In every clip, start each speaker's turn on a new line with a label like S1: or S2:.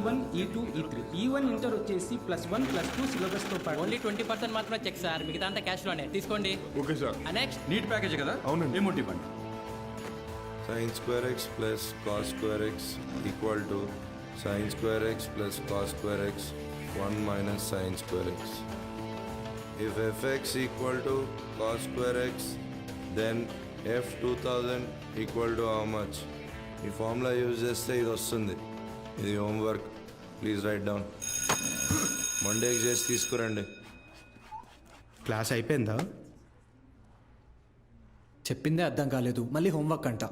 S1: E1, E2, E3. E1 inter వచ్చేసి +1+2 సిలబస్తో పాటు
S2: only 20% మాత్రమే చెక్ సార్, మిగతా అంతా క్యాష్లోనే తీసుకోండి.
S3: Okay sir.
S2: Next
S4: NEET package కదా?
S3: అవునండి.
S4: ఏమోటి ఇవ్వండి.
S5: sin square x plus cos square x equal to sin square x plus cos square x 1 minus sin square x. If fx equal to cos square x, then f 2000 equal to how much? ఈ formula use చేస్తే ఇది వస్తుంది. ఇది homework, please right down. మండేకి చేసి తీసుకురండి.
S1: Class అయిపోయిందా?
S6: చెప్పిందే అర్థం కాలేదు, మళ్ళీ హోంవర్క్ అంట.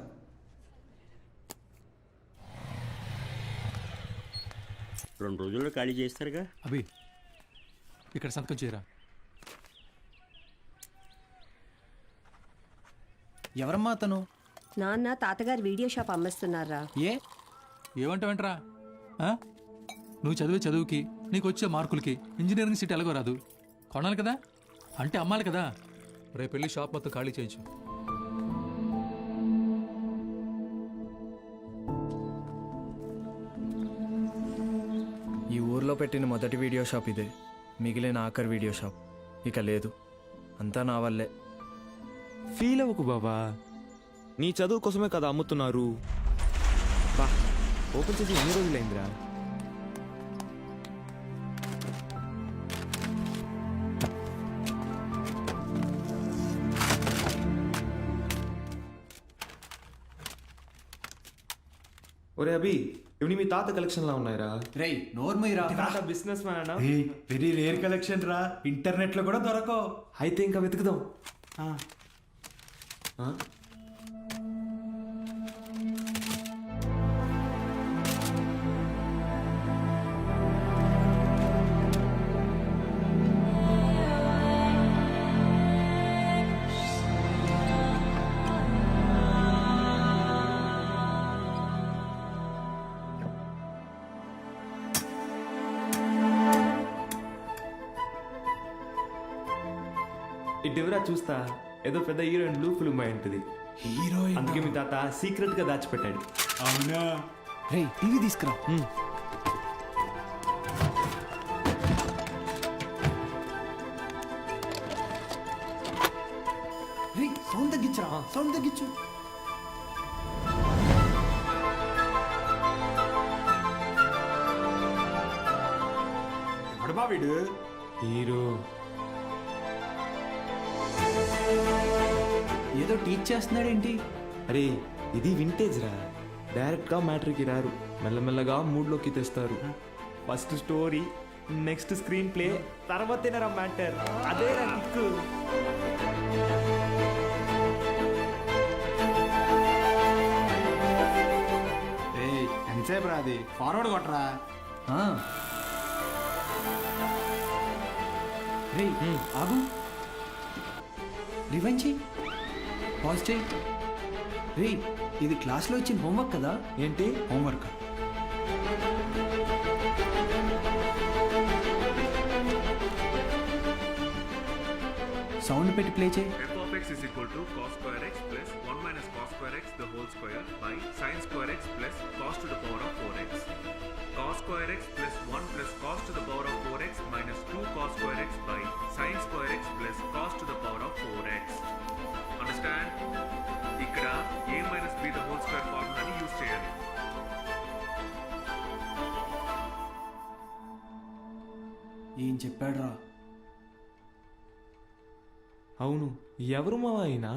S7: రెండు రోజుల్లో ఖాళీ చేస్తారుగా.
S8: అభి ఇక్కడ సంతకం చేయరా.
S6: ఎవరమ్మా అతను?
S9: నాన్న తాతగారు వీడియో షాప్ అమ్మేస్తున్నారా?
S8: ఏమంటావేంట్రా? నువ్వు చదివే చదువుకి నీకు వచ్చే మార్కులకి ఇంజనీరింగ్ సీట్ ఎలాగో రాదు. కొనాలి కదా, అంటే అమ్మాలి కదా. రేపు వెళ్ళి షాప్ మొత్తం ఖాళీ చేయించు.
S6: ఈ ఊర్లో పెట్టిన మొదటి వీడియో షాప్ ఇదే, మిగిలిన ఆఖరి వీడియో షాప్ ఇక లేదు. అంతా నా వల్లే.
S10: ఫీల్ అవ్వకు బాబా, నీ చదువు కోసమే కదా అమ్ముతున్నారు. బా ఓపెన్ చేసి ఎన్ని రోజులైందిరా? ఒరే అభి, ఇవి మీ తాత కలెక్షన్ లా ఉన్నాయిరా.
S6: రేయ్ నోర్మయ్యరా,
S10: తాత బిజినెస్ మ్యాన్ అన్నా.
S1: వెరీ రేర్ కలెక్షన్ రా, ఇంటర్నెట్లో కూడా దొరకవు.
S10: అయితే ఇంకా వెతుకుదాం. ఇటువరా చూస్తా, ఏదో పెద్ద హీరోయిన్ బ్లూ ఫిల్మ్ అయి ఉంటుంది.
S1: హీరోయిన్
S10: అందుకే మీ తాత సీక్రెట్ గా దాచిపెట్టాడు.
S1: అవునా?
S6: రేయ్ టీవీ తీసుకురా. రేయ్ సౌండ్ తగ్గించరా, సౌండ్ తగ్గించు.
S1: ఎవడబా వీడు?
S10: హీరో
S6: ఏదో టీచ్ చేస్తున్నాడేంటి?
S10: అరే ఇది వింటేజ్ రా, డైరెక్ట్ గా మ్యాటర్కి రారు, మెల్లమెల్లగా మూడ్లోకి తెస్తారు. First story, next screenplay, తర్వాతేనరా మ్యాటర్. అదే రా కిక్కు.
S1: ఎంతసేపు రా అది? ఫార్వర్డ్ కొట్టరా.
S6: రేయ్ ఆగు, రివైండ్ చెయ్యి, పాజ్ చెయ్యి. రేయ్ ఇది క్లాస్లో ఇచ్చిన హోంవర్క్ కదా?
S10: ఏంటి
S6: హోంవర్క్. సౌండ్ పెట్టి ప్లే చేయి.
S11: f of x is equal to cos square x plus 1 minus cos square x the whole square by sin square x plus cos to the power of 4x. Cos square x plus 1 plus cos to the power of 4x minus 2 cos square x by sin square x plus cos to the power of 4x. Understand? ఇక్కడ a minus b the whole square ఫార్ములాని use చేయాలి.
S6: ఏం చెప్పాడు రా?
S10: అవును, ఎవరు మావా అయినా?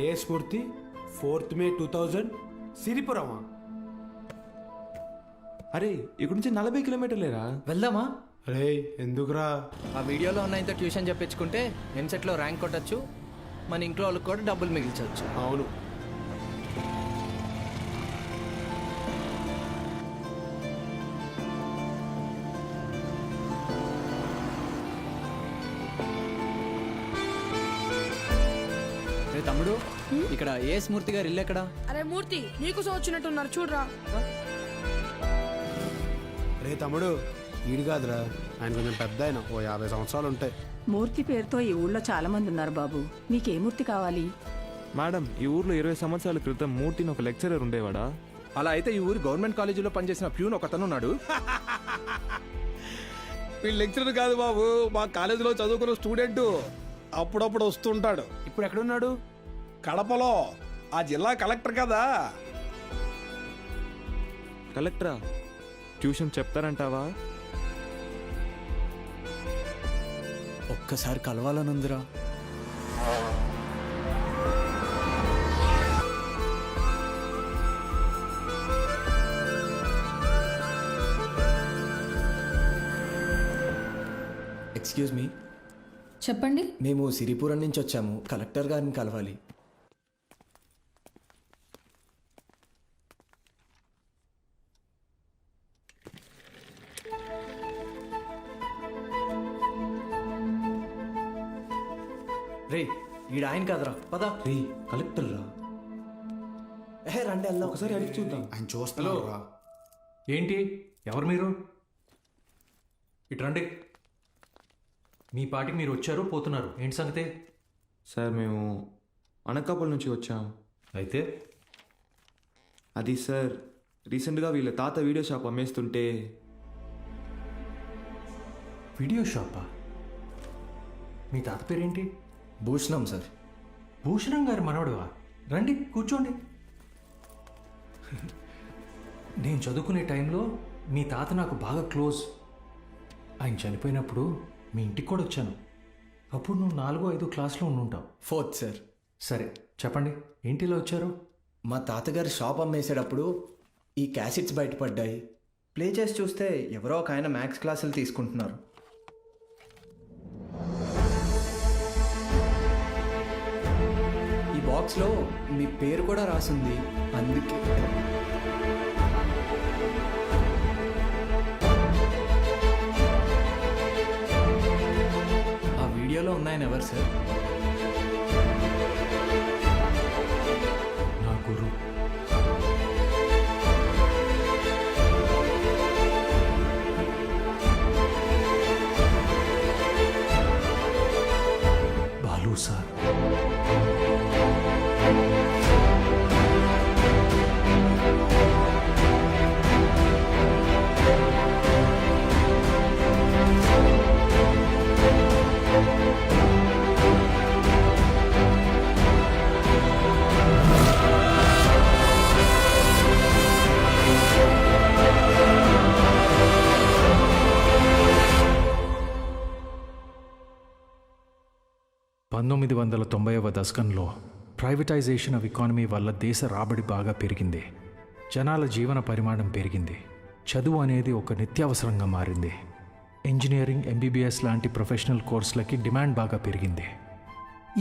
S1: ఏ స్ఫూర్తి 4th May 2000 సిరిపురమా?
S10: అరే ఇక్కడ నుంచి 40 కిలోమీటర్లేరా.
S6: వెళ్దామా?
S1: రే ఎందుకురా?
S6: ఆ వీడియోలో ఉన్న ఇంత ట్యూషన్ చెప్పించుకుంటే ఎంసెట్లో ర్యాంక్ కొట్టచ్చు, మన ఇంట్లో వాళ్ళకి కూడా డబ్బులు మిగిల్చవచ్చు.
S1: అవును.
S6: తమ్ముడు ఇక్కడ ఏ స్మూర్తి గారు ఇల్లు ఎక్కడ?
S3: అరే మూర్తి నీకోసం వచ్చినట్టున్నారు చూడరా.
S4: రే తమ్ముడు ఈడు కాదురా, ఆయన కొంచెం పెద్ద ఆయన, ఓ 50 సంవత్సరాలు ఉంటాయి.
S9: మూర్తి పేరుతో ఈ ఊళ్ళో చాలా మంది ఉన్నారు బాబు. నీకే మూర్తి కావాలి?
S10: మేడం, ఈ ఊర్లో 20 సంవత్సరాల క్రితం మూర్తిని ఒక లెక్చరర్ ఉండేవాడా?
S6: అలా అయితే ఈ ఊరు గవర్నమెంట్ కాలేజీలో పనిచేసిన ప్యూన్ ఒకతను ఉన్నాడు.
S4: వీళ్ళు లెక్చరర్ కాదు బాబు, మా కాలేజీలో చదువుకున్న స్టూడెంట్. అప్పుడప్పుడు వస్తుంటాడు.
S6: ఇప్పుడు ఎక్కడున్నాడు?
S4: కడపలో, ఆ జిల్లా కలెక్టర్ కదా.
S10: కలెక్టరా? ట్యూషన్ చెప్తారంటావా?
S6: ఒక్కసారి కలవాలనుందిరా.
S12: ఎక్స్క్యూజ్ మీ,
S3: చెప్పండి.
S12: మేము సిరిపురం నుంచి వచ్చాము. కలెక్టర్ గారిని కలవాలి. రే, ఈడ ఆయన కాదురా, పద. రే, కలెక్టర్ రా. రండి వెళ్దాం, ఒకసారి అడిగి చూద్దాం.
S4: ఆయన చూస్తాను.
S8: ఏంటి, ఎవరు మీరు? ఇటు రండి. మీ పాటికి మీరు వచ్చారు, పోతున్నారు. ఏంటి సంగతే?
S10: సార్, మేము అనకాపల్లి నుంచి వచ్చాము.
S8: అయితే
S10: అది సార్, రీసెంట్గా వీళ్ళ తాత వీడియో షాప్ అమ్మేస్తుంటే.
S8: వీడియో షాపా? మీ తాత పేరేంటి?
S12: భూషణం సార్.
S8: భూషణం గారు మనవడువా? రండి కూర్చోండి. నేను చదువుకునే టైంలో మీ తాత నాకు బాగా క్లోజ్. ఆయన చనిపోయినప్పుడు మీ ఇంటికి కూడా వచ్చాను. అప్పుడు నువ్వు 4వ 5వ క్లాస్లో ఉండుంటావు.
S12: 4th sir.
S8: సరే చెప్పండి, ఏంటి ఇలా వచ్చారు?
S12: మా తాతగారు షాప్ అమ్మేసేటప్పుడు ఈ క్యాసెట్స్ బయటపడ్డాయి. ప్లే చేసి చూస్తే ఎవరో ఒక ఆయన మ్యాథ్స్ క్లాసులు తీసుకుంటున్నారు. ఈ బాక్స్లో మీ పేరు కూడా రాసింది, అందుకే. ఆ వీడియోలో ఉన్నాయని ఎవరు సార్?
S8: నా గురువు. బాలు సార్. దశకంలో ప్రైవేటైజేషన్ ఆఫ్ ఎకానమీ వల్ల దేశ రాబడి బాగా పెరిగింది. జనాల జీవన పరిమాణం పెరిగింది. చదువు అనేది ఒక నిత్యావసరంగా మారింది. ఇంజనీరింగ్, ఎంబీబీఎస్ లాంటి ప్రొఫెషనల్ కోర్సులకి డిమాండ్ బాగా పెరిగింది.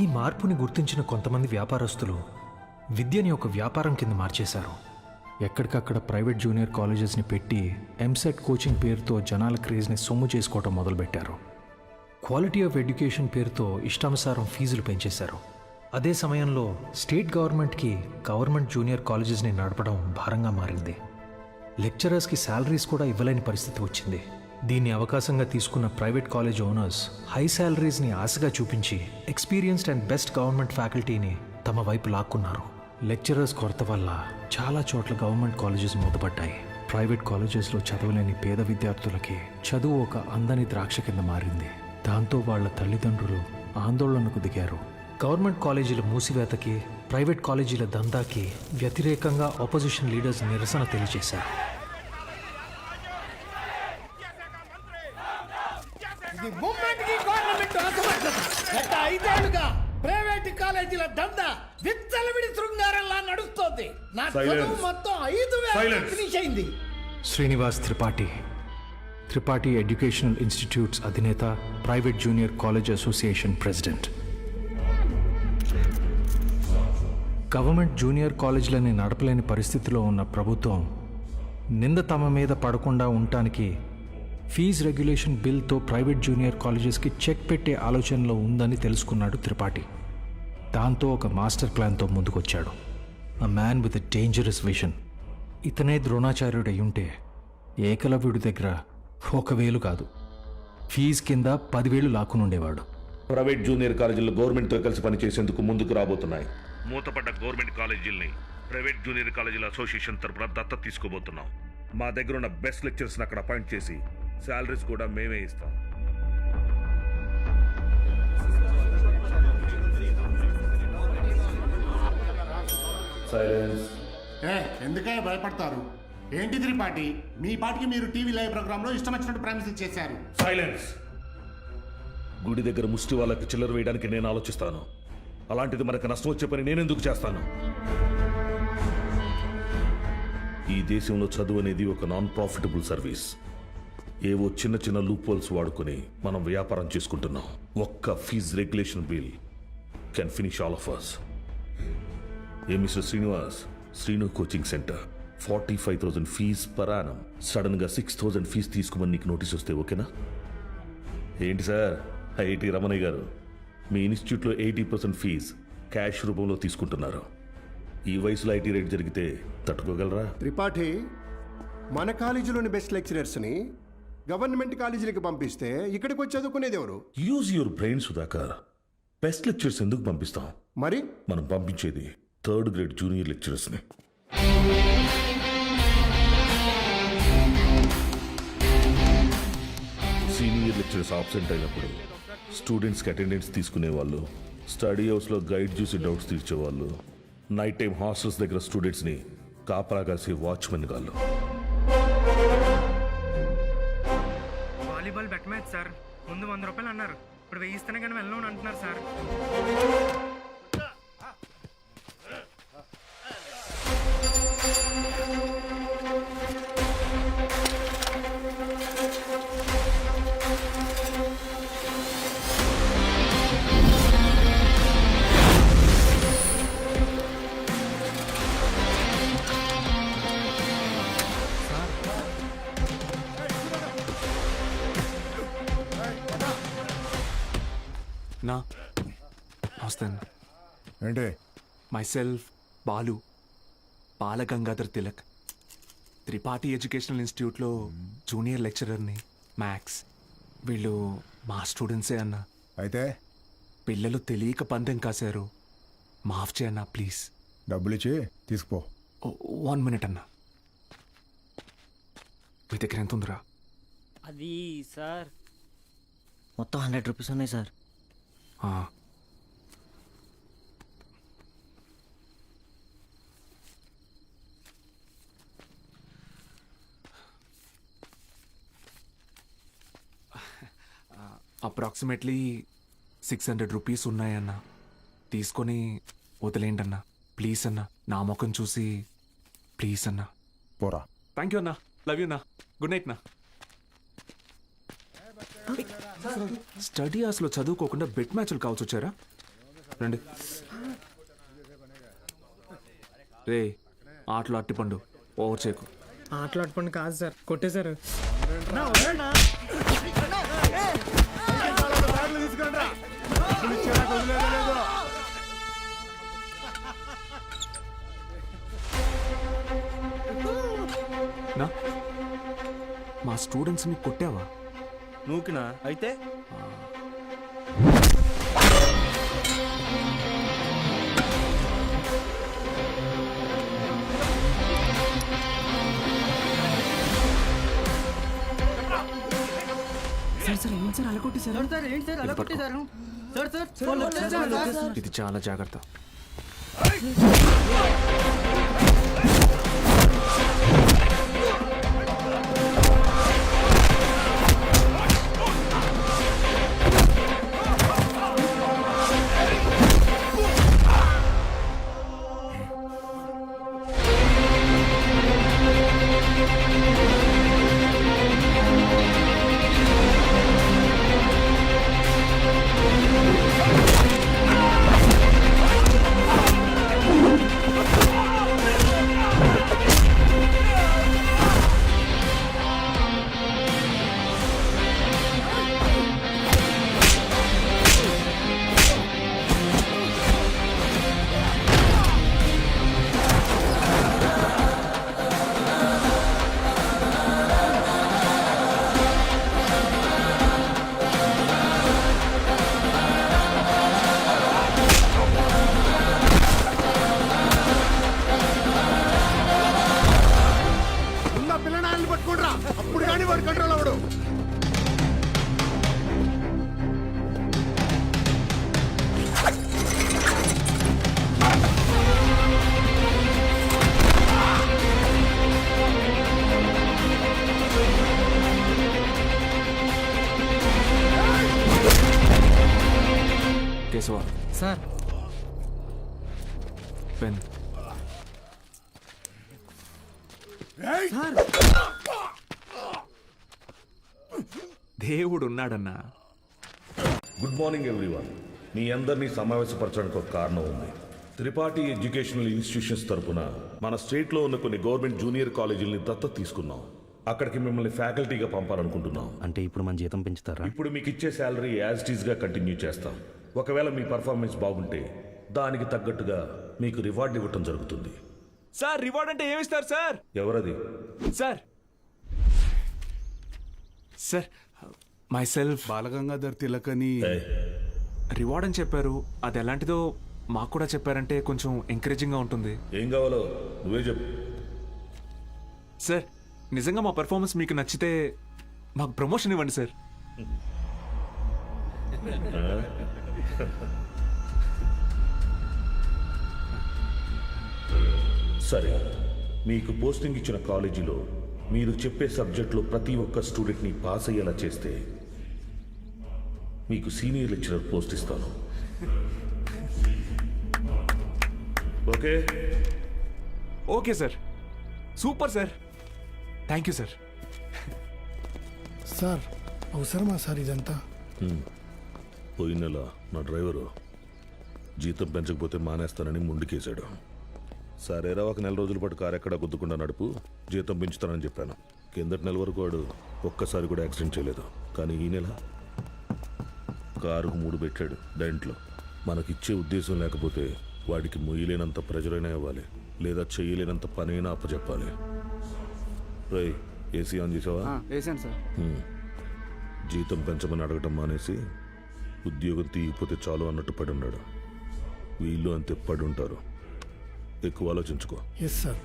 S8: ఈ మార్పుని గుర్తించిన కొంతమంది వ్యాపారస్తులు విద్యని ఒక వ్యాపారం కింద మార్చేశారు. ఎక్కడికక్కడ ప్రైవేట్ జూనియర్ కాలేజెస్ని పెట్టి ఎంసెట్ కోచింగ్ పేరుతో జనాల క్రేజ్ని సొమ్ము చేసుకోవటం మొదలుపెట్టారు. క్వాలిటీ ఆఫ్ ఎడ్యుకేషన్ పేరుతో ఇష్టానుసారం ఫీజులు పెంచేశారు. అదే సమయంలో స్టేట్ గవర్నమెంట్కి గవర్నమెంట్ జూనియర్ కాలేజెస్ని నడపడం భారంగా మారింది. లెక్చరర్స్కి శాలరీస్ కూడా ఇవ్వలేని పరిస్థితి వచ్చింది. దీన్ని అవకాశంగా తీసుకున్న ప్రైవేట్ కాలేజ్ ఓనర్స్ హై శాలరీస్ని ఆశగా చూపించి ఎక్స్పీరియన్స్డ్ అండ్ బెస్ట్ గవర్నమెంట్ ఫ్యాకల్టీని తమ వైపు లాక్కున్నారు. లెక్చరర్స్ కొరత వల్ల చాలా చోట్ల గవర్నమెంట్ కాలేజెస్ మూతపడ్డాయి. ప్రైవేట్ కాలేజెస్లో చదవలేని పేద విద్యార్థులకి చదువు ఒక అందని ద్రాక్ష కింద మారింది. దాంతో వాళ్ళ తల్లిదండ్రులు ఆందోళనకు దిగారు. గవర్నమెంట్ కాలేజీల మూసివేతకి, ప్రైవేట్ కాలేజీల దందాకి వ్యతిరేకంగా ఆపోజిషన్ లీడర్స్ నిరసన తెలియజేశారు.
S13: ప్రైవేట్ కాలేజీల దందా విచ్చలవిడి శృంగారంలా నడుస్తోంది. నా చదువు మొత్తం 5,000 ఫినిష్ అయింది.
S8: శ్రీనివాస్ త్రిపాఠి ఎడ్యుకేషనల్ ఇన్స్టిట్యూట్స్ అధినేత, private junior college association president. Government junior కాలేజీలని నడపలేని పరిస్థితిలో ఉన్న ప్రభుత్వం నింద తమ మీద పడకుండా ఉండటానికి ఫీజు రెగ్యులేషన్ బిల్తో ప్రైవేట్ జూనియర్ కాలేజెస్కి చెక్ పెట్టే ఆలోచనలో ఉందని తెలుసుకున్నాడు త్రిపాఠి. దాంతో ఒక మాస్టర్ ప్లాన్తో ముందుకొచ్చాడు. A man with a dangerous vision. ఇతనే ద్రోణాచార్యుడు అయ్యుంటే ఏకలవ్యుడి దగ్గర 1,000 కాదు, ఫీజు కింద 10,000 లాక్కునుండేవాడు.
S14: ప్రైవేట్ జూనియర్ కాలేజీలు గవర్నమెంట్తో కలిసి పనిచేసేందుకు ముందుకు రాబోతున్నాయి. మూతపడ్డ గవర్నమెంట్ కాలేజీల్ని ప్రైవేట్ జూనియర్ కాలేజీల అసోసియేషన్ తరపున దత్తత తీసుకోబోతున్నాం. మా దగ్గర ఉన్న బెస్ట్ లెక్చర్స్ని అక్కడ అపాయింట్ చేసి శాలరీస్ కూడా మేమే ఇస్తాం. సైలెన్స్.
S13: ఎందుకయ్యా భయపడతారు? ఏంటి త్రిపాఠి, మీ పాటికి మీరు టీవీ లైవ్ ప్రోగ్రాంలో ఇష్టం వచ్చినట్టు ప్రామిస్ చేశారు.
S14: సైలెన్స్. గుడి దగ్గర ముష్టి వాళ్ళకి చిల్లర వేయడానికి నేను ఆలోచిస్తాను. అలాంటిది మనకు నష్టం వచ్చే పని నేనెందుకు చేస్తాను? ఈ దేశంలో చదువు అనేది ఒక నాన్ ప్రాఫిటబుల్ సర్వీస్. ఏవో చిన్న చిన్న లూప్ హోల్స్ వాడుకొని మనం వ్యాపారం చేసుకుంటున్నాం. ఒక్క fee regulation bill can finish all of us. ఏ mister Srinivas, Srinu coaching centre 45,000 fee per annum. Sudden గా 6,000 ఫీజు తీసుకోమని నీకు నోటీస్ వస్తే ఓకేనా? ఏంటి సార్, ఐఐటి రమణయ్య గారు, మీ ఇన్స్టిట్యూట్లో 80% ఫీజు క్యాష్ రూపంలో తీసుకుంటున్నారు. ఈ వయసులో ఐటీ రేట్ జరిగితే తట్టుకోగలరా?
S13: త్రిపాఠి, మన కాలేజీలోని బెస్ట్ లెక్చరర్స్ని గవర్నమెంట్ కాలేజీలకు పంపిస్తే ఇక్కడికి వచ్చి చదువుకునేది ఎవరు?
S14: Use your brain Sudhakar. Best lecturers ఎందుకు పంపిస్తాం?
S13: మరి
S14: మనం పంపించేది 3rd గ్రేడ్ జూనియర్ లెక్చరర్స్ని. సీనియర్ లెక్చరర్స్ ఆబ్సెంట్ అయినప్పుడు స్టూడెంట్స్కి అటెండెన్స్ తీసుకునేవాళ్ళు, స్టడీ హౌస్లో గైడ్ చూసి డౌట్స్ తీర్చేవాళ్ళు, నైట్ టైం హాస్టల్స్ దగ్గర స్టూడెంట్స్ని కాపలా కాసే వాచ్మెన్ గాళ్ళు.
S2: Volleyball bet match sir. ముందు 100 రూపాయలు అన్నారు, ఇప్పుడు 1000 ఇస్తేనే కానీ వెళ్ళను అంటున్నారు సార్.
S10: నా నమస్తే అన్న.
S13: ఏంటి?
S10: మైసెల్ఫ్ బాలు, బాలగంగాధర్ తిలక్, త్రిపాఠి ఎడ్యుకేషనల్ ఇన్స్టిట్యూట్లో జూనియర్ లెక్చరర్ని, మ్యాథ్స్. వీళ్ళు మా స్టూడెంట్సే అన్న.
S13: అయితే
S10: పిల్లలు తెలియక పందెం కాశారు, మాఫ్ చేయన్నా ప్లీజ్.
S13: డబ్బులు ఇచ్చి తీసుకుపో.
S10: 1 మినిట్ అన్న. మీ దగ్గర ఎంత ఉందిరా?
S2: అది సార్
S12: మొత్తం 100 రూపీస్ ఉన్నాయి సార్.
S10: అప్రాక్సిమేట్లీ 600 రూపీస్ ఉన్నాయన్న. తీసుకొని వదిలేండి అన్న ప్లీజ్ అన్న. నా ముఖం చూసి ప్లీజ్ అన్న.
S13: పోరా.
S10: థ్యాంక్ యూ అన్న. లవ్ యూ అన్న. గుడ్ నైట్ నా. స్టడీ అవర్స్లో చదువుకోకుండా బెట్ మ్యాచ్లు కావచ్చు వచ్చారా? రండి. రే, ఆటలు అట్టిపండు, ఓవర్ చేయకు.
S2: ఆటలు అట్టుపండి కాదు సార్, కొట్టేశారు.
S10: నా మా స్టూడెంట్స్ని కొట్టావా?
S6: నూకినా అయితే
S10: ఇది చాలా జాగ్రత్త.
S2: పెన్. దేవుడు ఉన్నాడన్నా.
S14: Good morning everyone. మీ అందరినీ సమావేశపరచడానికి ఒక కారణం ఉంది. త్రిపాఠి ఎడ్యుకేషనల్ ఇన్స్టిట్యూషన్స్ తరపున మన స్టేట్లో ఉన్న కొన్ని గవర్నమెంట్ జూనియర్ కాలేజీలని దత్తత తీసుకున్నాం. అక్కడికి మిమ్మల్ని ఫ్యాకల్టీగా పంపాలనుకుంటున్నాం.
S7: అంటే ఇప్పుడు మన జీతం పెంచుతారా?
S14: ఇప్పుడు మీకు ఇచ్చే శాలరీ యాజ్ ఇట్ ఈస్గా కంటిన్యూ చేస్తాం. ఒకవేళ మీ పర్ఫార్మెన్స్ బాగుంటే దానికి తగ్గట్టుగా మీకు రివార్డ్ ఇవ్వటం జరుగుతుంది.
S10: సార్ రివార్డ్ అంటే ఏమిస్తారు సార్?
S14: ఎవరది?
S10: Sir sir myself
S4: Balagangadhar తిలకని
S10: రివార్డ్ అని చెప్పారు. అది ఎలాంటిదో మాకు కూడా చెప్పారంటే కొంచెం ఎంకరేజింగ్గా ఉంటుంది.
S14: ఏం కావాలో నువ్వే చెప్పు.
S10: సార్ నిజంగా మా పెర్ఫార్మెన్స్ మీకు నచ్చితే మాకు ప్రమోషన్ ఇవ్వండి సార్.
S14: సరే, మీకు పోస్టింగ్ ఇచ్చిన కాలేజీలో మీరు చెప్పే సబ్జెక్టులో ప్రతి ఒక్క స్టూడెంట్ని పాస్ అయ్యేలా చేస్తే మీకు సీనియర్ లెక్చరర్ పోస్ట్ ఇస్తాను. Okay?
S10: Okay sir, super sir, thank you sir.
S13: Sir అవసరమా సార్ ఇదంతా?
S14: పోయిన నెల నా డ్రైవరు జీతం పెంచకపోతే మానేస్తానని ముందుకేశాడు. సరేరా, ఒక నెల రోజుల పాటు కారు ఎక్కడా గుద్దుకుండా నడుపు, జీతం పెంచుతానని చెప్పాను. కిందటి నెల వరకు వాడు ఒక్కసారి కూడా యాక్సిడెంట్ చేయలేదు. కానీ ఈ నెల కారుకు 3 పెట్టాడు దాంట్లో. మనకిచ్చే ఉద్దేశం లేకపోతే వాడికి మొయ్యలేనంత ప్రెజరైనా ఇవ్వాలి, లేదా చేయలేనంత పనైనా అప్పచెప్పాలి. రై, ఏసీ ఆన్ చేసావా?
S6: వేసాను సార్.
S14: జీతం పెంచమని అడగటం మానేసి ఉద్యోగం తీయకపోతే చాలు అన్నట్టు పడి ఉన్నాడు. వీళ్ళు అంతే పడి ఉంటారు. ఎక్కువ ఆలోచించుకో.
S13: Yes sir.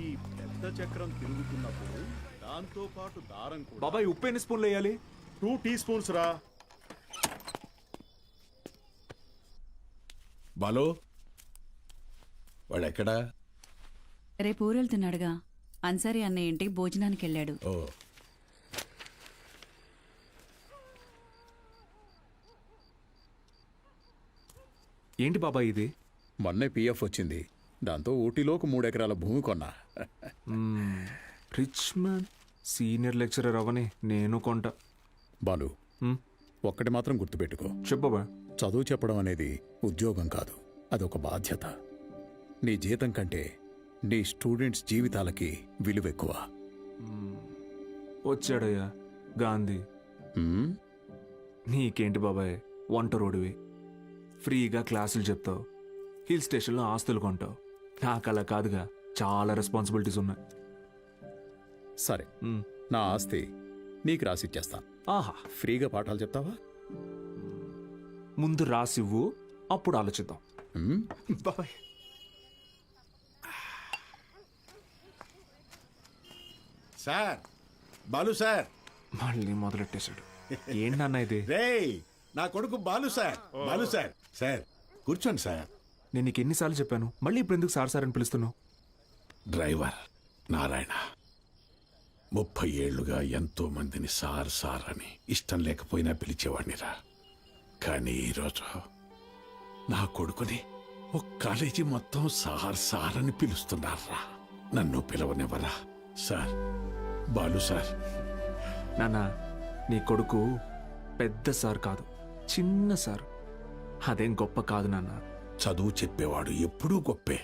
S4: ఈ పెద్ద చక్రం తిరుగుతున్నప్పుడు దాంతో పాటు దారం కూడా.
S10: బాబాయ్ ఉప్పు ఎన్ని స్పూన్లు వేయాలి?
S4: 2 టీ స్పూన్స్ రా. బాలో వాడెక్కడా?
S9: రేపు ఊరెళ్తున్నాడుగా. అన్సారీ అన్నయ్య ఇంటికి భోజనానికి వెళ్ళాడు.
S4: ఓ,
S10: ఏంటి బాబాయ్ ఇది?
S4: మొన్నే పిఎఫ్ వచ్చింది. దాంతో ఊటీలోకి 3 ఎకరాల భూమి కొన్నా.
S10: రిచ్ మ్యాన్, సీనియర్ లెక్చరర్ అవని నేను కొంటా.
S4: బాలు, ఒక్కటి మాత్రం గుర్తుపెట్టుకో.
S10: చెప్పు బాబాయ్.
S4: చదువు చెప్పడం అనేది ఉద్యోగం కాదు, అదొక బాధ్యత. నీ జీతం కంటే నీ స్టూడెంట్స్ జీవితాలకి విలువ ఎక్కువ.
S10: వచ్చాడయ్యా గాంధీ. నీకేంటి బాబాయ్, వంట రోడివి, ఫ్రీగా క్లాసులు చెప్తావు, హిల్ స్టేషన్లో ఆస్తులు కొంటావు. నాకు అలా కాదుగా, చాలా రెస్పాన్సిబిలిటీస్ ఉన్నాయి.
S4: సరే, నా ఆస్తి నీకు రాసిచ్చేస్తాను.
S10: ఆహా,
S4: ఫ్రీగా పాఠాలు చెప్తావా?
S10: ముందు రాసివ్వు, అప్పుడు ఆలోచిద్దాం. బాబాయ్.
S4: Sir, Balu sir.
S10: మళ్ళీ మొదలెట్టేశాడు. ఏంటన్నా ఇది?
S4: రేయ్, నా కొడుకు Balu sir. Balu sir. Sir కూర్చోండి సార్.
S10: నేను నీకు ఎన్నిసార్లు చెప్పాను, మళ్ళీ ఇప్పుడు ఎందుకు సార్ సార్ అని పిలుస్తున్నావు?
S4: డ్రైవర్ నారాయణ 30 ఏళ్లుగా ఎంతో మందిని సార్ సార్ అని ఇష్టం లేకపోయినా పిలిచేవాడినిరా. కానీ ఈరోజు నా కొడుకుని ఒక కాలేజీ మొత్తం సార్ సార్ అని పిలుస్తున్నారా. నన్ను పిలవనివ్వరా సార్? బాలు సార్.
S10: నాన్న, నీ కొడుకు పెద్ద సార్ కాదు, చిన్న సార్. అదేం గొప్ప కాదు నాన్న.
S4: చదువు చెప్పేవాడు ఎప్పుడూ గొప్పే.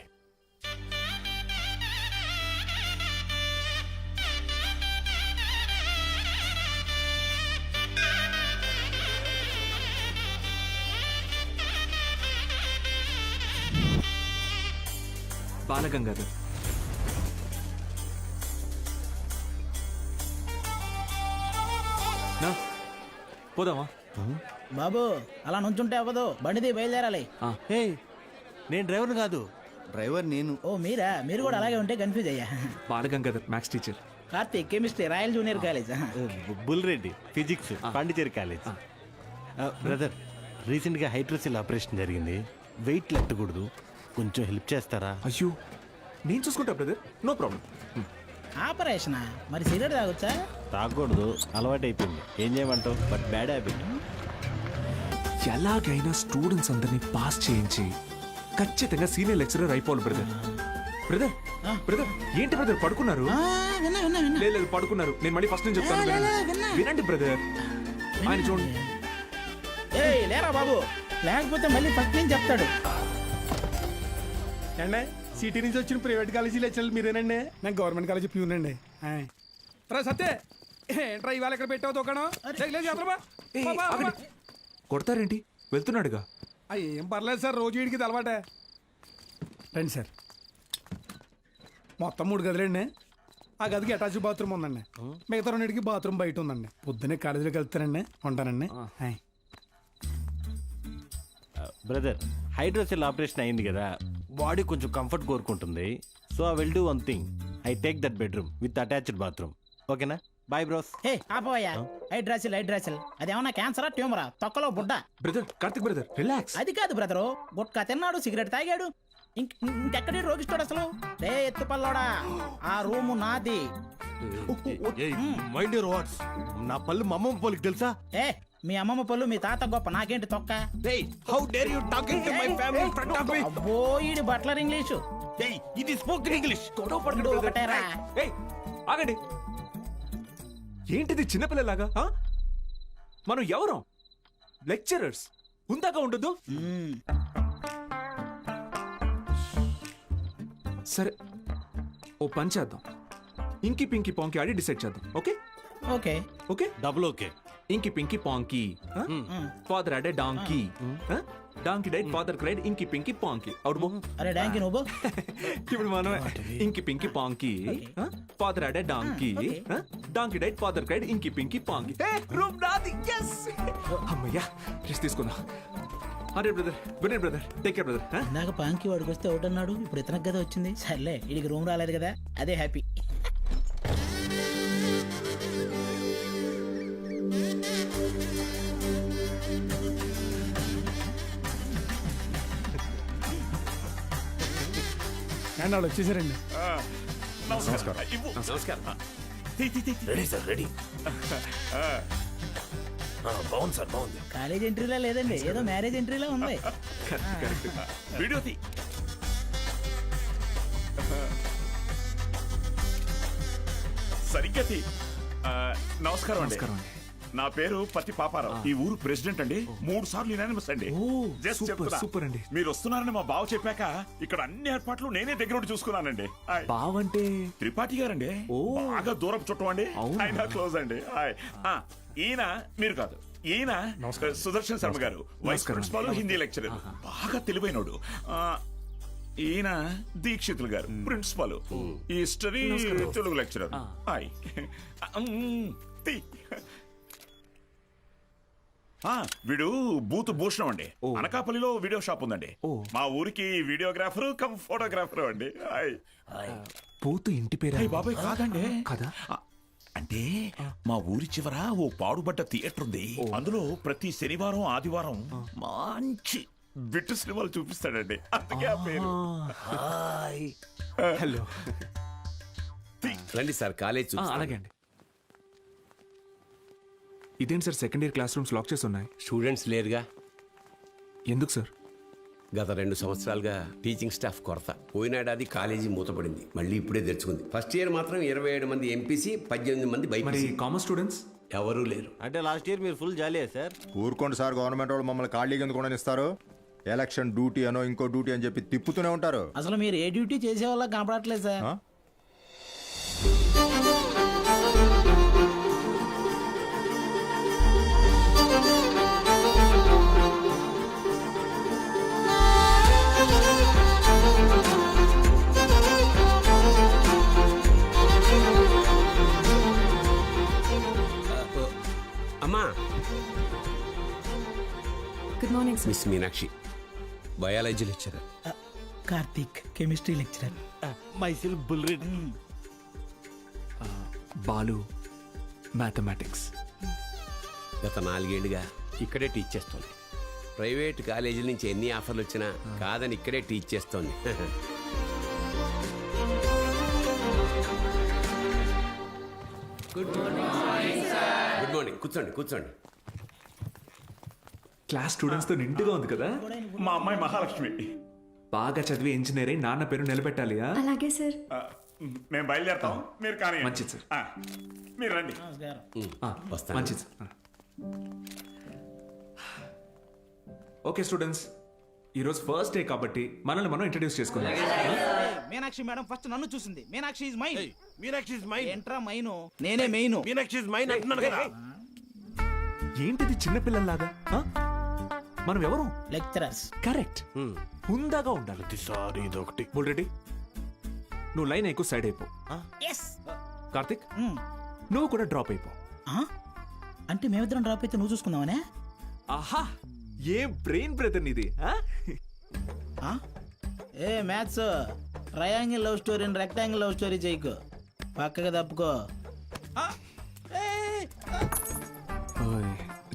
S10: బాలగంగాధర్. నా పోదామా?
S13: బాబు అలా నుంచుంటే అవ్వదు, బండిది బయలుదేరాలి.
S7: నేను డ్రైవర్ని కాదు, డ్రైవర్ నేను.
S13: ఓ మీరా? మీరు కూడా అలాగే ఉంటే కన్ఫ్యూజ్ అయ్యా.
S10: Balagangadhar maths teacher.
S13: Karthik chemistry, royal junior college.
S7: Bulreddy physics, Pondicherry college. Brother, రీసెంట్గా హైడ్రోసిల్ ఆపరేషన్ జరిగింది, వెయిట్ ఎత్తకూడదు, కొంచెం హెల్ప్ చేస్తారా?
S10: అయ్యో, నేను చూసుకుంటా బ్రదర్, నో ప్రాబ్లం.
S13: ఆపరేషనా? మరి సిగరెట్ తాగొచ్చా?
S7: తాగకూడదు, అలవాటు అయిపోయింది. ఏం చేయమంటావు? But bad habit.
S15: ఎలాగైనా స్టూడెంట్స్ అందరినీ పాస్ చేయించి ఖచ్చితంగా సీనియర్ లెక్చరర్ అయిపోవాలి బ్రదర్. బ్రదర్ బ్రదర్ ఏంటి బ్రదర్ పడుకున్నారు? లేదు పడుకున్నారు. నేను మళ్ళీ ఫస్ట్ నుంచి చెప్తాను, వినండి బ్రదర్. ఆయన చూడండి.
S13: ఏయ్ లేరా బాబు, లేకపోతే మళ్ళీ ఫస్ట్ నుంచి చెప్తాడు.
S2: అండి సిటీ నుంచి వచ్చిన ప్రైవేట్ కాలేజీ లెక్చర్లు మీరేనండి? నేను గవర్నమెంట్ కాలేజీ ప్యూనండి. రా సత్తే, ఏంట్రా ఇవాళ ఎక్కడ పెట్టావు దుకాణం?
S15: కొడతారేంటి? వెళ్తున్నాడుగా.
S2: ఏం పర్లేదు సార్, రోజు వీడికి ఇది అలవాటే. రండి సార్. మొత్తం 3 గదులండి. ఆ గదికి అటాచ్ బాత్రూమ్ ఉందండి. మిగతా 2కి బాత్రూమ్ బయట ఉందండి. పొద్దున్నే కాలేజీలోకి వెళ్తానండి. ఉంటానండి.
S7: బ్రదర్, హైడ్రోసెల్ ఆపరేషన్ అయింది కదా, బాడీ కొంచెం కంఫర్ట్ కోరుకుంటుంది. So I will do one thing. I take that bedroom with attached bathroom. ఓకేనా? Bye bros.
S13: హే ఆపోయా, హైడ్రాసిల్ అదేమన్నా క్యాన్సరా ట్యూమరా? తొక్కలో బుడ్డ.
S15: Brother Karthik brother relax.
S13: అది కాదు బ్రదరు, గుట్కా తిన్నాడు, సిగరెట్ తాగాడు, ఇంకెక్కడి రోగిస్తాడు అసలు. రే ఎత్తుపల్లోడా, ఆ రూము నాది.
S7: Mind your words. నా పళ్ళు మా అమ్మమ్మ పోలికి తెలుసా?
S13: ఏ మీ అమ్మమ్మ పళ్ళు మీ తాత గొప్ప, నాకేంటి తొక్క?
S7: How dare you talking to my family in front of me?
S13: అబ్బో ఈడి బట్లర్ ఇంగ్లీషు.
S7: ఇది స్పోకెన్ ఇంగ్లీష్.
S13: గొడవ పడుకుంటూ ఒకటేరా.
S15: ఆగండి. ఏంటిది చిన్నపిల్లలాగా? మనం ఎవరం? లెక్చరర్స్. ఉందాక ఉండదు. సరే ఓ పని చేద్దాం. ఇంకి పింకి పాంకి ఆడి డిసైడ్ చేద్దాం. Okay
S13: okay
S15: okay
S7: double okay.
S15: Inky pinky ponky. Father had a donkey. Donkey died, father cried, inky pinky పాంకి. అవును.
S13: అరే డాంకీ నువ్వు.
S15: ఇప్పుడు మనమే inky pinky ponky. Father had a donkey. Donkey died, father cried, inky pinky ponky. Room నాది. yes అమ్మయ్యా rest తీసుకున్నా. అరే brother, good night brother. Take care brother.
S13: ఇందాక పాంకి వాడికి వస్తే ఒకటి అన్నాడు, ఇప్పుడు ఇతనికి కదా వచ్చింది. సర్లే వీడికి రూమ్ రాలేదు కదా, అదే హ్యాపీ.
S2: అండ్ వాళ్ళు వచ్చేసారండి.
S14: నమస్కారం. Ready sir, ready. బాగుంది సార్, బాగుంది.
S13: కాలేజ్ ఎంట్రీలా లేదండి, ఏదో మ్యారేజ్ ఎంట్రీలా ఉంది.
S14: వీడియో తీ. సరిగ్గా తీ. నమస్కారం అండి. నా పేరు పత్తి పాపారావు. ఈ ఊరు ప్రెసిడెంట్ అండి. 3 సార్లు యునానిమస్ అండి. జస్ట్ చెప్తున్నా.
S15: సూపర్ అండి.
S14: మీరు వస్తున్నారని మా బావ చెప్పాక ఇక్కడ అన్ని ఏర్పాట్లు నేనే దగ్గర ఉండి చూసుకున్నానండి.
S15: బావంటే
S14: త్రిపాఠి గారండి. బాగా దూరపు చుట్టం అండి. ఆయన క్లోజ్ అండి. ఈయన మీరు కాదు, ఈయన సుదర్శన్ శర్మ గారు, వైస్ ప్రిన్సిపాల్, హిందీ లెక్చరర్, బాగా తెలివైనోడు. ఈయన దీక్షితులు గారు, ప్రిన్సిపాల్, హిస్టరీ తెలుగు లెక్చరర్. వీడు బూత్ భూషణం అండి. అనకాపల్లిలో వీడియో షాప్ ఉందండి. మా ఊరికి వీడియోగ్రాఫర్ కమ్ ఫోటోగ్రాఫర్ అండి.
S15: పోతు ఇంటి పేరు
S14: బాబాయ్ కాదండి.
S15: కదా,
S14: అంటే మా ఊరి చివర ఓ పాడుబడ్డ థియేటర్ ఉంది. అందులో ప్రతి శనివారం ఆదివారం మంచి బిట్టు సినిమాలు చూపిస్తాడండి. అందుకే ఆ పేరు.
S15: హలో
S16: రండి సార్, కాలేజ్.
S15: అలాగే అండి. ఇదేంటి sir, second year classrooms lock చేసి ఉన్నాయి?
S16: స్టూడెంట్స్ లేరుగా.
S15: ఎందుకు సార్?
S16: గత 2 సంవత్సరాలుగా టీచింగ్ స్టాఫ్ కొరత. పోయినాడాది కాలేజీ మూతపడింది, మళ్ళీ ఇప్పుడే తెరుచుకుంది. ఫస్ట్ ఇయర్ మాత్రం 27 మంది ఎంపీసీ, 18 మంది బైపీసీ.
S15: కామర్స్ స్టూడెంట్స్
S16: ఎవరూ లేరు.
S7: అంటే లాస్ట్ ఇయర్ మీరు ఫుల్ జాలీయా సార్?
S17: ఊరుకోండి సార్, గవర్నమెంట్ వాళ్ళు మమ్మల్ని ఖాళీగా ఎందుకు ఇస్తారు? ఎలక్షన్ డ్యూటీ అనో ఇంకో డ్యూటీ అని చెప్పి తిప్పుతూనే ఉంటారు.
S13: అసలు మీరు ఏ డ్యూటీ చేసే వాళ్ళ కనపడట్లేదు సార్.
S16: అమ్మా.
S9: Good morning
S16: miss Meenakshi, biology lecturer.
S13: Karthik, chemistry lecturer.
S7: Myself బుల్రెడ్.
S15: బాలు, మ్యాథమెటిక్స్.
S16: గత 4 ఏళ్లుగా ఇక్కడే టీచ్ చేస్తోంది. ప్రైవేట్ కాలేజీల నుంచి ఎన్ని ఆఫర్లు వచ్చినా కాదని ఇక్కడే టీచ్ చేస్తోంది. Good morning. కూర్చోండి కూర్చోండి.
S15: క్లాస్ స్టూడెంట్స్తో నిండుగా ఉంది కదా.
S14: మా అమ్మాయి మహాలక్ష్మి.
S15: బాగా చదివి ఇంజనీర్ అయి నాన్న పేరు నిలబెట్టాలి.
S3: అలాగే సార్.
S14: మేము బయలుదేరుతాం, మీరు కానీ.
S15: మంచిది సార్.
S14: మీరు రండి.
S16: వస్తాను.
S15: మంచిది సార్. ఓకే స్టూడెంట్స్, ఈరోజు ఫస్ట్ డే కాబట్టి మనల్ని మనం ఇంట్రడ్యూస్ చేసుకుందాం.
S13: మీనాక్షి మేడం ఫస్ట్ నన్ను చూసింది. Meenakshi is mine.
S7: Meenakshi is mine.
S13: ఎంట్రా మైను, నేనే మెయిన్.
S7: మీనాక్షి ఇస్ మైన్ అంటున్నాను కదా.
S15: ఏంటిది చిన్నపిల్లల్లాగా? మనం ఎవరు?
S13: లెక్చరర్స్.
S15: కరెక్ట్. హుందాగా ఉండాలి.
S7: సారీ ఇదొకటి.
S15: బుల్రెడ్డి, నువ్వు లైన్ ఎక్కువ సైడ్ అయిపో.
S13: ఎస్.
S15: కార్తిక్, నువ్వు కూడా డ్రాప్ అయిపో.
S13: అంటే మేమిద్దరం డ్రాప్ అయితే నువ్వు చూసుకుందామనే?
S15: ఆహా, ఏ బ్రెయిన్ బ్రదర్ నీది.
S13: ఏ మ్యాథ్స్ ట్రయాంగిల్ లవ్ స్టోరీని రెక్టాంగిల్ లవ్ స్టోరీ చేయకు, పక్కగా తప్పుకో.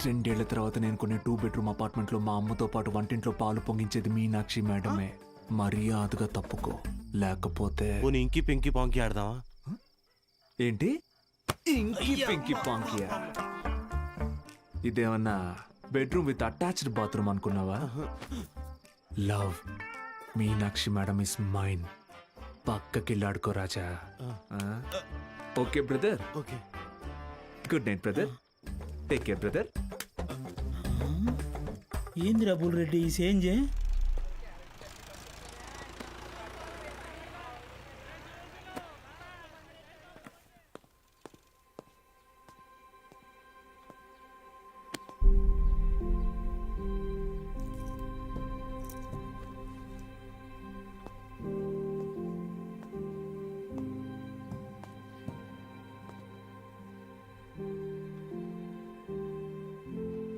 S15: 2 ఏళ్ల తర్వాత నేను కొన్ని 2 బెడ్రూమ్ అపార్ట్మెంట్ లో మా అమ్మతో పాటు వంటింట్లో పాలు పొంగించేది మీనాక్షి మేడమే. మర్యాదగా తప్పుకో, లేకపోతే
S7: ఇంకి పింకి పాంకి ఆడదామా?
S15: ఏంటి ఇంకి పింకి పాంకి? ఇదేమన్నా బెడ్రూమ్ విత్ అటాచ్డ్ బాత్రూమ్ అనుకున్నావా? Love Meenakshi madam is mine. పక్కకిల్లాడుకో రాజా. Okay brother.
S7: Okay.
S15: Good night brother. Take care brother.
S13: ఏందిరా బుల్రెడ్డి ఈ సేంజ్?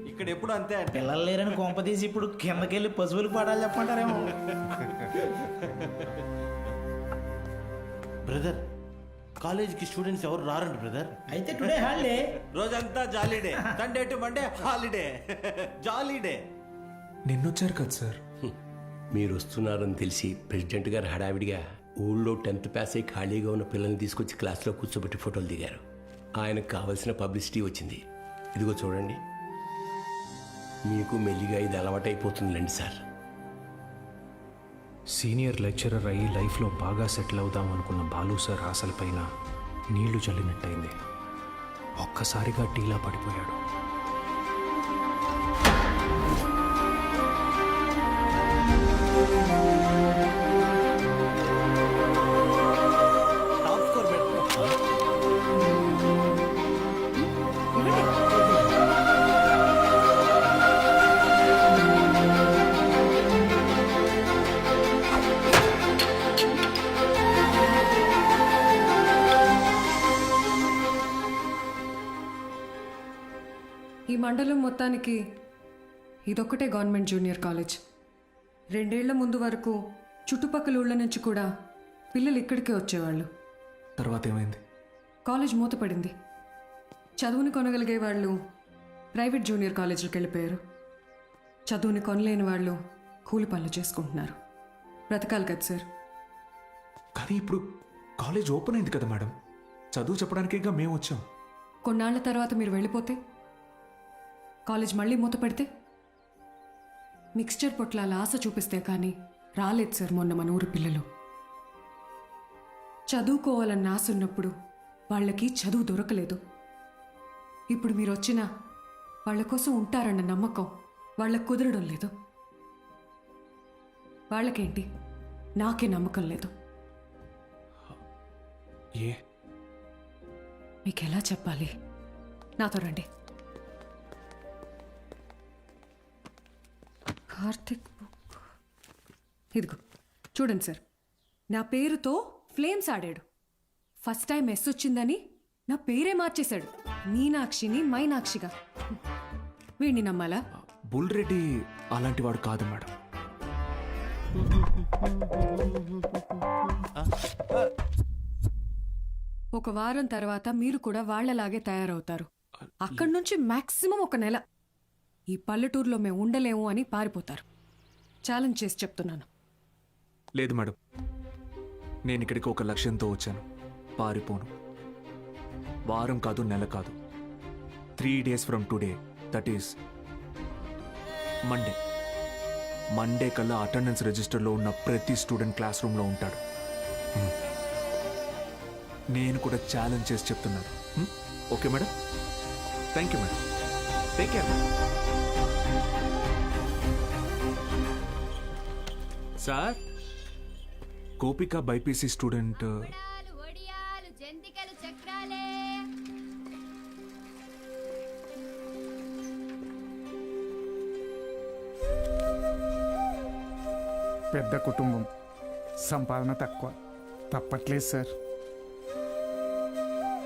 S7: ఇక్కడ ఎప్పుడు అంతే అంటే
S13: పిల్లలు లేరని కొంప తీసి ఇప్పుడు కిందకెళ్ళి పశువులకు పాడాలి చెప్పంటారేమో.
S7: బ్రదర్, కాలేజీకి స్టూడెంట్స్ ఎవరు రారండి బ్రదర్.
S13: అయితే టుడే హాలిడే.
S7: రోజంతా jolly day. Sunday to Monday holiday. Jolly day.
S15: నిన్నొచ్చారు కదా సార్.
S16: మీరు వస్తున్నారని తెలిసి ప్రెసిడెంట్ గారు హడావిడిగా ఊళ్ళో 10th పాస్ అయి ఖాళీగా ఉన్న పిల్లల్ని తీసుకొచ్చి క్లాస్లో కూర్చోబెట్టి ఫోటోలు దిగారు. ఆయనకు కావలసిన పబ్లిసిటీ వచ్చింది. ఇదిగో చూడండి, మీకు మెల్లిగా ఇది అలవాటైపోతుందిలేండి సార్.
S8: సీనియర్ లెక్చరర్ అయ్యి లైఫ్లో బాగా సెటిల్ అవుదాం అనుకున్న బాలు సార్ ఆశలపైన నీళ్లు చల్లినట్టయింది. ఒక్కసారిగా టీలా పడిపోయాడు.
S3: ఈ మండలం మొత్తానికి ఇదొక్కటే గవర్నమెంట్ జూనియర్ కాలేజ్. 2 ఏళ్ల ముందు వరకు చుట్టుపక్కల ఊళ్ళ నుంచి కూడా పిల్లలు ఇక్కడికే వచ్చేవాళ్ళు.
S15: తర్వాత ఏమైంది?
S3: కాలేజ్ మూతపడింది. చదువుని కొనగలిగే వాళ్ళు ప్రైవేట్ జూనియర్ కాలేజీలకు వెళ్ళిపోయారు. చదువుని కొనలేని వాళ్ళు కూలి పనులు చేసుకుంటున్నారు. బ్రతకాలి కదా సార్.
S15: కానీ ఇప్పుడు కాలేజ్ ఓపెన్ అయింది కదా మేడం. చదువు చెప్పడానికేగా మేము వచ్చాం.
S3: కొన్నాళ్ల తర్వాత మీరు వెళ్ళిపోతే, కాలేజ్ మళ్ళీ మూతపడితే, మిక్స్చర్ పొట్లాల ఆశ చూపిస్తే కానీ రాలేదు సార్ మొన్న మన ఊరు పిల్లలు. చదువుకోవాలన్న ఆశ ఉన్నప్పుడు వాళ్ళకి చదువు దొరకలేదు. ఇప్పుడు మీరు వచ్చినా వాళ్ళ కోసం ఉంటారన్న నమ్మకం వాళ్ళకు కుదరడం లేదు. వాళ్ళకేంటి, నాకే నమ్మకం లేదు. మీకు ఎలా చెప్పాలి? నాతో రండి. కార్తిక్ బుక్ ఇదిగో చూడండి సార్. నా పేరుతో ఫ్లేమ్స్ ఆడాడు. ఫస్ట్ టైం మెస్ వచ్చిందని నా పేరే మార్చేశాడు. మీనాక్షిని మైనాక్షిగా. వీడిని నమ్మాలా?
S15: బుల్రెడ్డి అలాంటి వాడు కాదు మేడం.
S3: ఒక వారం తర్వాత మీరు కూడా వాళ్లలాగే తయారవుతారు. అక్కడి నుంచి మాక్సిమం 1 నెల ఈ పల్లెటూరులో మేము ఉండలేము అని పారిపోతారు. ఛాలెంజ్ చేసి చెప్తున్నాను.
S15: లేదు మేడం, నేను ఇక్కడికి ఒక లక్ష్యంతో వచ్చాను. పారిపోను. వారం కాదు, నెల కాదు, 3 days from today, that is Monday కల్లా అటెండెన్స్ రిజిస్టర్లో ఉన్న ప్రతి స్టూడెంట్ క్లాస్ రూమ్లో ఉంటాడు. నేను కూడా ఛాలెంజ్ చేసి చెప్తున్నాను. Okay madam? Thank you madam. Take care. Sir, Gopika BiPC student
S2: పెద్ద కుటుంబం, సంపాదన తక్కువ, తప్పట్లేదు సార్.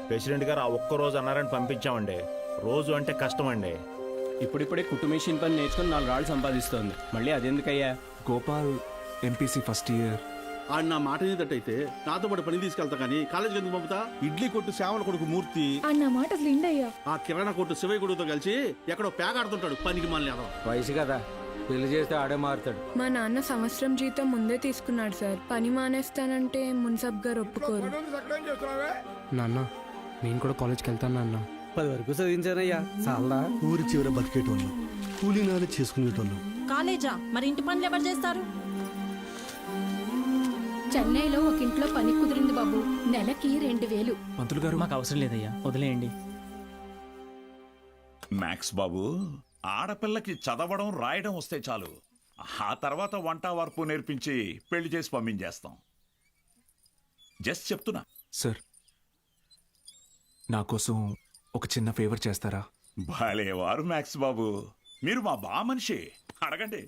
S18: ప్రెసిడెంట్ గారు ఆ ఒక్కరోజు అన్నారని పంపించామండి. రోజు అంటే కష్టం అండి.
S1: ఇప్పుడిప్పుడే కుటుంబేషన్ పని నేర్చుకుని 4 రాళ్ళు సంపాదిస్తోంది. మళ్ళీ అదెందుకయ్యా?
S15: Gopal MPC first year.
S19: ఆడు నా మాట ఏదట్టయితే నాతో పాటు పని తీసుకెళ్తా కానీ కాలేజీకి ఎందుకు పంపుతా? ఇడ్లీ కొట్టు శ్యామల కొడుకు మూర్తి
S20: అన్న మాట అసలు ఇండయ్యా.
S19: ఆ కిరాణా కొట్టు శివయ్య కొడుకుతో కలిసి ఎక్కడో పేకాడుతుంటాడు. పనికి మళ్ళీ
S1: వయసు కదా, పెళ్లి చేస్తే ఆడే మారుతాడు.
S20: మా నాన్న సంవత్సరం జీతం ముందే తీసుకున్నాడు సార్. పని మానేస్తానంటే మున్సబ్ గారు ఒప్పుకోరు.
S1: నాన్న, నేను కూడా కాలేజ్కి వెళ్తాను నాన్న. 10 వరకు చదివించానయ్యా, చాలా.
S19: ఊరి చివర బతికేటోళ్ళు, కూలీ నాలు చేసుకునేటోళ్ళు.
S20: కాలేజా? మరి ఇంటి పనులు ఎవరు చేస్తారు? చెన్నైలో ఒక ఇంట్లో పని కుదిరింది బాబు, నెలకి 2000.
S15: పంతులు గారు,
S1: మాకు అవసరం లేదయ్యా, వదిలేయండి.
S14: మ్యాక్స్ బాబు, ఆడపిల్లకి చదవడం రాయడం వస్తే చాలు. ఆ తర్వాత వంట వరపు నేర్పించి పెళ్లి చేసి పంపించేస్తాం. జస్ట్ చెప్తున్నా.
S15: సార్, నా కోసం ఒక చిన్న ఫేవర్ చేస్తారా?
S14: భలేవారు మ్యాక్స్ బాబు, మీరు మా బా మనిషి, అడగండి.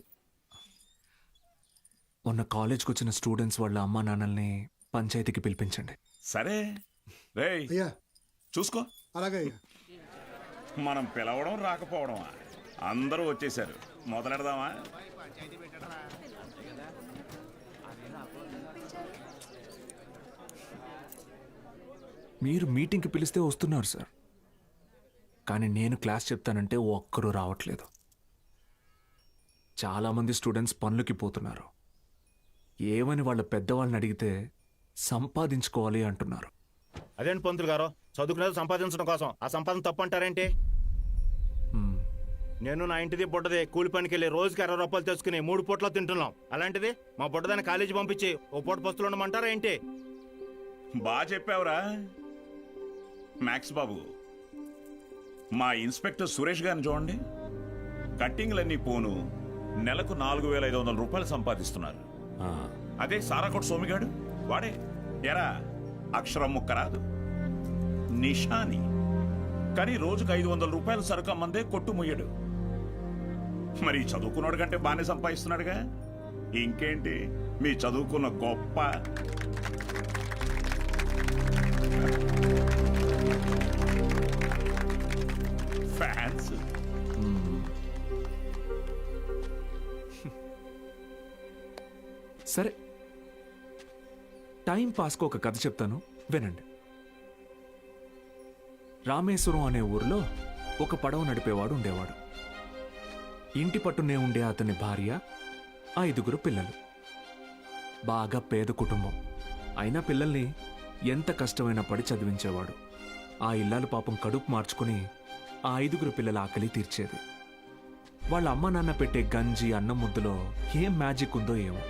S15: మొన్న కాలేజ్కి వచ్చిన స్టూడెంట్స్ వాళ్ళ అమ్మా నాన్నల్ని పంచాయతీకి పిలిపించండి.
S14: సరే రేయ్, చూసుకో.
S19: అలాగే.
S14: మనం పిలవడం రాకపోవడమా? అందరూ వచ్చేసారు, మొదలెడదామా?
S15: మీరు మీటింగ్కి పిలిస్తే వస్తున్నారు సార్, కానీ నేను క్లాస్ చెప్తానంటే ఒక్కరూ రావట్లేదు. చాలామంది స్టూడెంట్స్ పనులకి పోతున్నారు. ఏమని వాళ్ళ పెద్దవాళ్ళని అడిగితే సంపాదించుకోవాలి అంటున్నారు.
S18: అదేంటి పంతులు గారు, చదువుకునేది సంపాదించడం కోసం, ఆ సంపాదన తప్పు అంటారేంటి? నేను నా ఇంటిది బుడ్డది కూలి పనికి వెళ్ళి రోజుకి 60 రూపాయలు తెచ్చుకుని 3 పూట్ల తింటున్నాం. అలాంటిది మా బుడ్డదాన్ని కాలేజీ పంపించి ఓ పూట పస్తులు ఉండమంటారా ఏంటి?
S14: బాగా చెప్పావురా మ్యాక్స్ బాబు. మా ఇన్స్పెక్టర్ సురేష్ గారిని చూడండి, కట్టింగ్లన్నీ పోను నెలకు 4500 రూపాయలు సంపాదిస్తున్నారు. అదే సారాకోట్ సోమిగాడు, వాడే ఎరా అక్షరం ముక్క రాదు, నిషాని, కానీ రోజుకు 500 రూపాయలు సరుకమ్మందే కొట్టు ముయ్యడు. మరి చదువుకున్నాడు కంటే బాగానే సంపాదిస్తున్నాడుగా. ఇంకేంటి మీ చదువుకున్న గొప్ప. ఫ్యాన్స్.
S15: సరే, టైం పాస్కు ఒక కథ చెప్తాను, వినండి. రామేశ్వరం అనే ఊరిలో ఒక పడవ నడిపేవాడు ఉండేవాడు. ఇంటి పట్టునే ఉండే అతని భార్య, 5 పిల్లలు. బాగా పేద కుటుంబం అయినా పిల్లల్ని ఎంత కష్టమైనా పడి చదివించేవాడు. ఆ ఇల్లాలు పాపం కడుపు మార్చుకుని ఆ 5 పిల్లల ఆకలి తీర్చేది. వాళ్ళ అమ్మ నాన్న పెట్టే గంజి అన్నం ముద్దలో ఏం మ్యాజిక్ ఉందో ఏమో,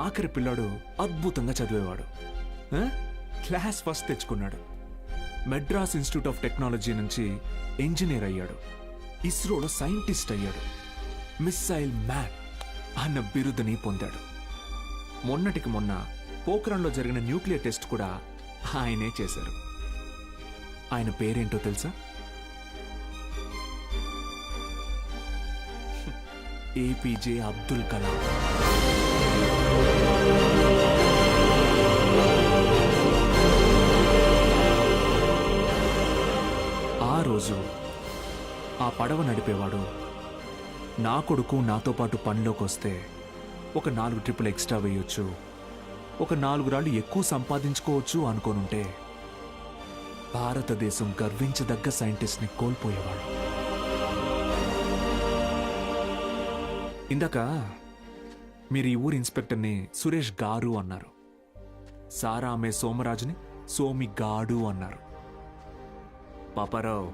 S15: ఆఖరి పిల్లాడు అద్భుతంగా చదివేవాడు. క్లాస్ ఫస్ట్ తెచ్చుకున్నాడు. మెడ్రాస్ ఇన్స్టిట్యూట్ ఆఫ్ టెక్నాలజీ నుంచి ఇంజనీర్ అయ్యాడు. ఇస్రోలో సైంటిస్ట్ అయ్యాడు. మిస్సైల్ మ్యాన్ అన్న బిరుదుని పొందాడు. మొన్నటికి మొన్న పోఖ్రాన్లో జరిగిన న్యూక్లియర్ టెస్ట్ కూడా ఆయనే చేశారు. ఆయన పేరేంటో తెలుసా? ఏపీజే అబ్దుల్ కలాం. ఆ రోజు ఆ పడవ నడిపేవాడు, నా కొడుకు నాతో పాటు పనిలోకి వస్తే ఒక 4 ట్రిప్పులు ఎక్స్ట్రా వేయొచ్చు, ఒక 4 రాళ్ళు ఎక్కువ సంపాదించుకోవచ్చు అనుకోనుంటే భారతదేశం గర్వించదగ్గ సైంటిస్ట్ని కోల్పోయేవాడు. ఇందాక మీరు ఈ ఊరి ఇన్స్పెక్టర్ని సురేష్ గారు అన్నారు. సారా ఆమె సోమరాజుని సోమి గాడు అన్నారు. పాపారావు,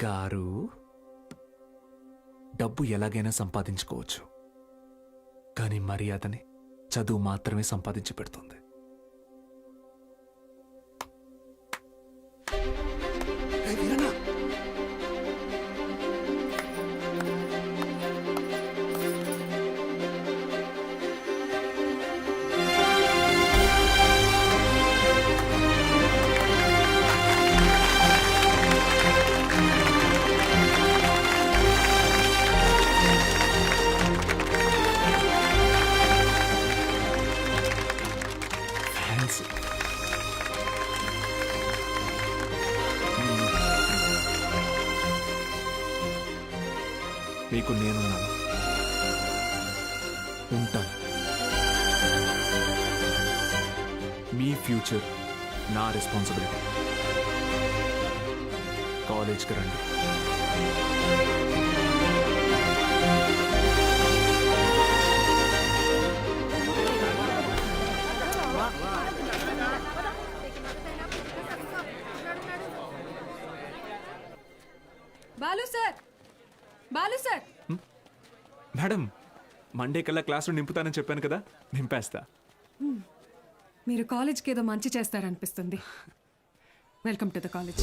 S15: గారు, డబ్బు ఎలాగైనా సంపాదించుకోవచ్చు, కానీ మర్యాదని చదువు మాత్రమే సంపాదించి పెడుతుంది. మీకు నేనున్నాను, ఉంటాను. మీ ఫ్యూచర్ నా రెస్పాన్సిబిలిటీ. కాలేజ్కి రండి.
S3: Balu sir, Balu sir.
S15: Madam, Monday కల్లా క్లాసులు నింపుతానని చెప్పాను కదా, నింపేస్తా.
S3: మీరు కాలేజ్కి ఏదో మంచి చేస్తారనిపిస్తుంది. Welcome to the college.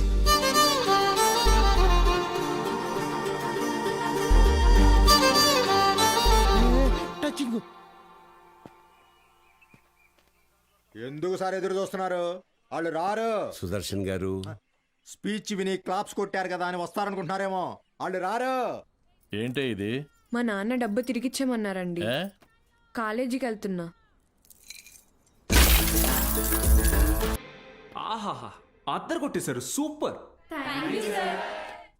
S17: ఎందుకు సార్ ఎదురు చూస్తున్నారు? వాళ్ళు రారు.
S16: సుదర్శన్ గారు,
S17: స్పీచ్ విని క్లాప్స్ కొట్టారు కదా అని వస్తారనుకుంటున్నారేమో. వాళ్ళు రారు.
S14: ఏంటే ఇది?
S20: మా నాన్న డబ్బు తిరిగిచ్చేమన్నారండి. కాలేజీకి వెళ్తున్నా.
S15: ఆహాహా, అద్దరు కొట్టేశారు, సూపర్.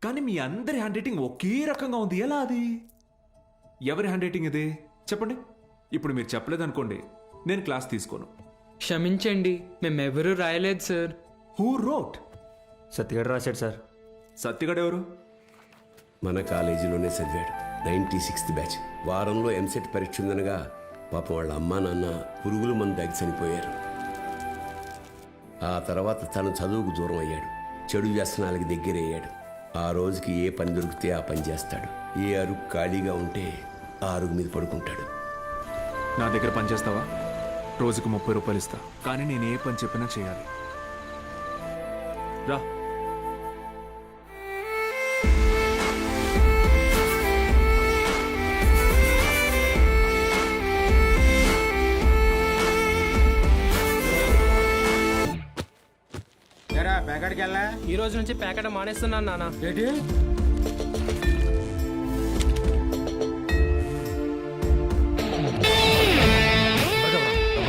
S15: కానీ మీ అందరి హ్యాండ్ రైటింగ్ ఒకే రకంగా ఉంది, ఎలా అది? ఎవరి హ్యాండ్ రైటింగ్ ఇది చెప్పండి. ఇప్పుడు మీరు చెప్పలేదనుకోండి, నేను క్లాస్ తీసుకోను.
S1: క్షమించండి, మేమెవరూ రాయలేదు సార్.
S15: Who wrote?
S10: సత్యగాడు రాశాడు సార్.
S15: సత్యగాడు ఎవరు?
S16: మన కాలేజీలోనే చదివాడు. 96th batch. వారంలో ఎంసెట్ పరీక్ష ఉందనగా పాపం వాళ్ళ అమ్మా నాన్న పురుగుల మందు తాగి చనిపోయారు. ఆ తర్వాత తను చదువుకు దూరం అయ్యాడు, చెడు వ్యసనాలకి దగ్గరయ్యాడు. ఆ రోజుకి ఏ పని దొరికితే ఆ పని చేస్తాడు. ఏ అరుగు ఖాళీగా ఉంటే ఆ అరుగు మీద పడుకుంటాడు.
S15: నా దగ్గర పని చేస్తావా? రోజుకు 30 రూపాయలు ఇస్తా, కానీ నేను ఏ పని చెప్పినా చేయాలి. రా.
S13: ప్యాకెట్కి వెళ్ళా?
S1: ఈ రోజు నుంచి ప్యాకెట్ మానేస్తున్నాను నాన్న.
S13: ఏంటి?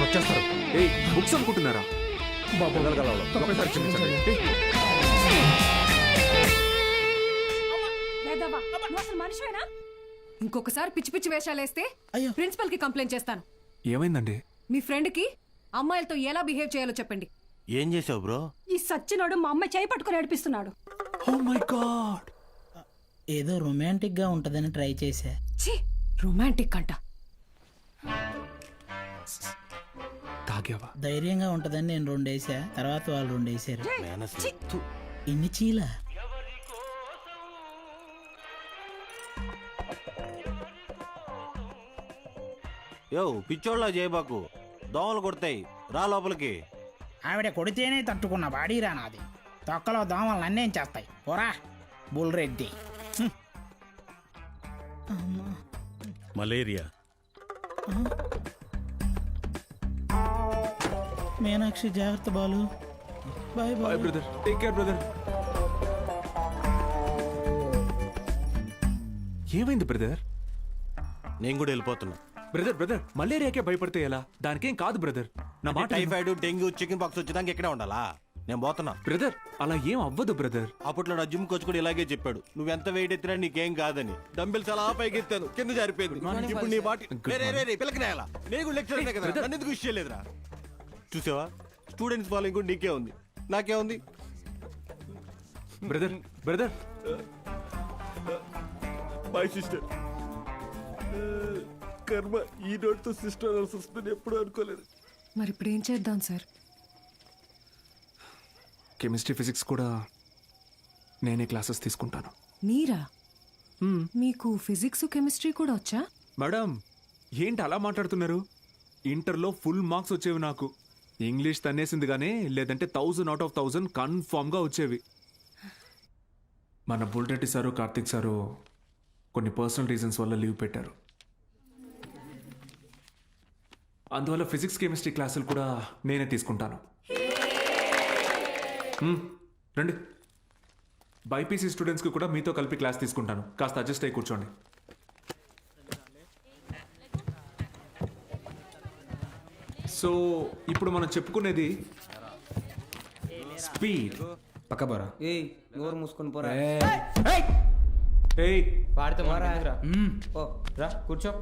S15: వచ్చేస్తారు. బుక్స్ అనుకుంటున్నారా?
S3: ఇంకొకసారి పిచ్చి పిచ్చి వేషాలు వేస్తే ప్రిన్సిపల్ కి కంప్లైంట్ చేస్తాను.
S15: ఏమైందండి?
S3: మీ ఫ్రెండ్ కి అమ్మాయిలతో ఎలా బిహేవ్ చేయాలో చెప్పండి.
S7: ఏం చేసావు బ్రో?
S3: ఈ సచ్చినోడు మా అమ్మాయి చేయి పట్టుకుని నడిపిస్తున్నాడు.
S15: Oh my god.
S13: ఏదో రొమాంటిక్ గా ఉంటదని ట్రై చేశా.
S3: ఛీ, రొమాంటిక్ అంట.
S15: తాగావా?
S13: ధైర్యంగా ఉంటదని నేను 2 వేసా, తర్వాత వాళ్ళు 2 వేసారు. ఇన్ని చీల.
S7: యో పిచ్చోళ్ళ చేయబాకు, దోమలు కొడతాయి, రా లోపలికి.
S13: ఆవిడ కొడితేనే తట్టుకున్న బాడీరా నాది. తొక్కలో దోమలు నన్నేం చేస్తాయి, పోరా బుల్రెడ్డి.
S14: మలేరియా.
S13: మీనాక్షి జాగ్రత్త Balu. Bye
S15: bye brother, take care brother. ఏమైంది బ్రదర్?
S7: నేను కూడా వెళ్ళిపోతున్నా.
S15: బ్రదర్ బ్రదర్, మలేరియాకే భయపడితే ఎలా? దానికేం కాదు బ్రదర్. నా మాట
S7: టైఫాయిడ్, డెంగ్యూ, చికెన్ పాక్స్ వచ్చేదానికి ఇక్కడే ఉండాలా? నేను పోతున్నా
S15: బ్రదర్. అలా ఏం అవ్వదు బ్రదర్.
S7: అప్పట్లో నా జిమ్ కోచ్ కూడా ఇలాగే చెప్పాడు, నువ్వెంత వెయిట్ ఎత్తినా నీకేం కాదని. డంబెల్స్ అలా పైకి ఎత్తాను, కింద జారిపోయింది. ఇప్పుడు నీ బాటి పిల్లకనేలా? నేను కూడా లెక్చర్ కదా, నన్ను ఎందుకు విషయం లేదురా? చూసావా, స్టూడెంట్స్ ఫాలోయింగ్ కూడా నీకే ఉంది, నాకే ఉంది.
S15: Brother brother,
S14: my sister. కర్మ ఈ నోట్తో సిస్టర్ వస్తుంది ఎప్పుడు అనుకోలేదు.
S3: మరి ఇప్పుడు ఏం చేద్దాం సార్?
S15: కెమిస్ట్రీ ఫిజిక్స్ కూడా నేనే క్లాసెస్ తీసుకుంటాను.
S3: మీరా? మీకు ఫిజిక్స్ కెమిస్ట్రీ కూడా వచ్చా?
S15: మేడం ఏంటి అలా మాట్లాడుతున్నారు? ఇంటర్లో ఫుల్ మార్క్స్ వచ్చేవి నాకు. ఇంగ్లీష్ తన్నేసింది కానీ లేదంటే 1000 out of 1000 కన్ఫామ్గా వచ్చేవి. మన బుల్రెడ్డి సారు కార్తిక్ సారు కొన్ని పర్సనల్ రీజన్స్ వల్ల లీవ్ పెట్టారు. అందువల్ల ఫిజిక్స్ కెమిస్ట్రీ క్లాసులు కూడా నేనే తీసుకుంటాను. రండి, బైపీసీ స్టూడెంట్స్కి కూడా మీతో కలిపి క్లాస్ తీసుకుంటాను. కాస్త అడ్జస్ట్ అయ్యి కూర్చోండి. సో ఇప్పుడు మనం చెప్పుకునేది స్పీడ్.
S1: పక్క పోరా.
S12: ఏయ్ నోరు మూసుకొని పోరా.
S15: ఏయ్
S12: పాడితే మారా. ఓ రా కూర్చో.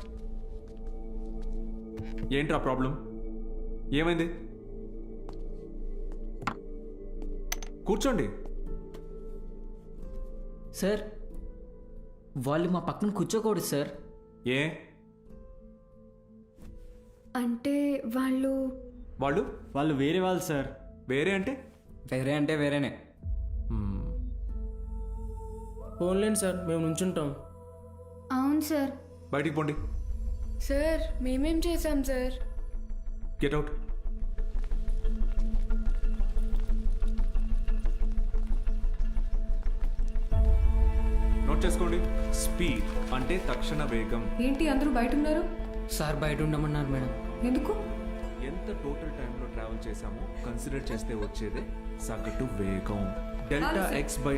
S15: ఏంట్రా ప్రాబ్లం? ఏమైంది? కూర్చోండి.
S10: సార్ వాళ్ళు మా పక్కన కూర్చోకూడదు సార్.
S15: ఏ
S20: అంటే వాళ్ళు
S10: వాళ్ళు వేరే వాళ్ళు సార్.
S15: వేరే అంటే?
S10: వేరే అంటే వేరేనే.
S1: ఫోన్లేండి సార్, మేము నుంచుంటాం.
S20: అవును సార్.
S15: బయటికి పోండి.
S20: సార్ మేమేం చేశాం సార్?
S15: Get out. నోట్ చేసుకోండి. స్పీడ్ అంటే తక్షణ వేగం.
S3: ఏంటి అందరూ బయట ఉన్నారు?
S10: సార్ బయట ఉండమన్నారు మేడం.
S3: ఎందుకు?
S15: ఎంత టోటల్ టైంలో ట్రావెల్ చేశామో కన్సిడర్ చేస్తే వచ్చేదే సగటు వేగం. Delta X by.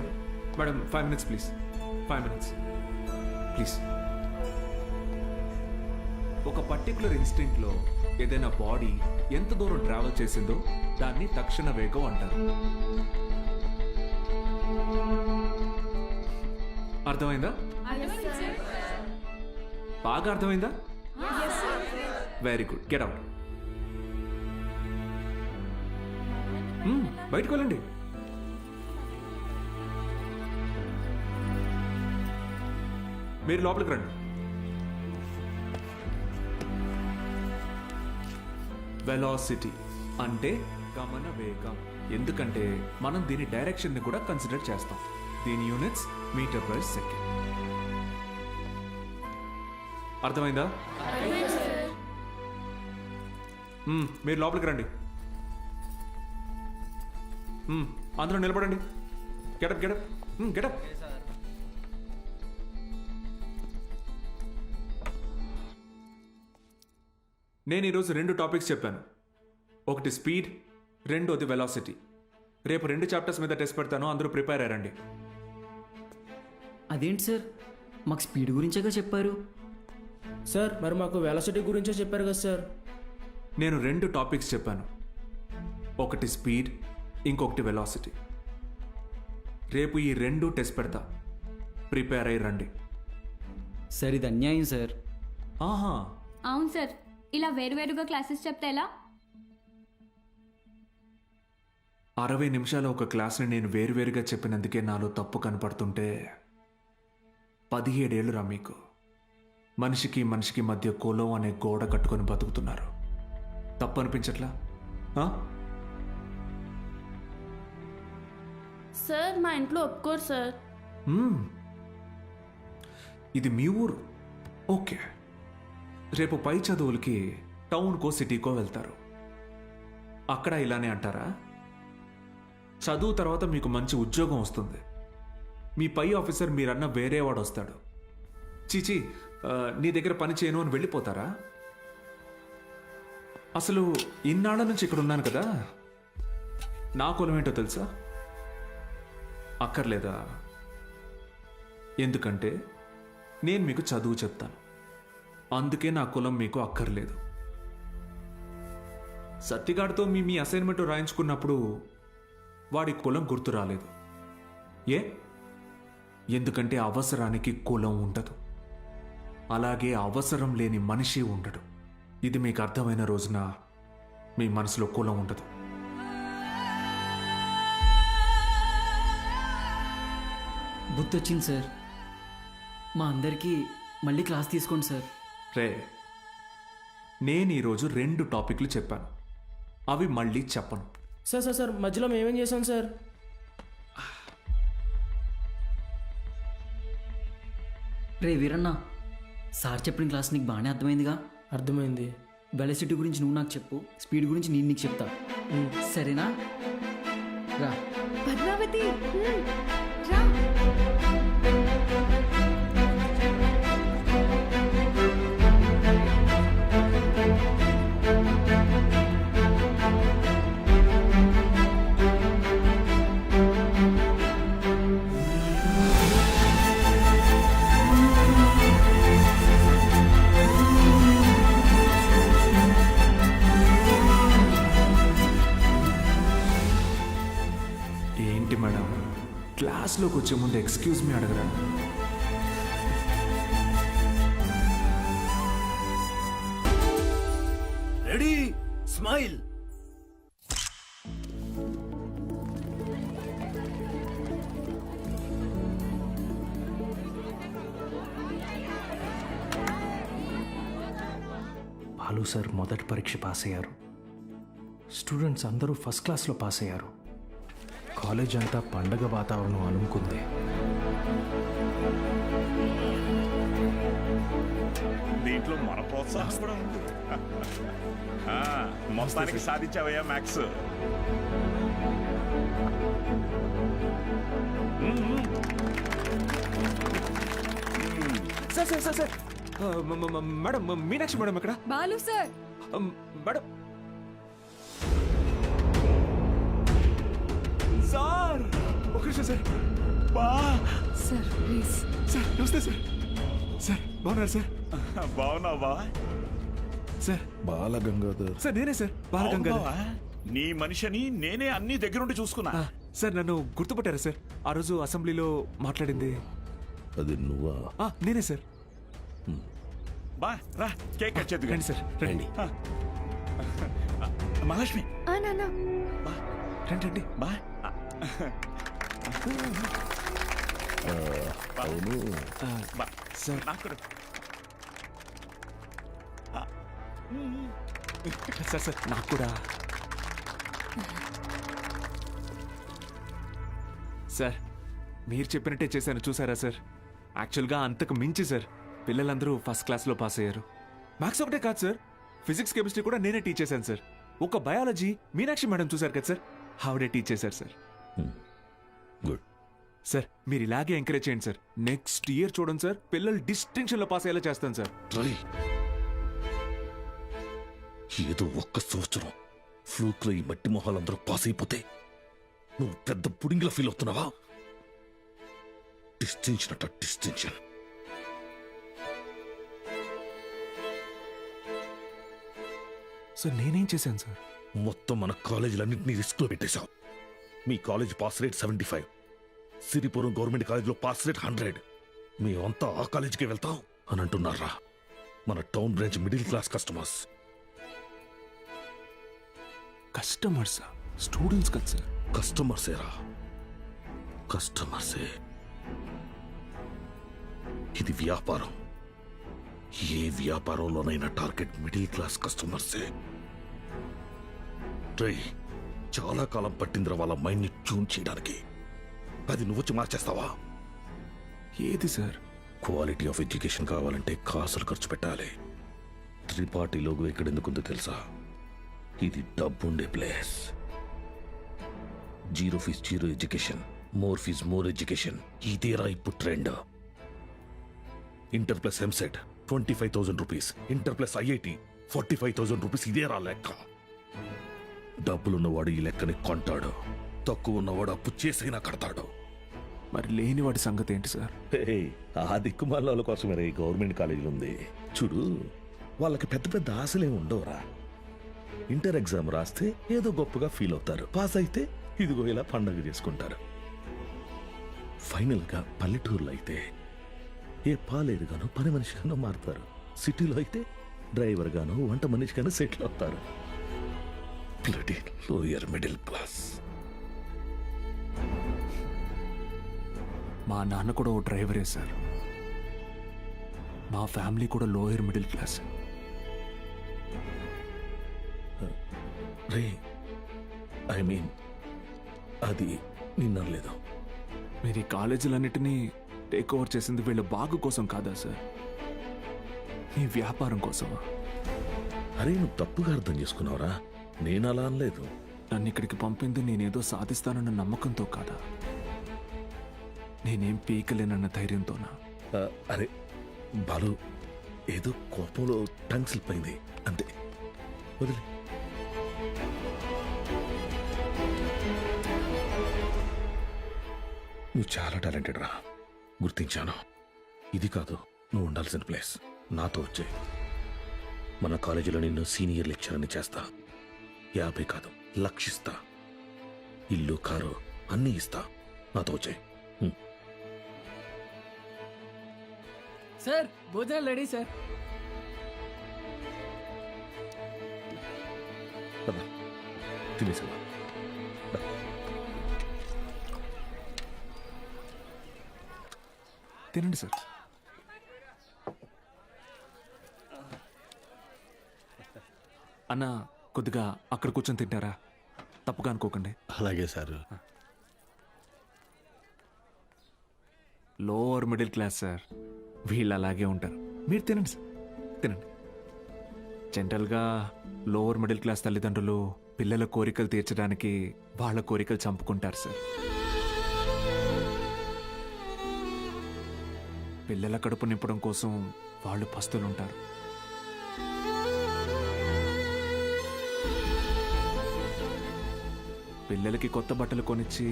S15: Madam 5 minutes please. 5 minutes please. ఒక పర్టికులర్ ఇన్స్టింక్ట్లో ఏదైనా బాడీ ఎంత దూరం ట్రావెల్ చేసిందో దాన్ని తక్షణ వేగం అంటారు. అర్థమైందా? బాగా అర్థమైందా? Very good. Get out. బయటకు వెళ్ళండి. మీరు లోపలికి రండి. వెలాసిటీ అంటే గమన వేగం. ఎందుకంటే మనం దీని డైరెక్షన్ ని కూడా కన్సిడర్ చేస్తాం. దీని యూనిట్స్ మీటర్ పర్ సెకండ్. అర్థమైందా? మీరు లోపలికి రండి. అందరూ నిలబడండి. Get up get up get up. నేను ఈరోజు 2 టాపిక్స్ చెప్పాను. ఒకటి స్పీడ్, రెండోది వెలాసిటీ. రేపు 2 చాప్టర్స్ మీద టెస్ట్ పెడతాను, అందరూ ప్రిపేర్ అయ్యారండి.
S10: అదేంటి సార్, మాకు స్పీడ్ గురించేగా చెప్పారు.
S1: సార్ మరి మాకు వెలాసిటీ గురించే చెప్పారు కదా సార్.
S15: నేను 2 టాపిక్స్ చెప్పాను. ఒకటి స్పీడ్, ఇంకొకటి వెలాసిటీ. రేపు ఈ 2 టెస్ట్ పెడతా, ప్రిపేర్ అయ్యి రండి.
S10: సార్ ఇది అన్యాయం సార్.
S15: ఆహా
S20: అవును సార్, ఇలా వేరువేరుగా క్లాసెస్ చెప్తే ఎలా?
S15: 60 నిమిషాల ఒక క్లాస్ని నేను వేరువేరుగా చెప్పినందుకే నాలో తప్పు కనపడుతుంటే 17 ఏళ్ళు రా మీకు. మనిషికి మనిషికి మధ్య కులం అనే గోడ కట్టుకొని బతుకుతున్నారు. తప్పు అనిపించట్లా?
S20: సార్ మా ఇంట్లో ఒప్పుకోరు సార్.
S15: ఇది మీ ఊరు, ఓకే. రేపు పై చదువులకి టౌన్కో సిటీకో వెళ్తారు. అక్కడ ఇలానే అంటారా? చదువు తర్వాత మీకు మంచి ఉద్యోగం వస్తుంది. మీ పై ఆఫీసర్ మీరన్న వేరేవాడు వస్తాడు. చీచి నీ దగ్గర పని చేయను అని వెళ్ళిపోతారా? అసలు ఇన్నాళ్ళ నుంచి ఇక్కడ ఉన్నాను కదా, నా కులం ఏంటో తెలుసా? అక్కర్లేదా? ఎందుకంటే నేను మీకు చదువు చెప్తాను, అందుకే నా కులం మీకు అక్కర్లేదు. సత్తిగాడితో మీ అసైన్మెంట్ రాయించుకున్నప్పుడు వాడి కులం గుర్తు రాలేదు. ఎందుకంటే అవసరానికి కులం ఉండదు, అలాగే అవసరం లేని మనిషి ఉండడు. ఇది మీకు అర్థమైన రోజున మీ మనసులో కులం ఉండదు.
S10: గుర్తొచ్చింది సార్, మా అందరికీ మళ్ళీ క్లాస్ తీసుకోండి సార్.
S15: రే, నేను ఈరోజు 2 టాపిక్లు చెప్పాను. అవి మళ్ళీ చెప్పను.
S1: సార్ సార్ సార్ మధ్యలో మేమేం చేసాం సార్?
S21: రే వీరన్న, సార్ చెప్పిన క్లాస్ నీకు బాగానే అర్థమైందిగా?
S1: అర్థమైంది.
S21: వెలసిటీ గురించి నువ్వు నాకు చెప్పు, స్పీడ్ గురించి నేను నీకు చెప్తా, సరేనా? రా.
S20: పద్మావతి రా.
S15: ఏంటి మేడం, క్లాస్లోకి వచ్చే ముందు ఎక్స్క్యూజ్ మీ అడగరా?
S22: Ready, smile.
S8: బాలు సార్ మొదటి పరీక్ష పాస్ అయ్యారు. స్టూడెంట్స్ అందరూ ఫస్ట్ క్లాస్లో పాస్ అయ్యారు. కాలేజ్ అంతా పండగ వాతావరణం అలుముకుంది.
S14: దీంట్లో మన ప్రోత్సాహం కూడా ఉంది. మొత్తానికి సాధించావయ్యా maths.
S15: Sir sir sir sir madam, Meenakshi madam ఎక్కడ?
S3: బాలు సార్.
S15: మేడం సార్, ఒక నిమిషం సార్.
S3: Sir please.
S15: సార్ నమస్తే సార్. సార్ బాగున్నారు సార్?
S14: బాగున్నావు బా?
S15: సార్
S14: బాలగంగాధర్.
S15: సార్ నేనే సార్, బాలగంగాధర్.
S14: నీ మనిషిని నేనే అన్ని దగ్గరుండి చూసుకున్నా.
S15: సార్ నన్ను గుర్తుపట్టారా సార్? ఆ రోజు అసెంబ్లీలో మాట్లాడింది
S14: అది నువ్వా?
S15: నేనే సార్.
S14: బా రా, కేక్ కట్ చేద్దు.
S15: రండి సార్, రండి.
S14: మహాలక్ష్మి
S20: నాన్న
S15: రండి రండి.
S14: బా. అవును
S15: సార్ సార్ సార్ నాకు కూడా. సార్ మీరు చెప్పినట్టే చేశాను, చూసారా సార్? యాక్చువల్గా అంతకు మించి సార్, పిల్లలందరూ ఫస్ట్ క్లాస్లో పాస్ అయ్యారు. మ్యాథ్స్ ఒకటే కాదు సార్, ఫిజిక్స్ కెమిస్ట్రీ కూడా నేనే టీచ్ చేశాను సార్. ఒక బయాలజీ మీనాక్షి మేడం చూసారు కదా సార్, ఆవిడే టీచ్ చేశారు సార్.
S14: గుడ్
S15: సార్ మీరు ఇలాగే ఎంకరేజ్ చేయండి సార్. నెక్స్ట్ ఇయర్ చూడండి సార్, పిల్లలు డిస్టింక్షన్లో పాస్ అయ్యేలా చేస్తాను సార్.
S14: ఏదో ఒక్క సంవత్సరం ఫ్లూక్లో ఈ మట్టి మొహాలందరూ పాస్ అయిపోతే నువ్వు పెద్ద పుడింగిలా ఫీల్ అవుతున్నావా? డిస్టింక్షన్ అట డిస్టింక్షన్.
S15: సార్ నేనేం చేశాను సార్?
S14: మొత్తం మన కాలేజీలన్నింటినీ రిస్క్లో పెట్టేశావు. మీ college pass rate 75, Siripuram government కాలేజ్లో పాస్ రేట్ 100. మేమంతా ఆ కాలేజీకే వెళ్తాం అని అంటున్నారా? మన town branch middle class customers.
S15: Customers students కదా సార్?
S14: కస్టమర్సేరా, కస్టమర్సే. ఇది వ్యాపారం. ఏ వ్యాపారంలోనైనా టార్గెట్ మిడిల్ క్లాస్ కస్టమర్సే. చాలా కాలం పట్టిందిరా వాళ్ళ మైండ్ ని ట్యూన్ చేయడానికి. అది నువ్వు వచ్చి మార్చేస్తావా?
S15: ఏది సార్?
S14: క్వాలిటీ ఆఫ్ ఎడ్యుకేషన్ కావాలంటే కాసులు ఖర్చు పెట్టాలి. త్రిపాఠి లోగో ఇక్కడ ఎందుకుందో తెలుసా? ఇది డబ్బుండే place. Zero fees zero education, more fees more education. ఇదేరా ఇప్పుడు trend. Inter plus EAMCET 25,000 rupees, inter plus IIT 45,000 rupees. ఇదేరా లెక్క. డబ్బులున్నవాడు ఈ లెక్కని కొంటాడు, తక్కువ ఉన్నవాడు అప్పు చేసైనా కడతాడు.
S15: మరి లేనివాడి సంగతి ఏంటి సార్?
S14: ఆ దిక్కుమాల కోసమే ఈ గవర్నమెంట్ కాలేజీలు ఉంది చూడు. వాళ్ళకి పెద్ద పెద్ద ఆశలేమి ఉండవురా. ఇంటర్ ఎగ్జామ్ రాస్తే ఏదో గొప్పగా ఫీల్ అవుతారు, పాస్ అయితే ఇదిగో ఇలా పండగ చేసుకుంటారు. ఫైనల్గా పల్లెటూరులో అయితే ఏ పాలేరుగానో పని మనిషిగానో మారుతారు. సిటీలో అయితే డ్రైవర్ గానో వంట మనిషిగానో సెటిల్ అవుతారు. Bloody lower middle class.
S15: మా నాన్న కూడా ఓ డ్రైవరే సార్. మా ఫ్యామిలీ కూడా lower middle class.
S14: Ray I mean అది నిన్నలేదు.
S15: మీరు ఈ కాలేజీలన్నిటినీ టేక్ ఓవర్ చేసింది వీళ్ళ బాగు కోసం కాదా సార్, మీ వ్యాపారం కోసమా?
S14: అరే నువ్వు తప్పుగా అర్థం చేసుకున్నావురా, నేను అలా అనలేదు.
S15: నన్ను ఇక్కడికి పంపింది నేనేదో సాధిస్తానన్న నమ్మకంతో కాదా, నేనేం పీకలేనన్న ధైర్యంతోనా?
S14: అరే బాలు, ఏదో కోపంలో టంగ్ స్లిప్ అయింది అంతే, వదిలే. నువ్వు చాలా టాలెంటెడ్ రా, గుర్తించాను. ఇది కాదు నువ్వు ఉండాల్సిన ప్లేస్. నాతో వచ్చే మన కాలేజీలో నిన్ను సీనియర్ లెక్చరర్ని చేస్తా. 50 కాదు 1,00,000 ఇస్తా. ఇల్లు కారు అన్నీ ఇస్తా. నాతో వచ్చే.
S21: సార్ భోజనాలు రెడీ సార్.
S14: తినేసా
S15: తినండి సార్. అన్న కొద్దిగా అక్కడ కూర్చొని తింటారా, తప్పుగా అనుకోకండి.
S19: అలాగే sir.
S15: Lower middle class sir, వీళ్ళు అలాగే ఉంటారు. మీరు తినండి సార్, తినండి. జనరల్గా లోవర్ మిడిల్ క్లాస్ తల్లిదండ్రులు పిల్లల కోరికలు తీర్చడానికి వాళ్ళ కోరికలు చంపుకుంటారు సార్. పిల్లల కడుపు నింపడం కోసం వాళ్ళు పస్తులుంటారు. పిల్లలకి కొత్త బట్టలు కొనిచ్చి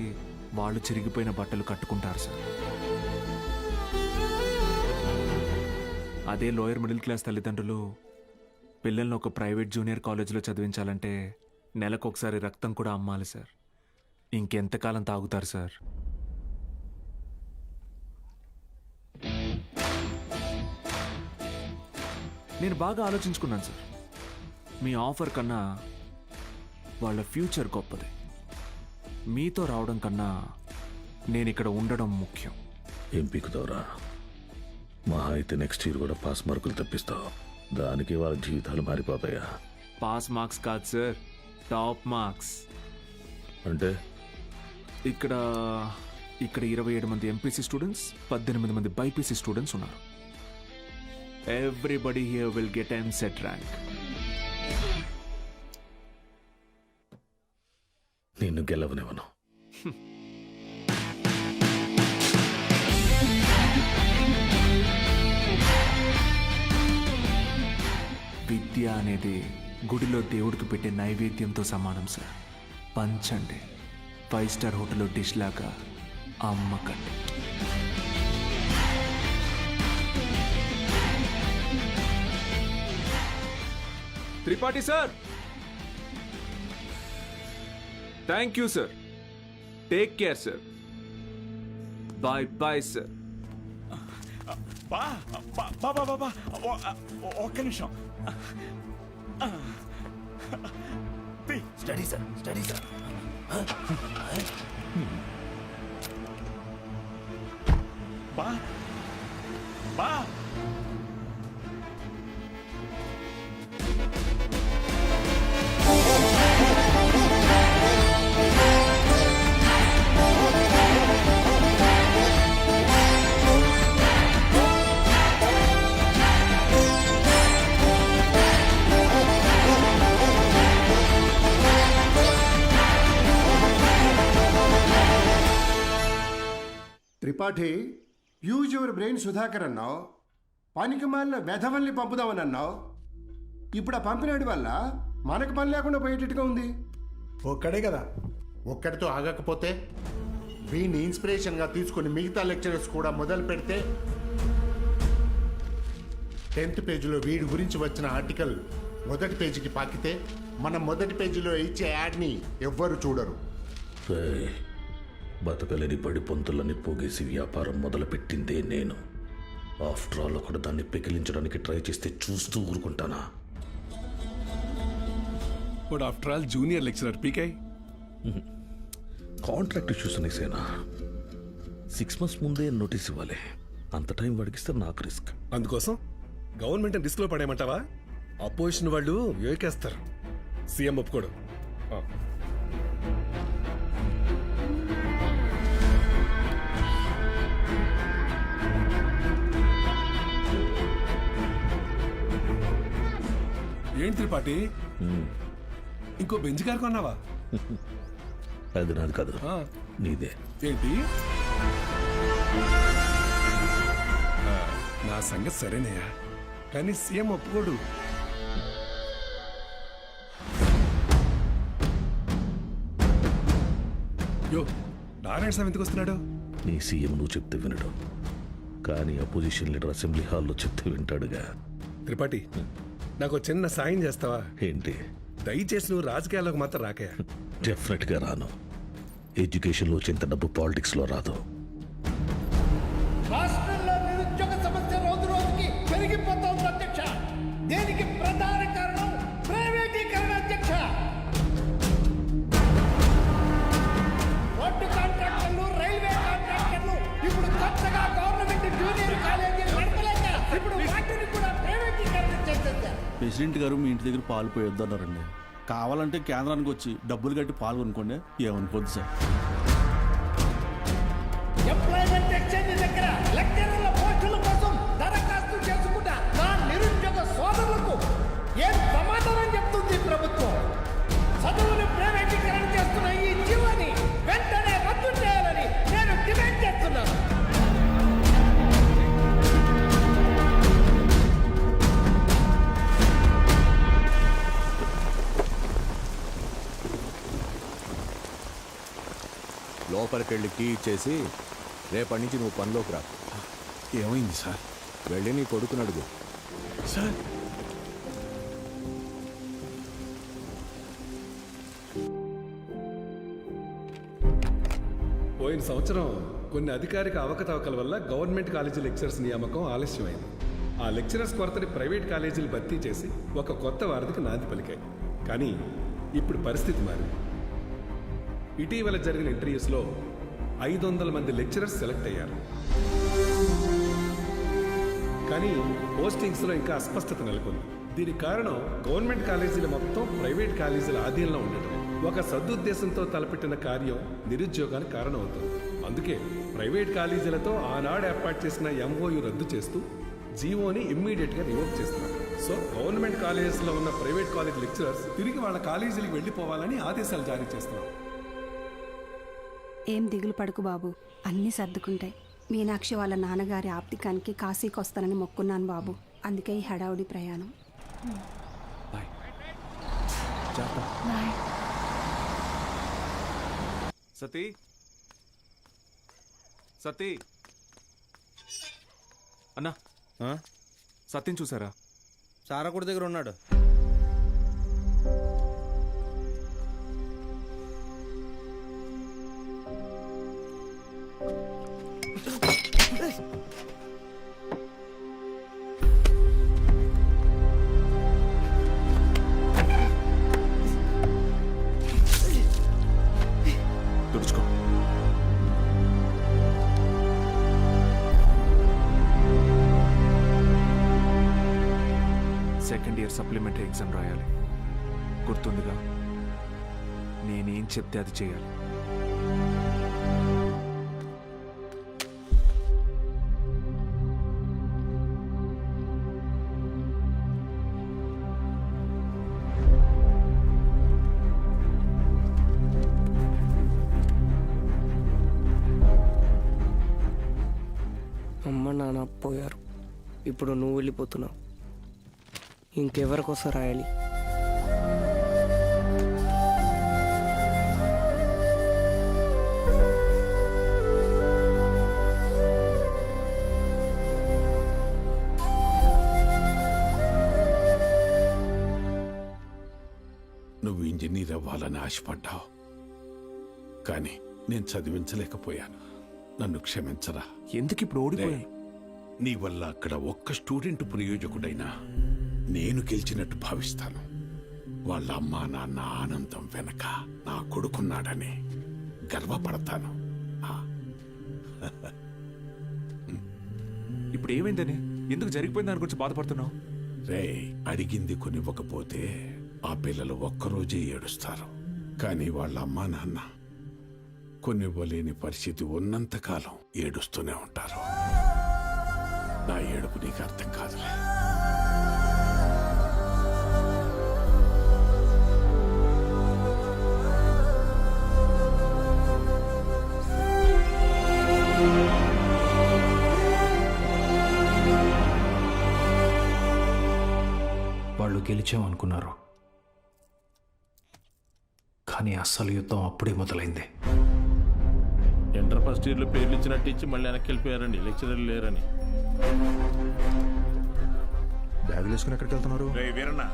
S15: వాళ్ళు చిరిగిపోయిన బట్టలు కట్టుకుంటారు సార్. అదే లోయర్ మిడిల్ క్లాస్ తల్లిదండ్రులు పిల్లల్ని ఒక ప్రైవేట్ జూనియర్ కాలేజీలో చదివించాలంటే నెలకొకసారి రక్తం కూడా అమ్మాలి సార్. ఇంకెంతకాలం తాగుతారు సార్? నేను బాగా ఆలోచించుకున్నాను సార్. మీ ఆఫర్ కన్నా వాళ్ళ ఫ్యూచర్ గొప్పది. మీతో రావడం కన్నా నేను ఇక్కడ ఉండడం ముఖ్యం.
S14: ఏం పీకుతావురా? మహా అయితే నెక్స్ట్ ఇయర్ కూడా పాస్ మార్కులు తప్పిస్తావు. దానికి వాళ్ళ జీవితాలు మారిపోతాయా?
S15: పాస్ మార్క్స్ కాదు సార్, టాప్ మార్క్స్.
S14: అంటే
S15: ఇక్కడ 27 మంది ఎంపీసీ స్టూడెంట్స్, 18 మంది బైపీసీ స్టూడెంట్స్ ఉన్నారు. Everybody here will get EAMCET rank.
S14: నిన్ను గెలవనివ్వను.
S15: విద్య అనేది గుడిలో దేవుడికి పెట్టే నైవేద్యంతో సమానం సార్. పంచండి, 5 స్టార్ హోటల్లో డిష్ లాగా అమ్మకండి. Tripathi sir, thank you sir. Take care sir. Bye bye sir.
S18: ఒక్క నిమిషం. Study sir, study sir. బా బా
S5: Tripathi, use your brain Sudhakar అన్నావు. పనికి మాలిన వెధవల్ని పంపుదామని అన్నావు. ఇప్పుడు ఆ పంపినాడి వల్ల మనకు పని లేకుండా పోయేటట్టుగా ఉంది.
S11: ఒక్కడే కదా, ఒక్కడితో ఆగకపోతే వీడిని ఇన్స్పిరేషన్గా తీసుకుని మిగతా లెక్చరర్స్ కూడా మొదలు పెడితే 10th పేజీలో వీడి గురించి వచ్చిన ఆర్టికల్ మొదటి పేజీకి పాకితే మనం మొదటి పేజీలో ఇచ్చే యాడ్ని ఎవ్వరు చూడరు.
S14: బతకలేని పడి పొంతులని పోగేసి వ్యాపారం మొదలుపెట్టిందే నేను. ఆఫ్టర్ ఆల్ ఒకడు దాన్ని పెకిలించడానికి ట్రై చేస్తే చూస్తూ ఊరుకుంటానా?
S2: వాడు ఆఫ్టర్ ఆల్ జూనియర్ లెక్చరర్. పీకే
S14: కాంట్రాక్ట్ ఇష్యూస్ అనేసేనా? 6 months ముందే నోటీస్ ఇవ్వాలి. అంత టైం వాడికిస్తే నాకు రిస్క్.
S2: అందుకోసం గవర్నమెంట్ రిస్క్ లో పడేయమంటావా? అపోజిషన్ వాళ్ళు యోకేస్తారు. సీఎం ఒప్పుకోడు. ఏంటి త్రిపాఠి, ఇంకో బెంచ్ కారు కొన్నావా?
S14: అది నాది కాదు, నీదే.
S2: ఏంటి? నా సంగతి సరేనయ్యా, కానీ సీఎం ఒప్పుకోడు. యో, నారాయణ స్వామి ఎందుకు వస్తున్నాడు?
S14: నీ సీఎం నువ్వు చెప్తే వినడు, కానీ అపోజిషన్ లీడర్ అసెంబ్లీ హాల్లో చెప్తే వింటాడుగా.
S2: త్రిపాఠి, నాకు చిన్న సాయం చేస్తావా?
S14: ఏంటి?
S2: దయచేసి నువ్వు రాజకీయాల్లోకి మాత్రం రాకయ్యా.
S14: డెఫినెట్గా రాను. ఎడ్యుకేషన్లో వచ్చేంత డబ్బు పాలిటిక్స్లో రాదు.
S13: రాష్ట్రంలో నిరుద్యోగ సమస్య రోజు రోజుకి పెరిగిపోతోంది అధ్యక్ష. దీనికి ప్రధాన కారణం ప్రైవేటీకరణ అధ్యక్ష. రోడ్డు కాంట్రాక్టర్లు, రైల్వే కాంట్రాక్టర్లు ఇప్పుడు కొత్తగా గవర్నమెంట్ జూనియర్ కాలేజీలు నడపలేక ఇప్పుడు వాటిని కూడా ప్రైవేటీకరణ చేసేసారు.
S19: ప్రెసిడెంట్ గారు మీ ఇంటి దగ్గర పాలు పోయొద్దన్నారండి. కావాలంటే కేంద్రానికి వచ్చి డబ్బులు కట్టి పాలు కొనుక్కోండి, ఏమనుకోద్దు సార్.
S13: ఎంప్లాయ్మెంట్ ఎక్స్చేంజ్ దగ్గర లెక్చరర్ల పోస్టుల కోసం దరఖాస్తు చేసుకుంటా నా నిరుద్యోగ సోదరులకు ఏం సమాధానం చెప్తుంది ప్రభుత్వం? చదువుని ప్రైవేటీకరణ చేస్తున్న ఈ జీవాన్ని వెంటనే రద్దు చేయాలని నేను డిమాండ్ చేస్తున్నాను.
S7: లోపలికి వెళ్ళి కీ ఇచ్చేసి రేపటి నుంచి నువ్వు పనిలోకి రా.
S19: ఏమైంది సార్?
S7: వెళ్ళి నీ కొడుకుని అడుగు.
S19: సార్,
S2: పోయిన సంవత్సరం కొన్ని అధికారిక అవకతవకల వల్ల గవర్నమెంట్ కాలేజీ లెక్చరర్స్ నియామకం ఆలస్యమైంది. ఆ లెక్చరర్స్ కొరతని ప్రైవేట్ కాలేజీలు భర్తీ చేసి ఒక కొత్త వారధికి నాంది పలికాయి. కానీ ఇప్పుడు పరిస్థితి మారింది. ఇటీవల జరిగిన ఇంటర్వ్యూస్లో 500 మంది లెక్చరర్స్ సెలెక్ట్ అయ్యారు. కానీ పోస్టింగ్స్లో ఇంకా అస్పష్టత నెలకొంది. దీనికి కారణం గవర్నమెంట్ కాలేజీలు మొత్తం ప్రైవేట్ కాలేజీల ఆధీనంలో ఉండటం. ఒక సదుద్దేశంతో తలపెట్టిన కార్యం నిరుద్యోగానికి కారణమవుతుంది. అందుకే ప్రైవేట్ కాలేజీలతో ఆనాడు ఏర్పాటు చేసిన ఎంఓయు రద్దు చేస్తూ జీవోని ఇమ్మీడియట్గా రివోక్ చేస్తున్నారు. సో గవర్నమెంట్ కాలేజెస్లో ఉన్న ప్రైవేట్ కాలేజ్ లెక్చరర్స్ తిరిగి వాళ్ళ కాలేజీలకు వెళ్ళిపోవాలని ఆదేశాలు జారీ చేస్తున్నారు.
S4: ఏం దిగులు పడుకు బాబు, అన్నీ సర్దుకుంటాయి. మీనాక్షి వాళ్ళ నాన్నగారి ఆప్తికానికి కాశీకి వస్తానని మొక్కున్నాను బాబు, అందుకే ఈ హడావుడి ప్రయాణం.
S15: సతీ, సతీ అన్నా, సత్యం చూసారా?
S7: సారకుడి దగ్గర ఉన్నాడు.
S15: తుడుచుకో. సెకండ్ ఇయర్ సప్లిమెంటరీ ఎగ్జామ్ రాయాలి, గుర్తుందిగా? నేనేం చెప్తే అది చేయాలి.
S1: అమ్మ నాన్న పోయారు, ఇప్పుడు నువ్వు వెళ్ళిపోతున్నావు. ఇంకెవరికోసం రాయాలి?
S2: నువ్వు ఇంజనీర్ అవ్వాలని ఆశపడ్డావు, కానీ నేను చదివించలేకపోయాను. నన్ను క్షమించరా.
S15: ఎందుకు ఇప్పుడు ఓడిపోయాయి?
S2: నీ వల్ల అక్కడ ఒక్క స్టూడెంట్ ప్రయోజకుడైనా నేను గెలిచినట్టు భావిస్తాను. వాళ్ళ అమ్మా నాన్న ఆనందం వెనక నా కొడుకున్నాడని గర్వపడతాను.
S15: ఇప్పుడు ఏమైందని, ఎందుకు జరిగిపోయింది దాని గురించి బాధపడుతున్నావు?
S2: రే, అడిగింది కొనివ్వకపోతే ఆ పిల్లలు ఒక్కరోజే ఏడుస్తారు. కానీ వాళ్ళ అమ్మా నాన్న కొనివ్వలేని పరిస్థితి ఉన్నంతకాలం ఏడుస్తూనే ఉంటారు. నా ఏడుపు నీకు అర్థం కాదులే.
S8: వాళ్ళు గెలిచామనుకున్నారు, కానీ అస్సలు యుద్ధం అప్పుడే మొదలైంది.
S14: ఇంటర్ ఫస్ట్ ఇయర్లో పేర్లు ఇచ్చినట్టు ఇచ్చి మళ్ళీ వెనక్కి వెళ్ళిపోయారండి, లెక్చరర్లు లేరని.
S17: బ్యాగులు వేసుకుని ఎక్కడికి వెళ్తున్నారు?
S6: వీరన్న,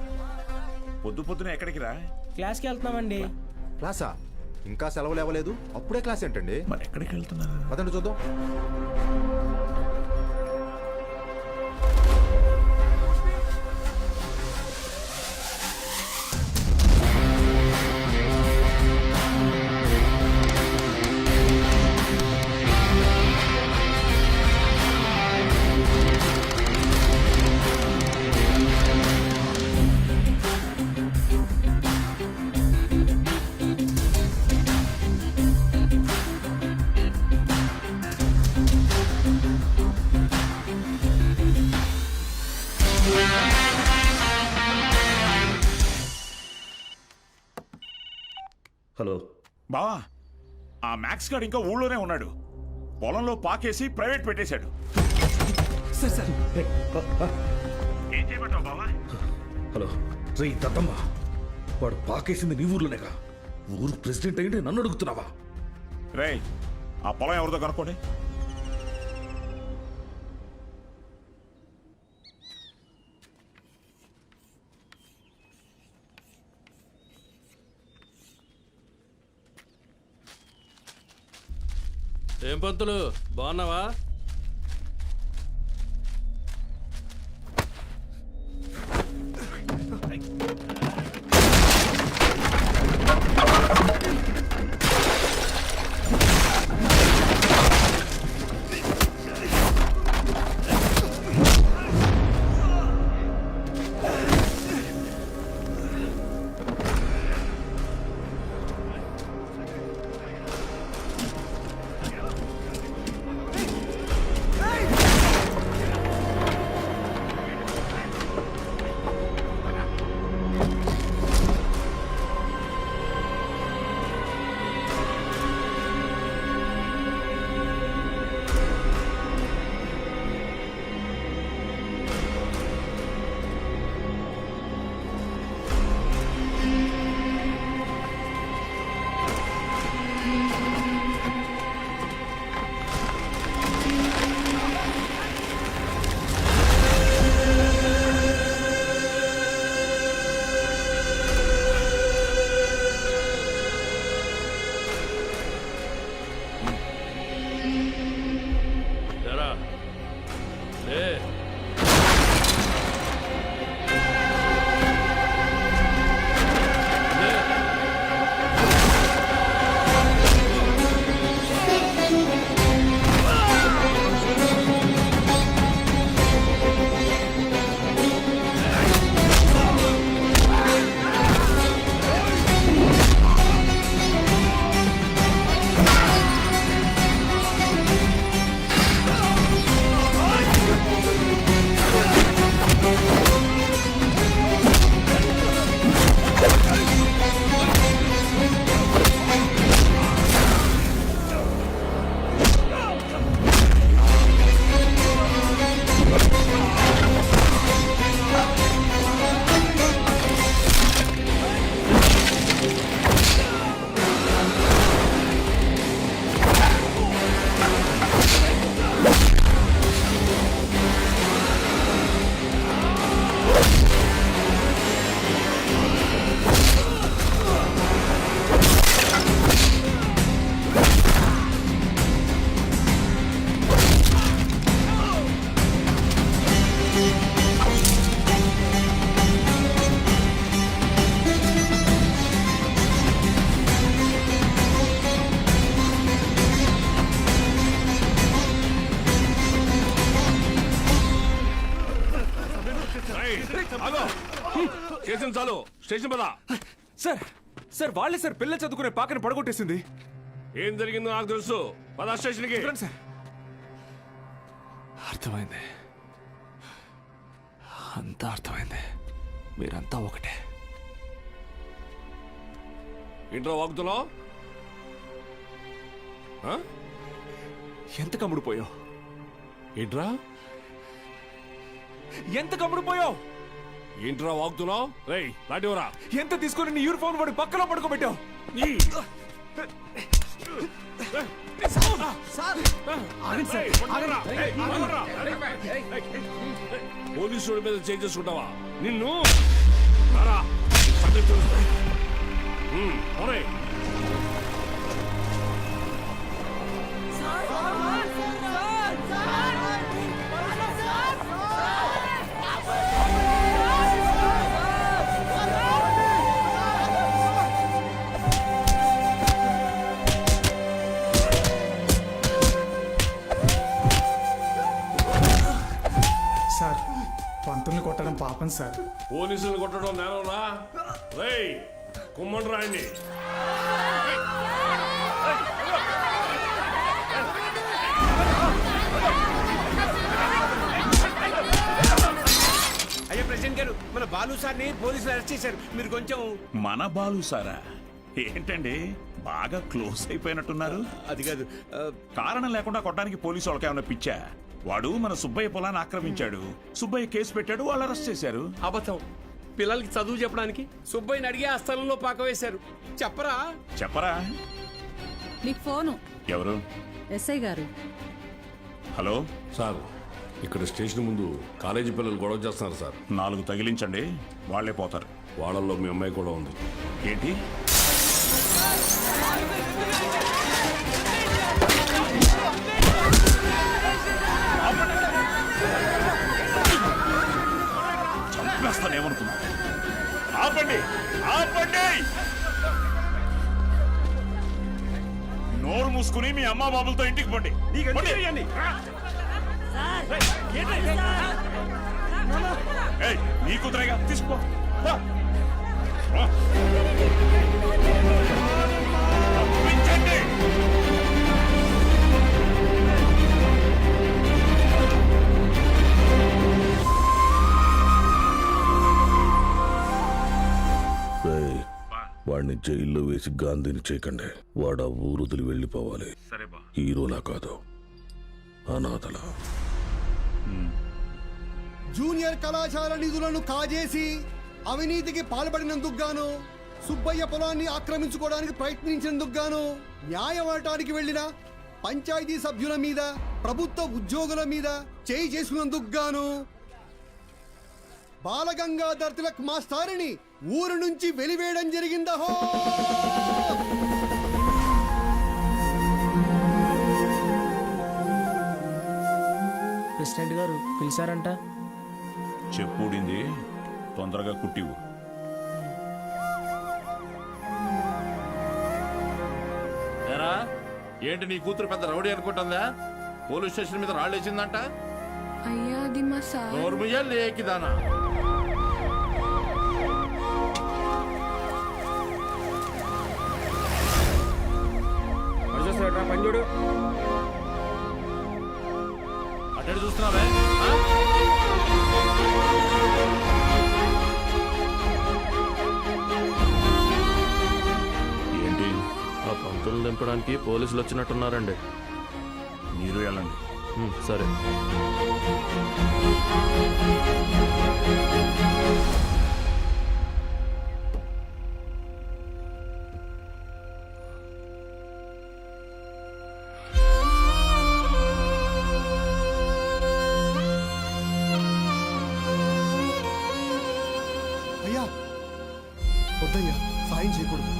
S6: పొద్దున ఎక్కడికి రా?
S21: క్లాస్కి వెళ్తున్నామండి.
S17: క్లాసా? ఇంకా సెలవులు ఇవ్వలేదు, అప్పుడే క్లాస్ ఏంటండి?
S6: మరి ఎక్కడికి వెళ్తున్నారు?
S17: పదండి చూద్దాం.
S14: హలో
S6: బావా, ఆ మ్యాక్స్ గార్డ్ ఇంకా ఊళ్ళోనే ఉన్నాడు. పొలంలో పాకేసి ప్రైవేట్ పెట్టేశాడు. ఏం చేయమంటావు బావా?
S14: హలో రే దత్తమ్మ, వాడు పాకేసింది నీ ఊర్లోనేగా. ఊరు ప్రెసిడెంట్ అయ్యింటే నన్ను అడుగుతున్నావా?
S6: రే, ఆ పొలం ఎవరిదో కనుక్కోండి.
S19: ఏం పంతులు, బాగున్నావా?
S14: స్టేషన్ చాలు, స్టేషన్ పదా.
S15: సార్ సార్ వాళ్ళే సార్ పిల్లలు చదువుకునే పాకని పడగొట్టేసింది.
S2: ఏం జరిగిందో నాకు తెలుసు. పద స్టేషన్కి.
S15: సార్ అర్థమైంది, అంతా అర్థమైంది. మీరంతా ఒకటే.
S2: ఇంట్లో వాగుతున్నావు?
S15: ఎంత కమ్ముడుపోయావు?
S2: ఏంట్రా
S15: ఎంత కమ్ముడుపోయావు?
S2: ఏంట్రా వాగుతున్నావు? రేయ్ లాంటివరా.
S15: ఎంత తీసుకొని నీ యూనిఫామ్ వాడి పక్కలో పడుకోబెట్టావు?
S2: పోలీసుల మీద చేసుకుంటావా? నిన్ను
S9: సార్, పంతుల్ని కొట్టడం పాపం సార్.
S2: పోలీసులు కొట్టడం నేనరా? రేయ్ కుమ్మండి రాయండి.
S1: అయ్యా ప్రెసిడెంట్ గారు, మన బాలు సార్ని పోలీసులు అరెస్ట్ చేశారు. మీరు కొంచెం.
S6: మన బాలు సారా? ఏంటండి బాగా క్లోజ్ అయిపోయినట్టున్నారు?
S1: అది కాదు,
S6: కారణం లేకుండా కొట్టడానికి పోలీసు వాళ్ళకి ఏమైనా పిచ్చా? వాడు మన సుబ్బయ్య పొలాన్ని ఆక్రమించాడు. సుబ్బయ్య కేసు పెట్టాడు, వాళ్ళు అరెస్ట్ చేశారు.
S1: అబద్ధం. పిల్లలకి చదువు చెప్పడానికి సుబ్బయ్యని అడిగి ఆ స్థలంలో పాక వేశారు. చెప్పరా?
S6: చెప్పరా?
S16: మీకు ఫోను.
S6: ఎవరు?
S16: ఎస్ఐ గారు.
S6: హలో
S2: సార్, ఇక్కడ స్టేషన్ ముందు కాలేజీ పిల్లలు గొడవ చేస్తున్నారు సార్.
S6: 4 తగిలించండి, వాళ్లే పోతారు.
S2: వాళ్ళల్లో మీ అమ్మాయి కూడా ఉంది.
S6: ఏంటి? చంపేస్తానేమనుకున్నా? ఆపండి, ఆపండి! నోరు మూసుకుని మీ అమ్మా బాబులతో ఇంటికి పండి. నీ కూతురేగా, తీసుకో. పంపించండి.
S14: వాడిని జైల్లో వేసి గాంధీని చేయకండి. వాడు ఆ ఊరు వదిలి వెళ్ళిపోవాలి. హీరోలా కాదు, అనాథలా.
S13: జూనియర్ కళాశాల నిధులను కాజేసి అవినీతికి పాల్పడినందుకు గాను, సుబ్బయ్య పొలాన్ని ఆక్రమించుకోవడానికి ప్రయత్నించినందుకు గాను, న్యాయవాటానికి వెళ్లిన పంచాయతీ సభ్యుల మీద, ప్రభుత్వ ఉద్యోగుల మీద చేయి చేసుకున్నందుకు గాను బాలగంగాధర్ తిలక్ మాస్టారిని ఊరు నుంచి వెలివేయడం జరిగిందహో.
S21: ప్రెసిడెంట్ గారు పిలిచారంట.
S6: చెప్పుడింది, తొందరగా కుట్టివు.
S23: ఏంటి నీ కూతురు పెద్ద రౌడీ అనుకుంటుందా? పోలీస్ స్టేషన్ మీద రాళ్ళేసిందంట.
S20: అయ్యా అది మా సార్.
S23: నోర్ముయ్యాలి ఏకిదానా?
S1: పంజుడు
S23: అటు చూస్తున్నావే?
S6: ఏంటి?
S10: ఆ పంతులు దింపడానికి పోలీసులు వచ్చినట్టున్నారండి.
S6: మీరు వెళ్ళండి.
S10: సరే.
S13: అయ్యా వద్దయ్యా, సాయం చేయకూడదు.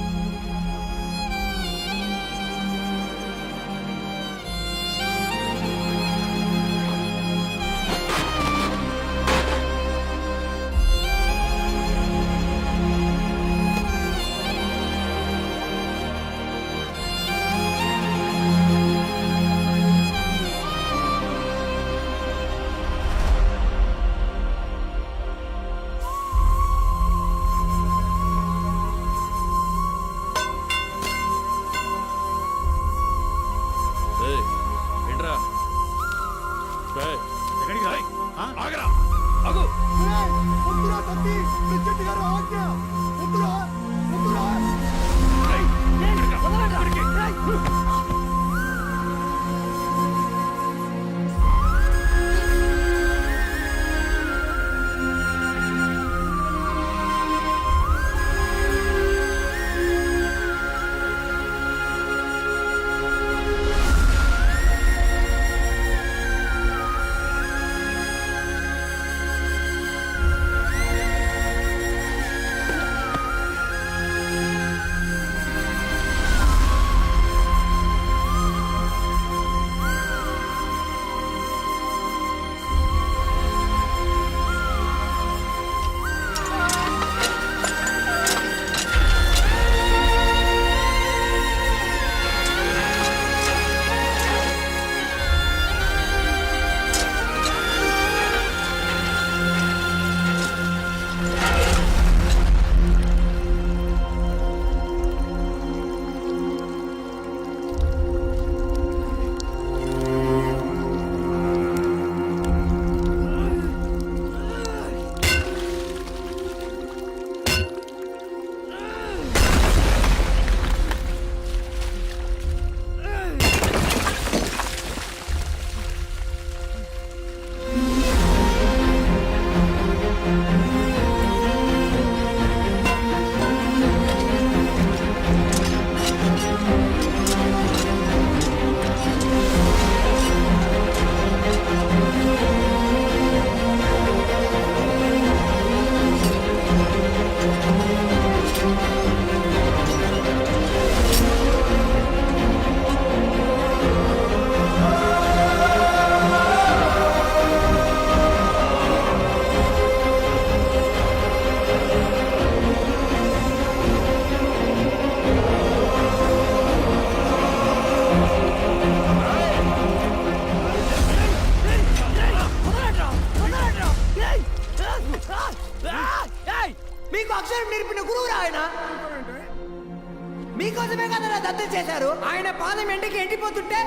S13: వచ్చారు, ఆయన పాదం ఎండకి ఎండిపోతుంటే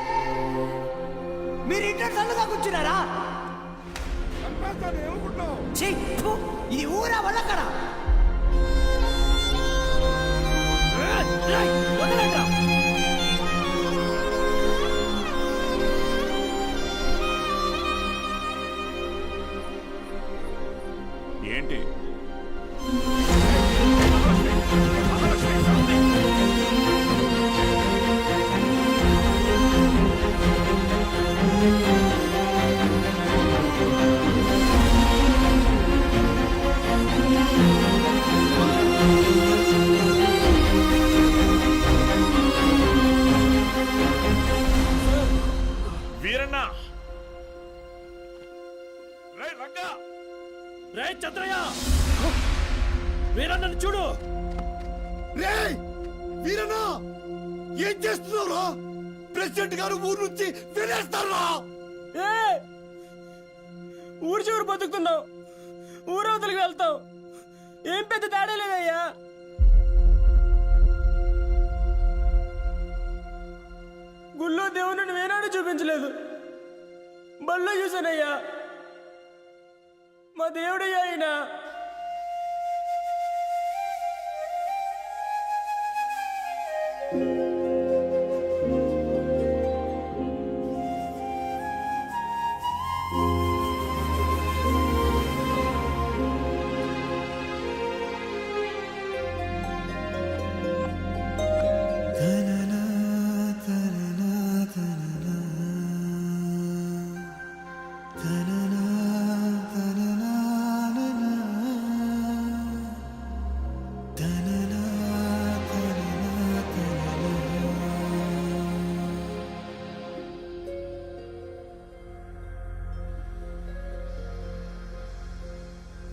S13: మీరు ఇంట్లో చల్లగా కూర్చున్నారా? ఛీ, ఫు, ఇది ఊరా వల్లకరా? వదలండి.
S6: ఏంటి వీరన్న, రే రంగా,
S13: రే చంద్రయ్య, వీరన్నను చూడు. రే వీరన్న, ఏం చేస్తున్నావురా? ప్రెసిడెంట్ గారు ఊరు నుంచి వెళ్ళేస్తారా? ఊరు చివరి బతుకుతున్నావు, ఊరవతలికి వెళ్తావు, ఏం పెద్ద తేడా లేదయ్యా. గుళ్ళో దేవుని వేనాడు చూపించలేదు, బళ్ళో చూసానయ్యా. మా దేవుడయ్యా ఆయన.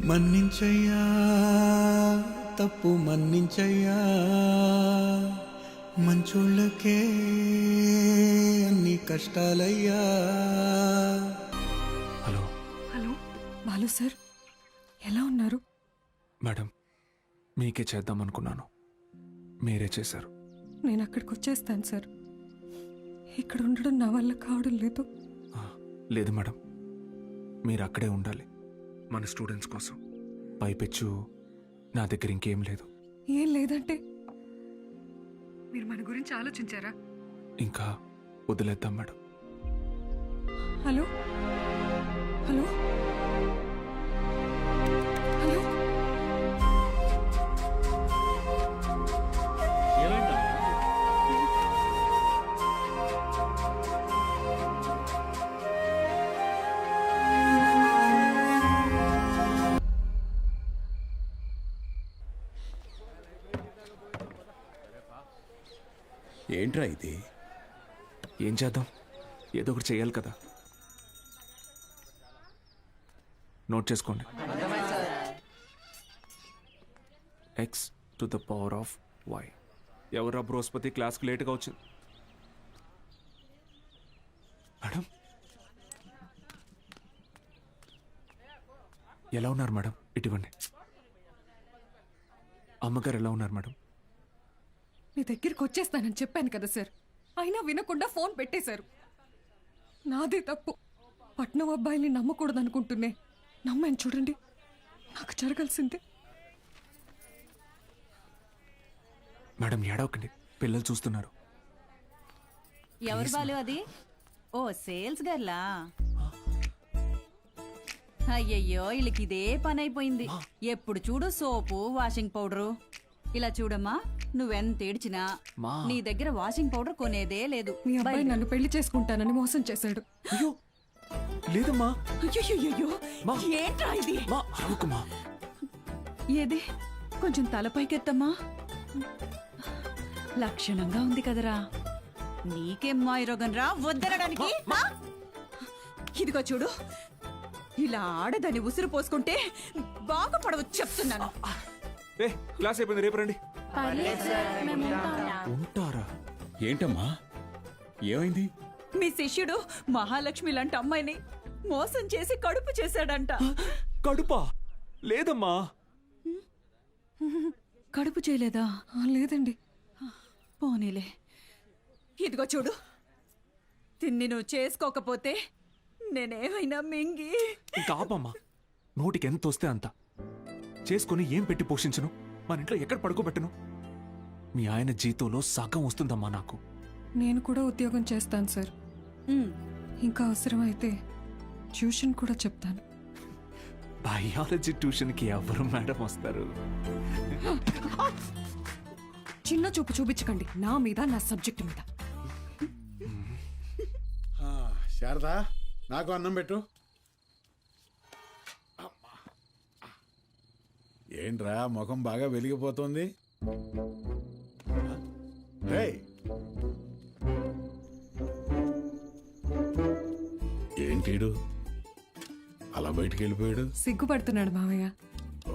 S3: మన్నించయ్యా, తప్పు మన్నించయ్యా, మంచోళ్ళకే అన్ని కష్టాలయ్యా.
S15: హలో
S20: హలో బాలు సార్, ఎలా ఉన్నారు?
S15: మేడం, మీకే చేద్దాం అనుకున్నాను, మీరే చేశారు.
S20: నేను అక్కడికి వచ్చేస్తాను సార్. ఇక్కడ ఉండడం నా వల్ల కావడం లేదు.
S15: లేదు మేడం, మీరు అక్కడే ఉండాలి మన స్టూడెంట్స్ కోసం. పైపెచ్చు నా దగ్గర ఇంకేం లేదు.
S20: ఏం లేదంటే మీరు మన గురించి ఆలోచించారా?
S15: ఇంకా వదిలేద్దాం మేడం.
S20: హలో హలో హలో,
S19: ఏంట్రా ఇది?
S15: ఏం చేద్దాం, ఏదో ఒకటి చేయాలి కదా. నోట్ చేసుకోండి. x⁴y. ఎవరా బృహస్పతి క్లాస్కి లేట్గా వచ్చింది? మేడం, ఎలా ఉన్నారు మేడం? ఇటువంటి అమ్మగారు ఎలా ఉన్నారు మేడం?
S20: మీ దగ్గరికి వచ్చేస్తానని చెప్పాను కదా సార్, అయినా వినకుండా ఫోన్ పెట్టేశారు. నాదే తప్పు. పట్నం అబ్బాయిని నమ్మకూడదు అనుకుంటున్నే నమ్మాను చూడండి. నాకు జరగాల్సిందే.
S15: మేడం ఏడవకండి, పిల్లలు చూస్తున్నారు.
S16: ఎవరు బాలు అది? ఓ సేల్స్ గర్లా? అయ్యయ్యో, వీళ్ళకి ఇదే పని అయిపోయింది. ఎప్పుడు చూడు సోపు, వాషింగ్ పౌడరు. ఇలా చూడమ్మా, నువ్వెంత ఏడ్చినా నీ దగ్గర వాషింగ్ పౌడర్ కొనేదే లేదు.
S20: మీ అబ్బాయి నన్ను పెళ్లి చేసుకుంటానని మోసం చేశాడు.
S15: అయ్యో లేదమ్మా.
S16: అయ్యో, ఏంట్రా ఇది? ఏది కొంచెం తలపైకెత్తమ్మా. లక్షణంగా ఉంది కదరా. నీకేం మాయరోగం రా వద్దనడానికి? ఇదిగో చూడు, ఇలా ఆడదని ఉసురు పోసుకుంటే బాగుపడవచ్చు చెప్తున్నాను.
S15: క్లాస్ అయిపోయింది, రేపు రండి. ఉంటారా?
S19: ఏంటమ్మా, ఏమైంది?
S16: మీ శిష్యుడు మహాలక్ష్మి లాంటి అమ్మాయిని మోసం చేసి కడుపు చేశాడంట.
S15: కడుపా? లేదమ్మా.
S16: కడుపు చేయలేదా?
S20: లేదండి.
S16: పోనీలే, ఇదిగో చూడు, తిన్ని నువ్వు చేసుకోకపోతే నేనేమైనా మింగి.
S15: ఇంకా ఆపమ్మా, నోటికి ఎంత వస్తే అంత చేసుకుని ఏం పెట్టి పోషించను? మన ఇంట్లో ఎక్కడ పడుకోబెట్టను? మీ ఆయన జీతంలో సగం వస్తుందమ్మా నాకు.
S20: నేను కూడా ఉద్యోగం చేస్తాను సార్. ఇంకా అవసరమైతే ట్యూషన్ కూడా చెప్తాను.
S15: బయాలజీ ట్యూషన్కి ఎవరు మేడం వస్తారు?
S20: చిన్న చూపు చూపించకండి నా మీద, నా సబ్జెక్ట్ మీద.
S11: శారదా, నాకు అన్నం పెట్టు. ఏంట్రా ముఖం బాగా వెలిగిపోతుంది? ఏంటీడు అలా బయటికి వెళ్ళిపోయాడు?
S20: సిగ్గుపడుతున్నాడు మావయ్య.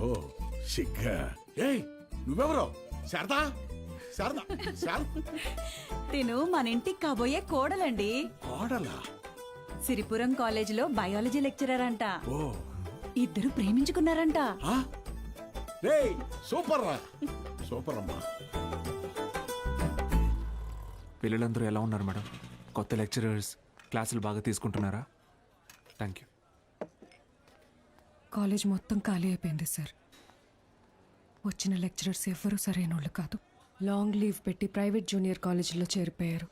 S11: ఓ సిగ్గా? ఏయ్ నువ్వెవరో? శారదా, శారదా,
S16: తిను మన ఇంటికి కాబోయే కోడలండి.
S11: కోడలా?
S16: సిరిపురం కాలేజీలో బయాలజీ లెక్చరర్ అంట.
S11: ఓ,
S16: ఇద్దరు ప్రేమించుకున్నారంట.
S11: సూపర్ రా, సూపర్ అమ్మా.
S15: పిల్లలందరూ ఎలా ఉన్నారు మేడం? కొత్త లెక్చరర్స్ క్లాసులు బాగా తీసుకుంటున్నారా? Thank you.
S20: కాలేజ్ మొత్తం ఖాళీ అయిపోయింది సార్. వచ్చిన లెక్చరర్స్ ఎవ్వరూ సరైన వాళ్ళు కాదు. లాంగ్ లీవ్ పెట్టి ప్రైవేట్ జూనియర్ కాలేజీలో చేరిపోయారు.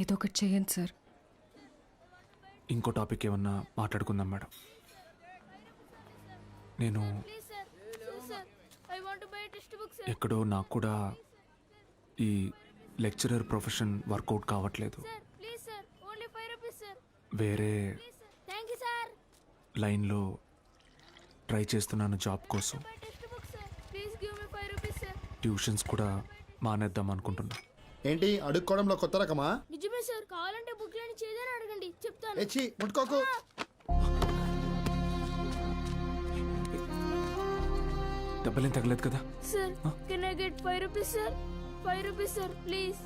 S20: ఏదో ఒకటి చేయండి సార్.
S15: ఇంకో టాపిక్ ఏమన్నా మాట్లాడుకుందాం మేడం. నేను ఎక్కడో నాకు కూడా ఈ లెక్చరర్ ప్రొఫెషన్ వర్కౌట్ కావట్లేదు. వేరే లైన్లో ట్రై చేస్తున్నాను జాబ్ కోసం. ట్యూషన్స్ కూడా మానేద్దాం అనుకుంటున్నా.
S12: ఏంటి అడుక్కోవడంలో కొత్త రకమా?
S18: నిజమే సార్, కావాలంటే బుక్ లేని చేదని అడగండి, చెప్తాను.
S12: ఎచ్చి ముట్టుకోకు.
S15: దెబ్బలేం తగలేదు కదా?
S18: Sir can I get 5 rupees sir? 5 rupees sir please.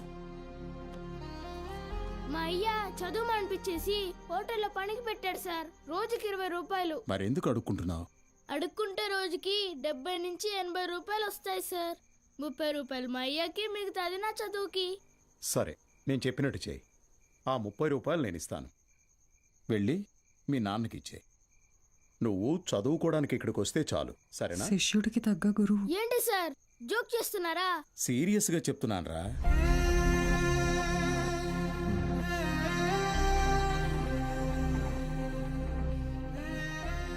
S18: మా అయ్య చదువు మానిపించేసి హోటల్లో పనికి పెట్టాడు సార్. రోజుకి 20 రూపాయలు.
S12: మరి ఎందుకు అడుక్కుంటున్నావు?
S18: అడుక్కుంటే రోజుకి 70 నుంచి 80 రూపాయలు వస్తాయి సార్. 30 రూపాయలు మా అయ్యకి, మిగతాది నా చదువుకి.
S12: సరే, నేను చెప్పినట్టు చేయి. ఆ 30 రూపాయలు నేను ఇస్తాను. వెళ్ళి మీ నాన్నకి ఇచ్చేయి. నువ్వు చదువుకోవడానికి ఇక్కడికి వస్తే చాలు, సరేనా?
S20: శిష్యుడికి తగ్గ గురువు.
S18: ఏంటి సార్ జోక్ చేస్తున్నారా?
S12: సీరియస్గా చెప్తున్నానురా.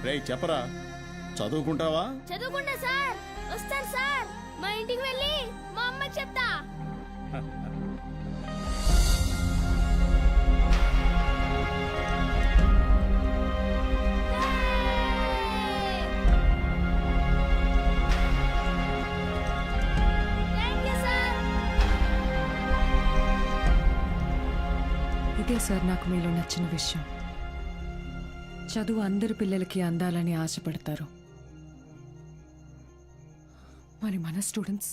S12: రేయ్ చెప్పరా, చదువుకుంటావా?
S18: చదువుకుంటా సార్. వస్తాను సార్. మా ఇంటికి వెళ్ళి మా అమ్మకి చెప్తా.
S20: ఇదే సార్ నాకు మీలో నచ్చిన విషయం. చదువు అందరి పిల్లలకి అందాలని ఆశపడతారు. మరి మన స్టూడెంట్స్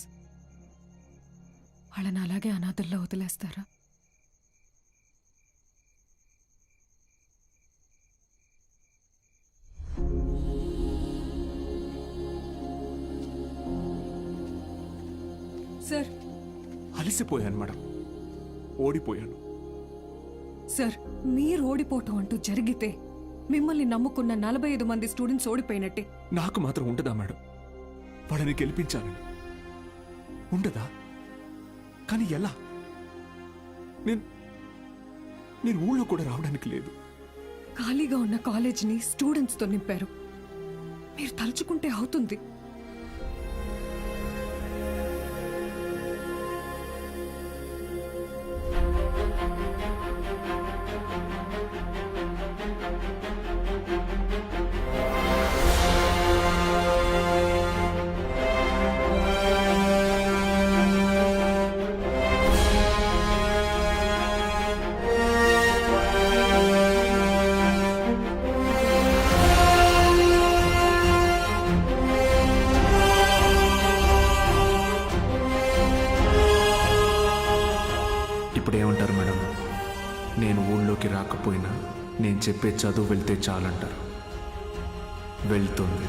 S20: వాళ్ళని అలాగే అనాథల్లో వదిలేస్తారా? సార్
S15: అలసిపోయాను మేడం, ఓడిపోయాను.
S20: సార్ మీరు ఓడిపోవటం అంటూ జరిగితే మిమ్మల్ని నమ్ముకున్న 45 మంది స్టూడెంట్స్ ఓడిపోయినట్టే.
S15: నాకు మాత్రం ఉండదా మేడం? వాళ్ళని గెలిపించాలని ఉండదా? కానీ ఎలా? నేను ఊళ్ళో కూడా రావడానికి లేదు.
S20: ఖాళీగా ఉన్న కాలేజీని స్టూడెంట్స్తో నింపారు. మీరు తలుచుకుంటే అవుతుంది.
S15: ఇప్పుడేమంటారు మేడం? నేను ఊళ్ళోకి రాకపోయినా నేను చెప్పే చదువు వెళ్తే చాలంటారు. వెళ్తుంది.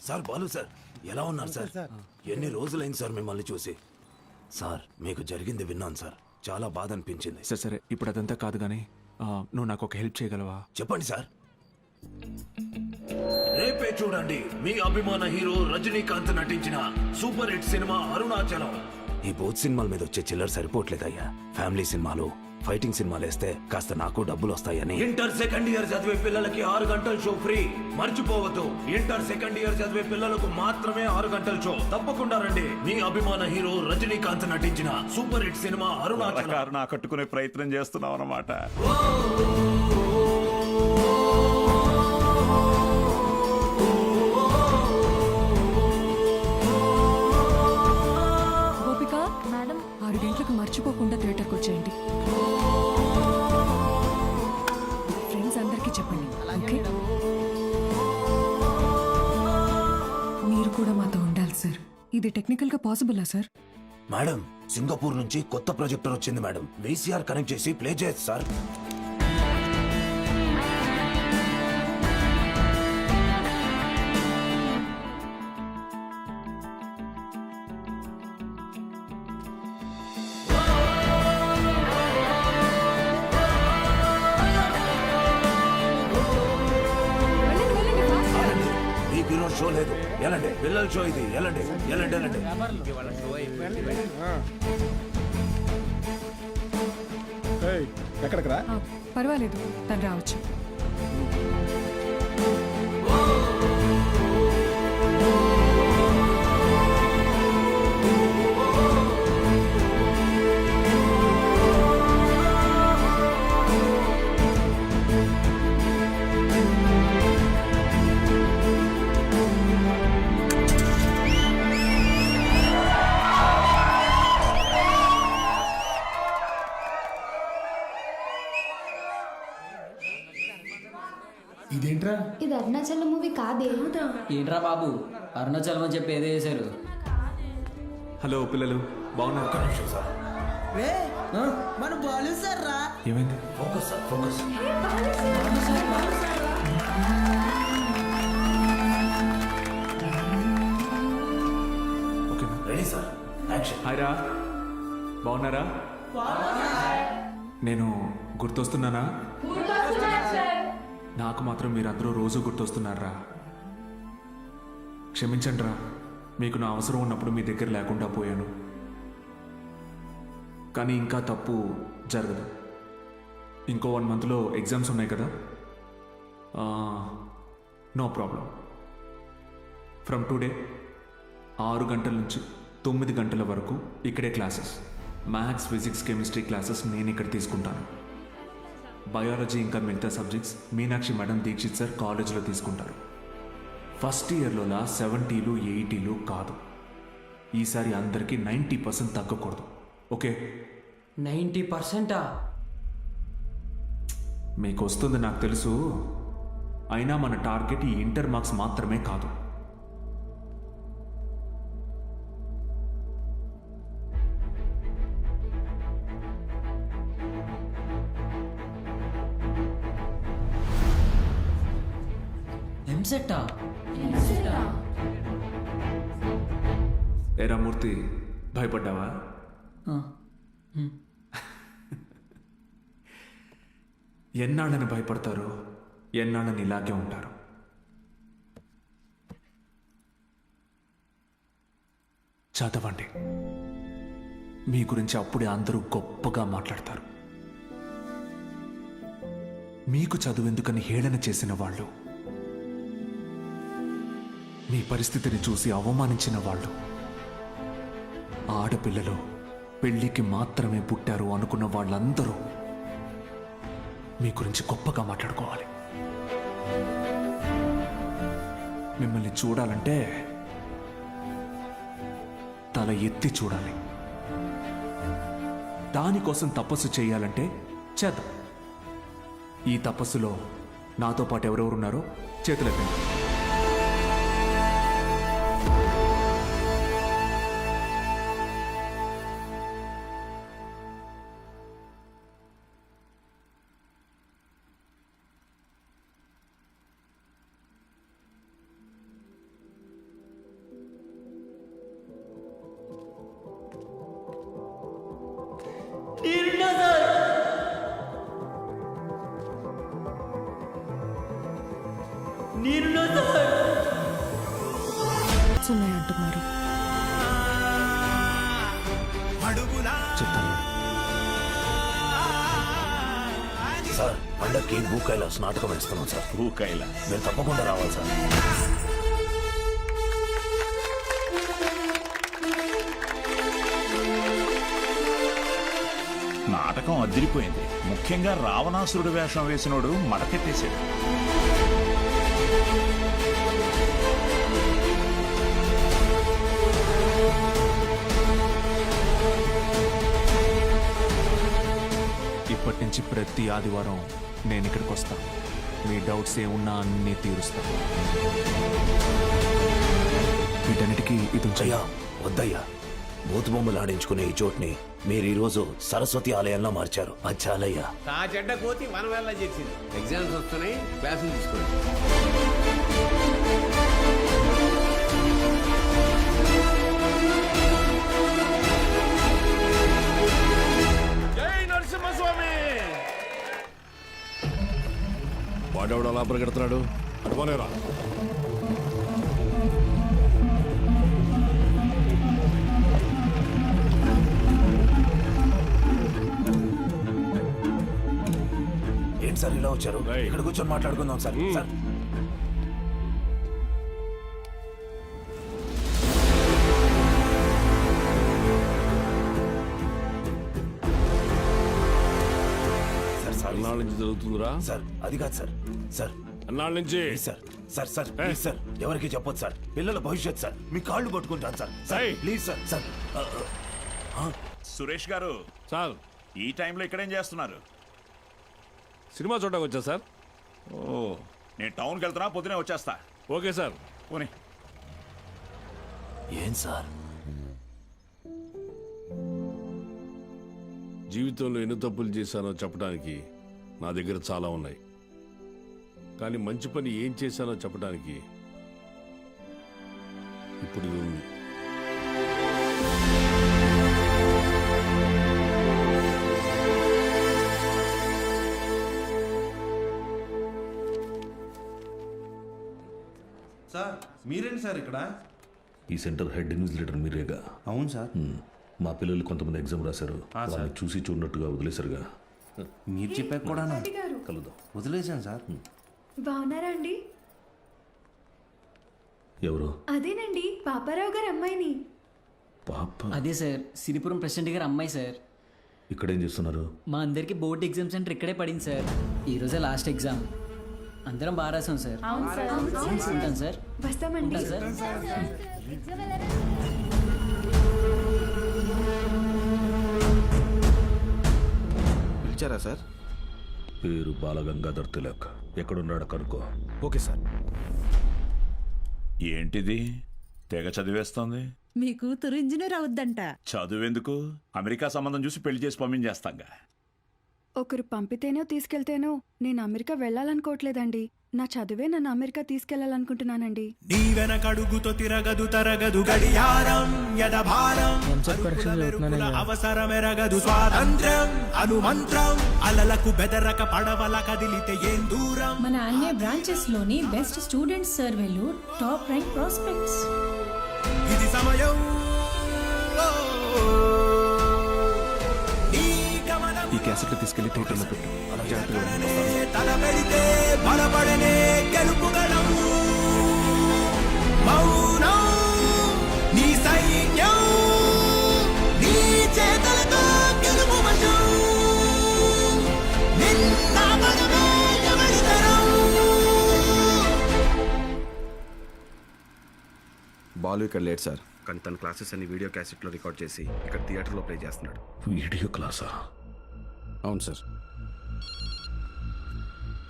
S4: సార్ బాలు సార్ ఎలా ఉన్నారు సార్? ఎన్ని రోజులైంది సార్ మిమ్మల్ని చూసి. సార్ మీకు జరిగింది విన్నాను సార్, చాలా బాధ అనిపించింది.
S15: సరే సరే, ఇప్పుడు అదంతా కాదు కానీ నువ్వు నాకు ఒక హెల్ప్ చేయగలవా?
S4: చెప్పండి సార్. రేపే చూడండి మీ అభిమాన హీరో రజనీకాంత్ నటించిన సూపర్ హిట్ సినిమా అరుణాచలం. ఈ బూత్ సినిమాల మీద వచ్చే చిల్లర సరిపోవట్లేదయ్యా. ఫ్యామిలీ సినిమాలు, ఫైటింగ్ సినిమాలు వేస్తే కాస్త నాకు డబ్బులు వస్తాయని. ఇంటర్ సెకండ్ ఇయర్ చదివే పిల్లలకి 6 గంటల షో ఫ్రీ. మర్చిపోవద్దు, ఇంటర్ సెకండ్ ఇయర్ చదివే పిల్లలకు మాత్రమే 6 గంటల షో. తప్పకుండా రండి. మీ అభిమాన హీరో రజనీకాంత్ నటించిన సూపర్ హిట్ సినిమా అరుణాచలం.
S6: నా కట్టుకునే ప్రయత్నం చేస్తున్నావు అన్నమాట.
S20: గోపిక మేడం 6 గంటలకు మర్చిపోకుండా థియేటర్కి వచ్చేయండి. ఫ్రెండ్స్ అందరికీ చెప్పండి, ఓకే? మీరు కూడా మాతో ఉండాలి సార్. ఇది టెక్నికల్ గా పాసిబులా సార్?
S4: మేడం, సింగపూర్ నుంచి కొత్త ప్రొజెక్టర్ వచ్చింది మేడం. VCR కనెక్ట్ చేసి ప్లే చేయొచ్చు సార్. మీకు ఈరోజు షో లేదు, ఎలాంటి పిల్లల షో ఇది. ఎలాంటి ఎలాంటి ఎలాంటి
S2: ఎక్కడికి రా?
S20: పర్వాలేదు, తను రావచ్చు.
S9: ఇదేంట్రా?
S18: ఇది అరుణాచలం మూవీ కాదే.
S21: ఏంట్రా బాబు, అరుణాచలం అని చెప్పి ఏదో చేశారు.
S15: హలో పిల్లలు, బాగున్నారు?
S5: మన బాలు సార్ రా.
S15: ఏమైంది?
S4: Focus sir, focus.
S15: ఓకేనా?
S4: Ready sir, action.
S15: హాయ్ రా, బాగున్నారా? నేను గుర్తొస్తున్నానా? నాకు మాత్రం మీరందరూ రోజు గుర్తొస్తున్నారా? క్షమించండి రా, మీకు నా అవసరం ఉన్నప్పుడు మీ దగ్గర లేకుండా పోయాను. కానీ ఇంకా తప్పు జరగదు. ఇంకో 1 మంత్లో ఎగ్జామ్స్ ఉన్నాయి కదా. No problem. ఫ్రమ్ టుడే 6 గంటల నుంచి 9 గంటల వరకు ఇక్కడే classes. Maths, physics, chemistry classes నేను ఇక్కడ తీసుకుంటాను. బయాలజీ ఇంకా మిగతా subjects Meenakshi madam, Dikshit sir కాలేజీలో తీసుకుంటారు. ఫస్ట్ ఇయర్లోలా 70లు 80లు కాదు. ఈసారి అందరికీ 90% తగ్గకూడదు. ఓకే?
S21: 90%?
S15: మీకు వస్తుంది నాకు తెలుసు. అయినా మన టార్గెట్ ఈ ఇంటర్ మార్క్స్ మాత్రమే కాదు.
S21: ఎంసెట్టా?
S15: ఏరా మూర్తి, భయపడ్డావా? ఎన్నాళ్ళని భయపడతారు, ఎన్నాళ్ళని ఇలాగే ఉంటారు. చదవండి. మీ గురించి అప్పుడే అందరూ గొప్పగా మాట్లాడతారు. మీకు చదువెందుకని హేళన చేసిన వాళ్ళు, మీ పరిస్థితిని చూసి అవమానించిన వాళ్ళు, ఆడపిల్లలు పెళ్లికి మాత్రమే పుట్టారు అనుకున్న వాళ్ళందరూ మీ గురించి గొప్పగా మాట్లాడుకోవాలి. మిమ్మల్ని చూడాలంటే తల ఎత్తి చూడాలి. దానికోసం తపస్సు చేయాలంటే చేద్దాం. ఈ తపస్సులో నాతో పాటు ఎవరెవరున్నారో చేతులెత్తండి.
S20: అంటున్నారు.
S4: చెప్తాను సార్. పండక్కి భూ కైలాస్ నాటకం వేస్తున్నాం సార్.
S6: భూ కైలాస్
S4: మీరు తప్పకుండా రావాలి సార్.
S6: నాటకం అదిరిపోయింది. ముఖ్యంగా రావణాసురుడు వేషం వేసినోడు మడకెట్టేశాడు.
S15: ఇప్పటి నుంచి ప్రతి ఆదివారం నేను ఇక్కడికి వస్తాను. మీ డౌట్స్ ఏమున్నా అన్నీ తీరుస్తాను. వీటన్నిటికీ ఇది
S4: అయ్యా వద్దయ్యా, బూత్ బొమ్మలు ఆడించుకునే ఈ చోటుని మీరు ఈ రోజు సరస్వతి ఆలయంలో మార్చారు. అది చాలయ్యా.
S13: ఆ చెడ్డ కోతి మన వేళ చేసింది. ఎగ్జామ్స్ వస్తున్నాయి, క్లాసులు తీసుకోండి.
S23: జై నరసింహస్వామి. వాడెవడు అలా పరిగెడుతున్నాడు? అడుకోలేరా?
S4: ఏంటి సార్ ఇలా వచ్చారు? ఇక్కడ కూర్చొని మాట్లాడుకుందాం సార్. సార్
S23: అన్నాళ్ళ నుంచి జరుగుతుందిరా?
S4: సార్ అది కాదు సార్. సార్
S23: అన్నాళ్ళ నుంచి
S4: sir sir sir please sir, ఎవరికి చెప్పొద్దు సార్. పిల్లల భవిష్యత్ సార్. మీ కాళ్ళు పట్టుకుంటాను sir. Sir please sir. Sir
S6: Suresh గారు
S23: సార్,
S6: ఈ టైంలో ఇక్కడేం చేస్తున్నారు?
S23: సినిమా చూడడానికి వచ్చా సార్.
S6: ఓ, నేను టౌన్కి వెళ్తున్నా, పొద్దునే వచ్చేస్తా.
S23: Okay sir.
S6: పోనీ.
S4: ఏం సార్?
S23: జీవితంలో ఎన్ని తప్పులు చేశానో చెప్పడానికి నా దగ్గర చాలా ఉన్నాయి. కానీ మంచి పని ఏం చేశానో చెప్పడానికి ఇప్పుడు ఇది ఉంది.
S19: సార్ మీరేంటి సార్ ఇక్కడ?
S14: ఈ సెంటర్ హెడ్ ఇన్విజిలేటర్ మీరేగా?
S19: అవును సార్.
S14: మా పిల్లలు కొంతమంది ఎగ్జామ్ రాశారు. వాళ్ళని చూసి చూడనట్టుగా వదిలేశారుగా.
S19: మీరు చెప్పాక కూడా
S14: కలుద్దాం.
S19: వదిలేశాను సార్.
S5: బాగున్నారా అండి?
S14: ఎవరు?
S5: అదేనండి, పాపారావు గారు అమ్మాయిని.
S14: పాప?
S21: అదే సార్, సిరిపురం ప్రెసిడెంట్ గారు అమ్మాయి సార్.
S14: ఇక్కడేం చేస్తున్నారు?
S21: మా అందరికి బోర్డ్ ఎగ్జామ్ సెంటర్ ఇక్కడే పడింది సార్. ఈరోజే లాస్ట్ ఎగ్జామ్. అందరం బాగా రాసాం సార్. ఉంటాను సార్.
S5: వస్తామండి.
S21: ఉంటాను సార్.
S19: పిలిచారా సార్?
S14: పేరు బాలగంగాధర్ తిలక్. ఎక్కడున్నాడు కనుక్కో.
S19: Okay sir.
S6: ఏంటిది తెగ చదివేస్తోంది?
S16: మీ కూతురు ఇంజనీర్ అవుద్దంట.
S6: చదువెందుకు? అమెరికా సంబంధం చూసి పెళ్లి చేసి పంపించేస్తాంగా.
S5: ఒకరు పంపితేనో తీసుకెళ్తేనో నేను అమెరికా వెళ్ళాలనుకోవట్లేదండి. నా చదువే నన్ను అమెరికా తీసుకెళ్లాలనుకుంటున్నానండి.
S3: నీ వెనకడుగుతో తిరగదు తరగదు గడియారం యదభారం అవసరమెరగదు స్వాతంత్ర్యం అనుమంత్రం అలలకు బెదరక పడవల కదిలితే ఏం దూరం.
S7: మన అన్ని బ్రాంచెస్ లోని బెస్ట్ స్టూడెంట్స్ సర్వేలు టాప్ ర్యాంక్ ప్రాస్పెక్ట్స్.
S3: ఇది సమయం
S15: ఈ క్యాసెట్లు తీసుకెళ్లి థియేటర్లో పెట్టు.
S3: తల పెడితే బలపడనే గెలుపుగలం. మౌనం నీ సైన్యం, నీ చేతలతో గెలుపు వశం. నిన్న మనమే ఎవరి తరం.
S15: బాలు ఇక్కడ లేట్ సార్, కానీ తన క్లాసెస్ అన్ని వీడియో క్యాసెట్లో రికార్డ్ చేసి ఇక్కడ థియేటర్లో ప్లే చేస్తున్నాడు.
S14: వీడియో క్లాసా?
S15: అవును సార్.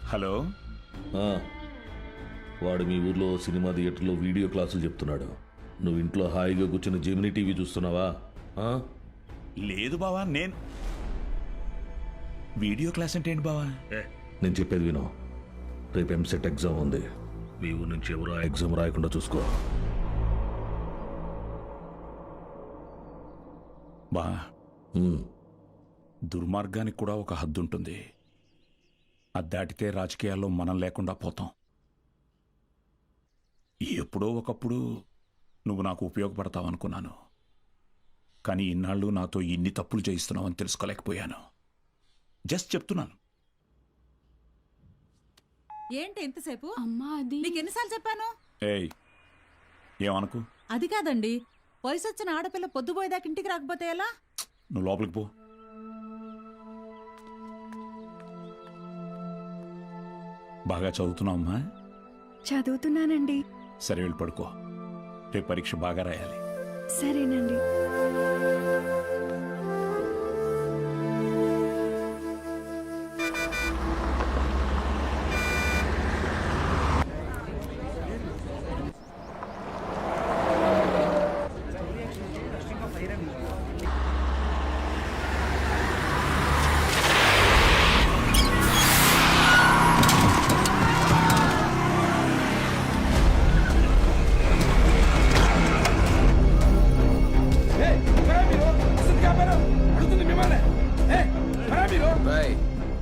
S6: హలో.
S14: వాడు మీ ఊర్లో సినిమా థియేటర్లో వీడియో క్లాసులు చెప్తున్నాడు. నువ్వు ఇంట్లో హాయిగా కూర్చుని జెమినీ టీవీ చూస్తున్నావా?
S6: లేదు బావా, నేను వీడియో క్లాస్ అంటే ఏంటి బావా?
S14: నేను చెప్పేది విను. రేపు ఎంసెట్ ఎగ్జామ్ ఉంది. మీ ఊరు నుంచి ఎవరో ఆ ఎగ్జామ్ రాయకుండా చూసుకో.
S6: బా దుర్మార్గానికి కూడా ఒక హద్దు ఉంటుంది. అది దాటితే రాజకీయాల్లో మనం లేకుండా పోతాం. ఎప్పుడో ఒకప్పుడు నువ్వు నాకు ఉపయోగపడతావనుకున్నాను, కానీ ఇన్నాళ్ళు నాతో ఇన్ని తప్పులు చేయిస్తున్నావని తెలుసుకోలేకపోయాను. జస్ట్ చెప్తున్నాను.
S16: ఏంటి ఎంతసేపు?
S5: అమ్మా అది
S16: నీకు ఎన్నిసార్లు చెప్పాను?
S6: ఏయ్, ఏమనుకు?
S16: అది కాదండి, వయసు వచ్చిన ఆడపిల్ల పొద్దుపోయేదాకా ఇంటికి రాకపోతే ఎలా?
S6: నువ్వు లోపలికి పో. బాగా చదువుతున్నావమ్మా?
S5: చదువుతున్నానండి.
S6: సరే, వెళ్ళి పడుకో. రేపు పరీక్ష బాగా రాయాలి.
S5: సరేనండి.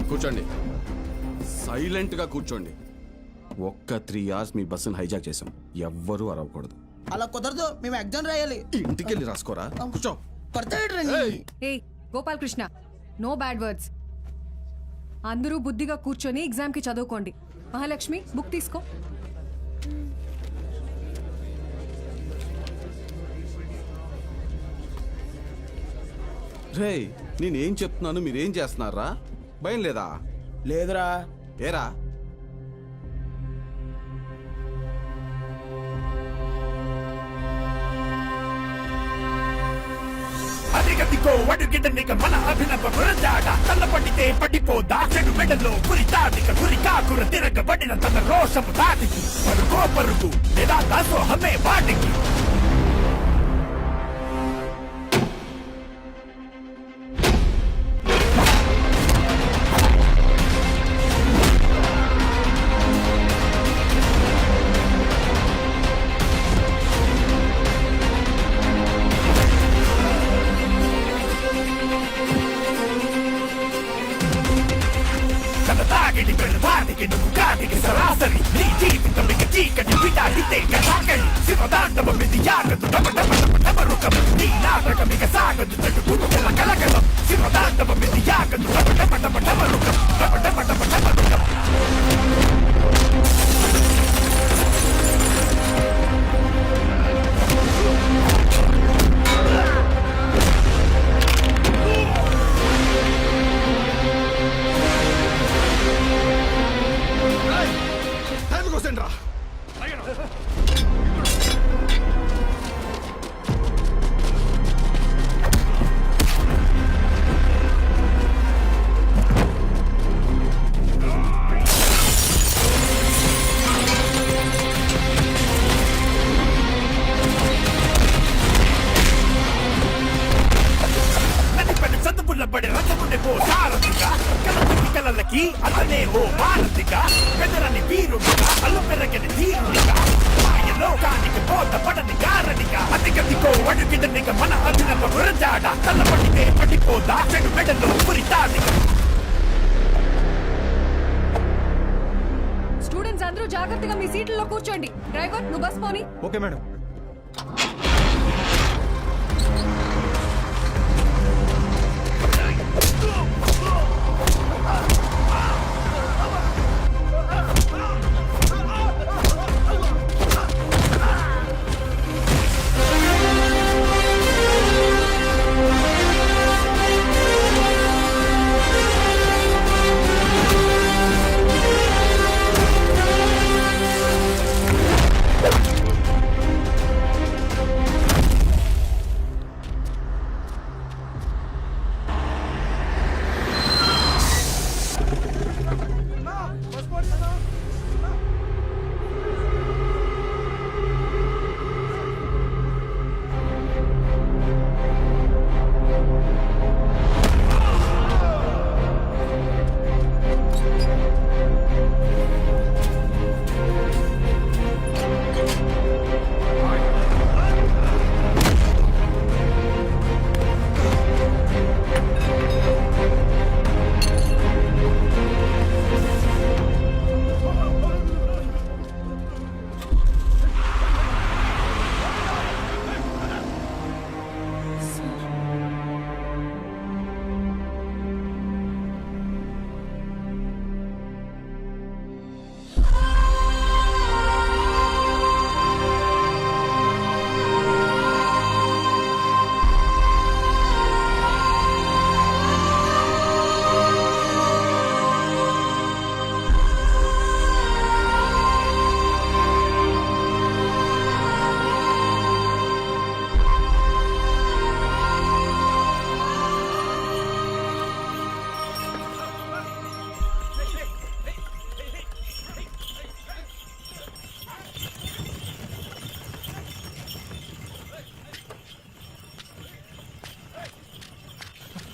S8: కూర్చోండి, సైలెంట్ గా కూర్చోండి. ఒక్క 3 hours మీ బస్సును హైజాక్ చేసాం. ఎవ్వరూ అరవకూడదు.
S17: అలా కుదరదు, మేము ఎగ్జామ్ రాయాలి.
S8: ఇంటికి వెళ్ళి రాసుకోరా. కూర్చో.
S20: ఏ Gopal Krishna, no bad words. అందరూ బుద్ధిగా కూర్చొని ఎగ్జామ్ కి చదువుకోండి. మహాలక్ష్మి, బుక్ తీసుకో.
S8: రే, నేనేం చెప్తున్నాను మీరేం చేస్తున్నారా? భయం లేదా?
S17: లేదురా.
S8: ఏరా?
S3: అదిగదిగో అడుగిడనిక మన అభినవ గురజాడ తల్లపడితే పడిపోదా చెడు మెడలో గురి తాటిక గురి కాకుర తిరగబడిన తన రోషము దాటికి పరుగో పరుగు లేదా దాసోహమే వాటికి. సరాసరి నీ జీవితం ఇక చీకటి విడాడితే కసాగడి శివదాండవ విధి యాగదు డమరుకం నీ నాటకం ఇక సాగదు చెడుకుల కలకలం శివదాండవ విధి యాగదు డమరుకం డమరుకం. కలలకి అతనే ఓ భారతిగా పెదరని వీరుడిగా అల్లు పెరగని ధీరుడిగా మాయలోకానికి పోత పడని గారడిగా అతిగతికో అడుగిడనిక మన అభినవ గురజాడ తల్లపడితే పడిపోదా చెడు మెడలో గురి తాటిక.
S20: స్టూడెంట్స్ అందరూ జాగ్రత్తగా మీ సీట్లలో కూర్చోండి. డ్రైవర్, నువ్వు బస్ పోని.
S10: Okay madam.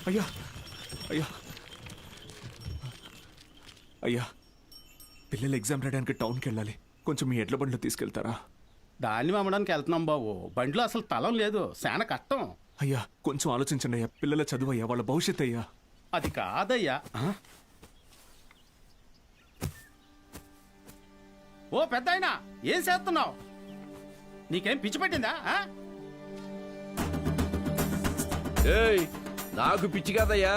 S15: అయ్యా అయ్యా అయ్యా పిల్లలు ఎగ్జామ్ రాయడానికి టౌన్కి వెళ్ళాలి, కొంచెం మీ ఎడ్ల బండిలో తీసుకెళ్తారా?
S12: ధాన్యం అమ్మడానికి వెళ్తున్నాం బాబు, బండిలో అసలు తలం లేదు, చాలా కష్టం.
S15: అయ్యా కొంచెం ఆలోచించండి అయ్యా, పిల్లల చదువు అయ్యా, వాళ్ళ భవిష్యత్ అయ్యా.
S12: అది కాదయ్యా. ఓ పెద్దాయనా, ఏం చేస్తున్నావు? నీకేం పిచ్చి పట్టిందా?
S1: ఏయ్, నాకు పిచ్చి కాదయ్యా,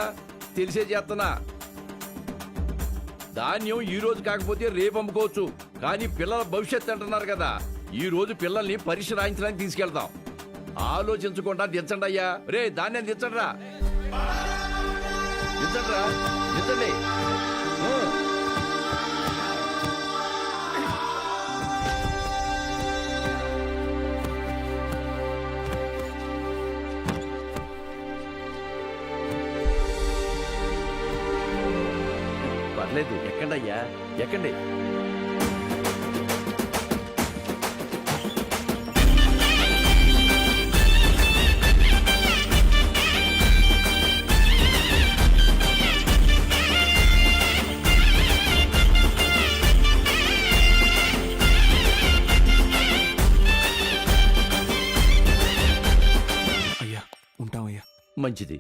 S1: తెలిసే చేస్తున్నా. ధాన్యం ఈ రోజు కాకపోతే రేపు అమ్ముకోవచ్చు, కానీ పిల్లల భవిష్యత్తు అంటున్నారు కదా, ఈ రోజు పిల్లల్ని పరీక్ష రాయించడానికి తీసుకెళ్తాం. ఆలోచించకుండా దించండి అయ్యా. రే ధాన్యం దించండి రా, దించండి రా, దించండి. పర్లేదు, ఎక్కండి అయ్యా, ఎక్కండి.
S15: అయ్యా ఉంటామయ్యా.
S1: మంచిది.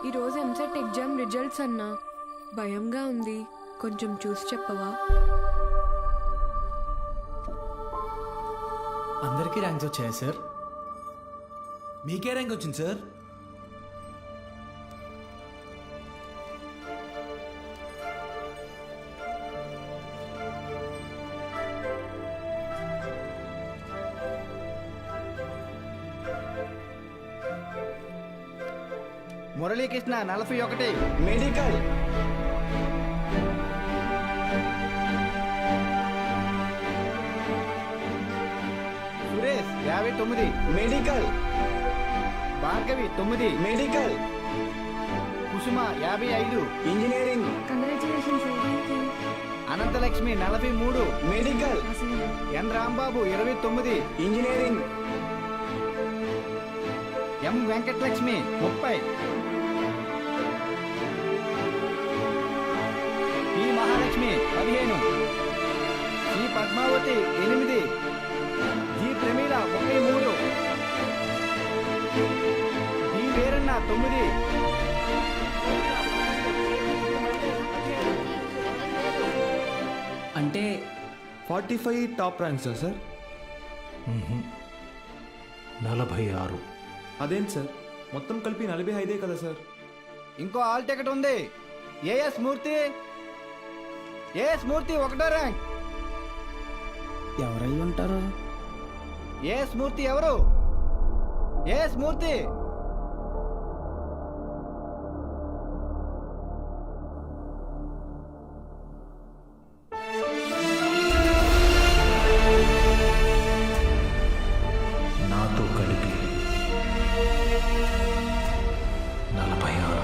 S20: ఈరోజు ఎంసెట్ ఎగ్జామ్ రిజల్ట్స్ అన్నా, భయంగా ఉంది, కొంచెం చూసి చెప్పవా?
S21: అందరికీ ర్యాంక్స్ వచ్చాయా సార్? మీకే ర్యాంక్ వచ్చింది sir?
S17: Muralikrishna 41 medical. Suresh 59 medical. Bhargavi 9 medical. Kusuma 55 engineering. Anantalakshmi 43 medical. N Rambabu 29 engineering. M Venkatalakshmi 30. P Mahalakshmi 15. C Padmavathi 8. G Pramila 33. D Veeranna 9.
S10: అంటే 45 టాప్ ర్యాంక్స్ సార్?
S14: 46.
S10: అదేంటి సార్, మొత్తం కలిపి 45 కదా సార్?
S17: ఇంకో ఆల్ టికెట్ ఉంది. ఏఎస్ మూర్తి. ఏఎస్ మూర్తి 1వ ర్యాంక్. ఎవరై ఉంటారు? ఏఎస్ మూర్తి ఎవరు? ఏఎస్ మూర్తి.
S14: నాతో కలిపి 46.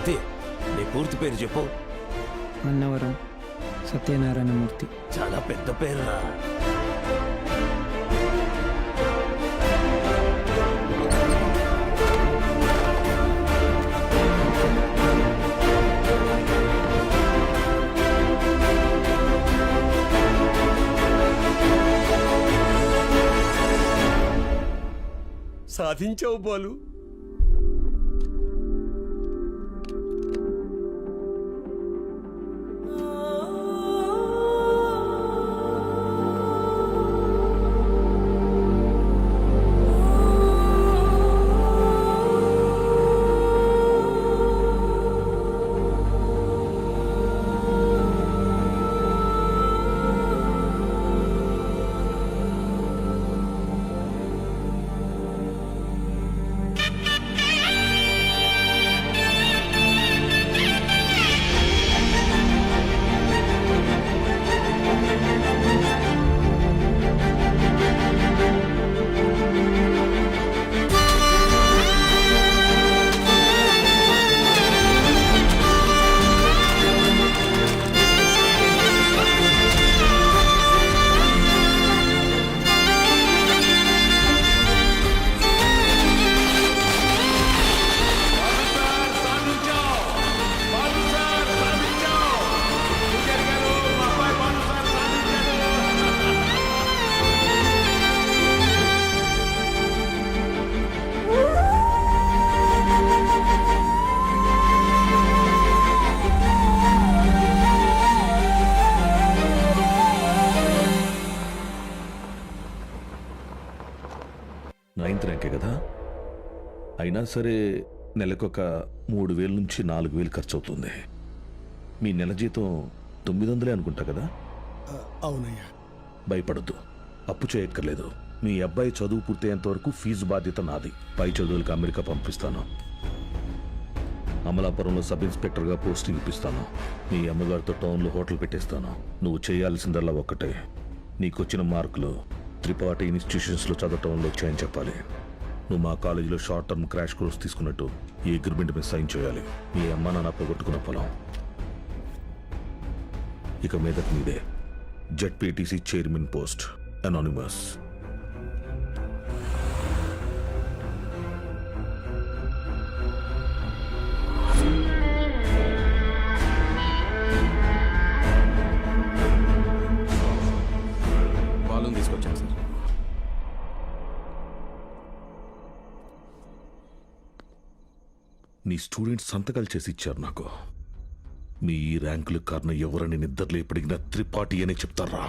S4: సతీ నీ పూర్తి పేరు చెప్పు.
S21: అన్నవరం సత్యనారాయణమూర్తి.
S4: చాలా పెద్ద పేరురా.
S2: సాధించావు బాలు.
S14: నైన్త్ ర్యాంకే కదా, అయినా సరే నెలకొక 3,000 నుంచి 4,000 ఖర్చు అవుతుంది. మీ నెల జీతం 900 అనుకుంటా కదా?
S2: అవునయ్యా.
S14: భయపడద్దు, అప్పు చేయక్కర్లేదు. మీ అబ్బాయి చదువు పూర్తయ్యేంత వరకు ఫీజు బాధ్యత నాది. పై చదువులకు అమెరికా పంపిస్తాను. అమలాపురంలో సబ్ ఇన్స్పెక్టర్గా పోస్టింగ్ ఇప్పిస్తాను. మీ అమ్మగారితో టౌన్లో హోటల్ పెట్టేస్తాను. నువ్వు చేయాల్సిందల్లా ఒక్కటే, నీకొచ్చిన మార్కులు త్రిపాఠి ఇన్స్టిట్యూషన్స్లో చదవటంలో వచ్చాయని చెప్పాలి. నువ్వు మా కాలేజీలో షార్ట్ టర్మ్ క్రాష్ కోర్స్ తీసుకున్నట్టు ఈ అగ్రిమెంట్ మీద సైన్ చేయాలి. మీ అమ్మ నాన్న పోగొట్టుకున్న పొలం ఇక మీదట మీదే. ZPTC chairman post, anonymous.
S8: Balloon తీసుకొచ్చాను సార్.
S14: నీ స్టూడెంట్స్ సంతకాలు చేసి ఇచ్చారు నాకు. మీ ఈ ర్యాంకులు కారణం ఎవరని నిద్రలో ఎప్పటికినా త్రిపాఠి అనే చెప్తారా?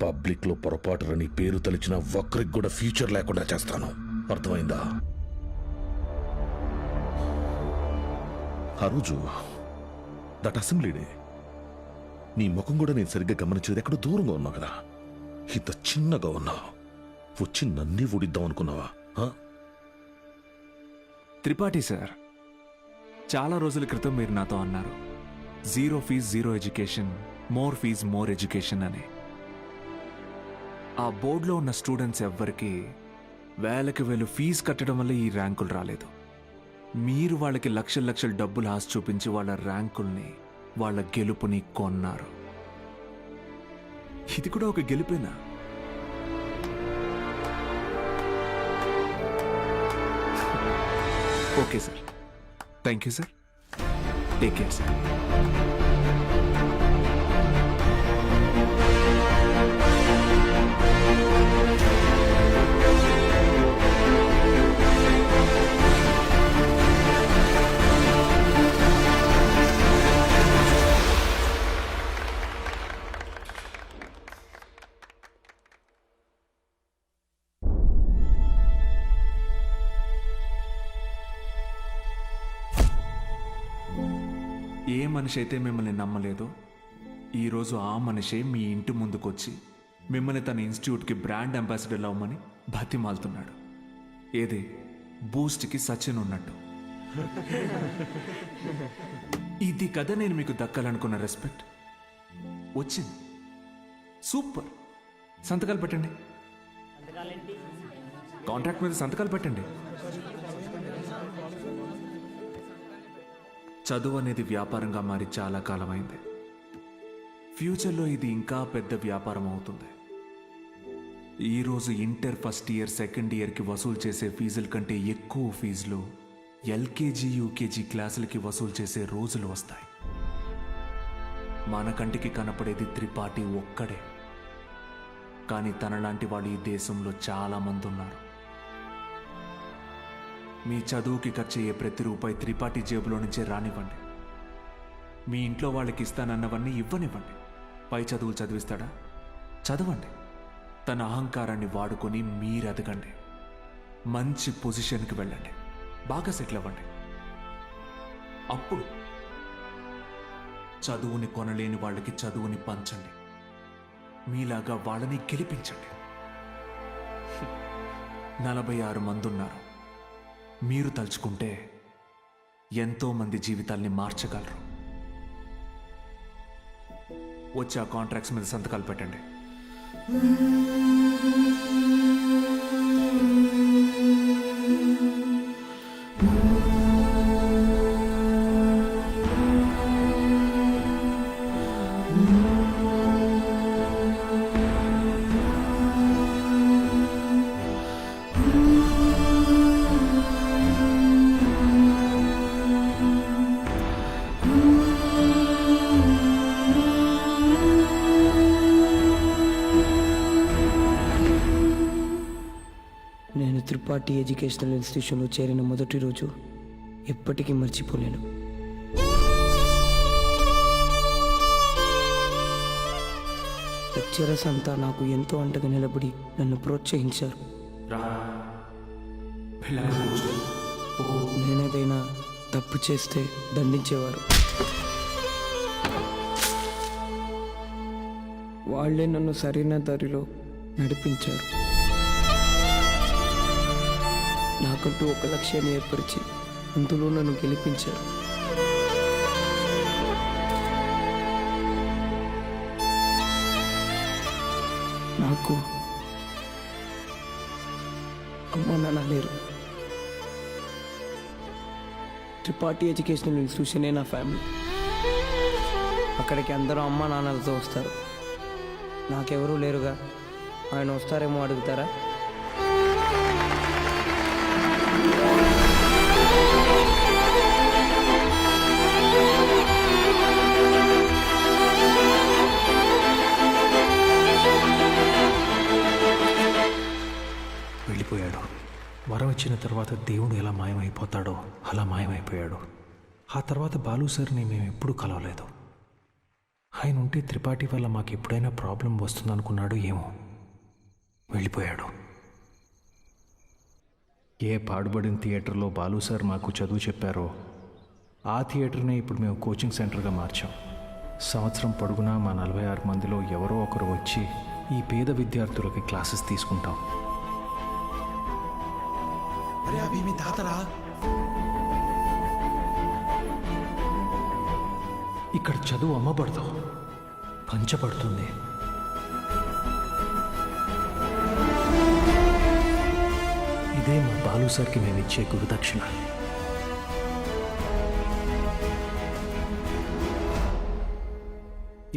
S14: పబ్లిక్లో పొరపాటుని పేరు తలిచిన ఒక్కరికి కూడా ఫ్యూచర్ లేకుండా చేస్తాను. అర్థమైందా? ఆ రోజు దట్ అసెంబ్లీ డే నీ ముఖం కూడా నేను సరిగ్గా గమనించేది. ఎక్కడో దూరంగా ఉన్నావు కదా, ఇంత చిన్నగా ఉన్నావు. వచ్చి నన్నే ఊడిద్దాం అనుకున్నావా?
S15: త్రిపాఠి సార్, చాలా రోజుల క్రితం మీరు నాతో అన్నారు, 0 fee 0 education, more fees more education అని. ఆ బోర్డులో ఉన్న స్టూడెంట్స్ ఎవ్వరికి వేలకి వేలు ఫీజు కట్టడం వల్ల ఈ ర్యాంకులు రాలేదు. మీరు వాళ్ళకి లక్షల లక్షల డబ్బులు ఆశ చూపించి వాళ్ళ ర్యాంకుల్ని, వాళ్ళ గెలుపుని కొన్నారు. ఇది కూడా ఒక గెలుపేనా? Okay sir, thank you sir. Take care sir. ఏ మనిషి అయితే మిమ్మల్ని నమ్మలేదో ఈరోజు ఆ మనిషే మీ ఇంటి ముందుకొచ్చి మిమ్మల్ని తన ఇన్స్టిట్యూట్కి బ్రాండ్ అంబాసిడర్ అవ్వమని బతిమాలుతున్నాడు. ఏదే బూస్ట్కి సచిన్ ఉన్నట్టు. ఇది కదా నేను మీకు దక్కాలనుకున్న రెస్పెక్ట్. వచ్చింది. సూపర్. సంతకాలు పెట్టండి. కాంట్రాక్ట్ మీద సంతకాలు పెట్టండి. చదువు అనేది వ్యాపారంగా మారి చాలా కాలమైంది. ఫ్యూచర్లో ఇది ఇంకా పెద్ద వ్యాపారం అవుతుంది. ఈరోజు ఇంటర్ ఫస్ట్ ఇయర్ సెకండ్ ఇయర్కి వసూలు చేసే ఫీజుల కంటే ఎక్కువ ఫీజులు ఎల్కేజీ యూకేజీ క్లాసులకి వసూలు చేసే రోజులు వస్తాయి. మన కంటికి కనపడేది త్రిపాఠి ఒక్కడే, కానీ తనలాంటి వాళ్ళు ఈ దేశంలో చాలా మంది ఉన్నారు. మీ చదువుకి ఖర్చు అయ్యే ప్రతి రూపాయి త్రిపాఠి జేబులో నుంచే రానివ్వండి. మీ ఇంట్లో వాళ్ళకి ఇస్తానన్నవన్నీ ఇవ్వనివ్వండి. పై చదువులు చదివిస్తాడా? చదవండి. తన అహంకారాన్ని వాడుకొని మీరు ఎదగండి. మంచి పొజిషన్కి వెళ్ళండి. బాగా సెటిల్ అవ్వండి. అప్పుడు చదువుని కొనలేని వాళ్ళకి చదువుని పంచండి. మీలాగా వాళ్ళని గెలిపించండి. 46 మంది ఉన్నారు. మీరు తలుచుకుంటే ఎంతో మంది జీవితాల్ని మార్చగలరు. వచ్చి ఆ కాంట్రాక్ట్స్ మీద సంతకాలు పెట్టండి.
S2: నేను త్రిపాఠి ఎడ్యుకేషనల్ ఇన్స్టిట్యూషన్లో చేరిన మొదటి రోజు ఎప్పటికీ మర్చిపోలేను. లెక్చరర్స్ అంతా నాకు ఎంతో అండగా నిలబడి నన్ను ప్రోత్సహించారు. నేనేదైనా తప్పు చేస్తే దండించేవారు. వాళ్ళే నన్ను సరైన దారిలో నడిపించారు. నాకంటూ ఒక లక్ష్యాన్ని ఏర్పరిచి అందులో నన్ను గెలిపించారు. నాకు అమ్మ నాన్న లేరు. త్రిపాఠి ఎడ్యుకేషనల్ ఇన్స్టిట్యూషనే నా ఫ్యామిలీ. అక్కడికి అందరూ అమ్మ నాన్నలతో వస్తారు. నాకెవరూ లేరుగా. ఆయన వస్తారేమో అడుగుతారా?
S11: వెళ్ళిపోయాడు. వరం ఇచ్చిన తర్వాత దేవుడు ఎలా మాయమైపోతాడో అలా మాయమైపోయాడు. ఆ తర్వాత బాలు సార్ని మేము ఎప్పుడూ కలవలేదు. ఆయన ఉంటే త్రిపాఠి వల్ల మాకు ఎప్పుడైనా ప్రాబ్లం వస్తుందనుకున్నాడు ఏమో. వెళ్ళిపోయాడు. ఏ పాడుబడిన థియేటర్లో బాలు సార్ మాకు చదువు చెప్పారో ఆ థియేటర్నే ఇప్పుడు మేము కోచింగ్ సెంటర్గా మార్చాం. సంవత్సరం పొడుగునా మా 46 మందిలో ఎవరో ఒకరు వచ్చి ఈ పేద విద్యార్థులకి క్లాసెస్ తీసుకుంటాం.
S3: అరే అభి మీ తాతరా.
S11: ఇక్కడ చదువు అమ్మబడదు, పంచబడుతుంది. ఇదే మా బాలు సార్కి మేము ఇచ్చే గురుదక్షిణ.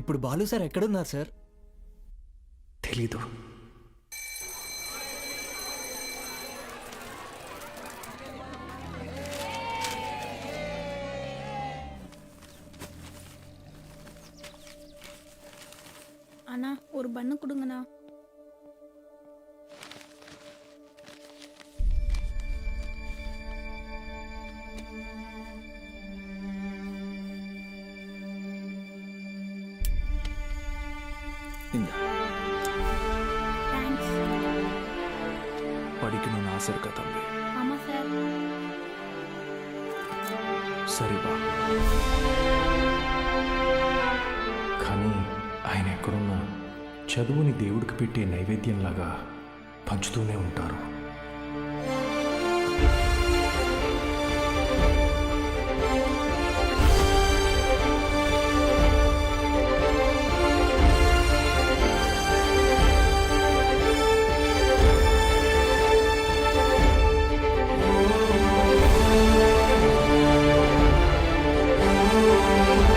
S2: ఇప్పుడు బాలు సార్ ఎక్కడున్నారు సార్?
S11: తెలీదు.
S18: அண்ணா ஒரு பண்ணு கொடுங்கண்ணா.
S15: படிக்கணும் ஆசை இருக்கா தம்பி?
S18: ஆமா சார்.
S15: சரிப்பா.
S11: కానీ ఆయన ఎక్కడున్నా చదువుని దేవుడికి పెట్టే నైవేద్యంలాగా పంచుతూనే ఉంటారు.
S3: ఓ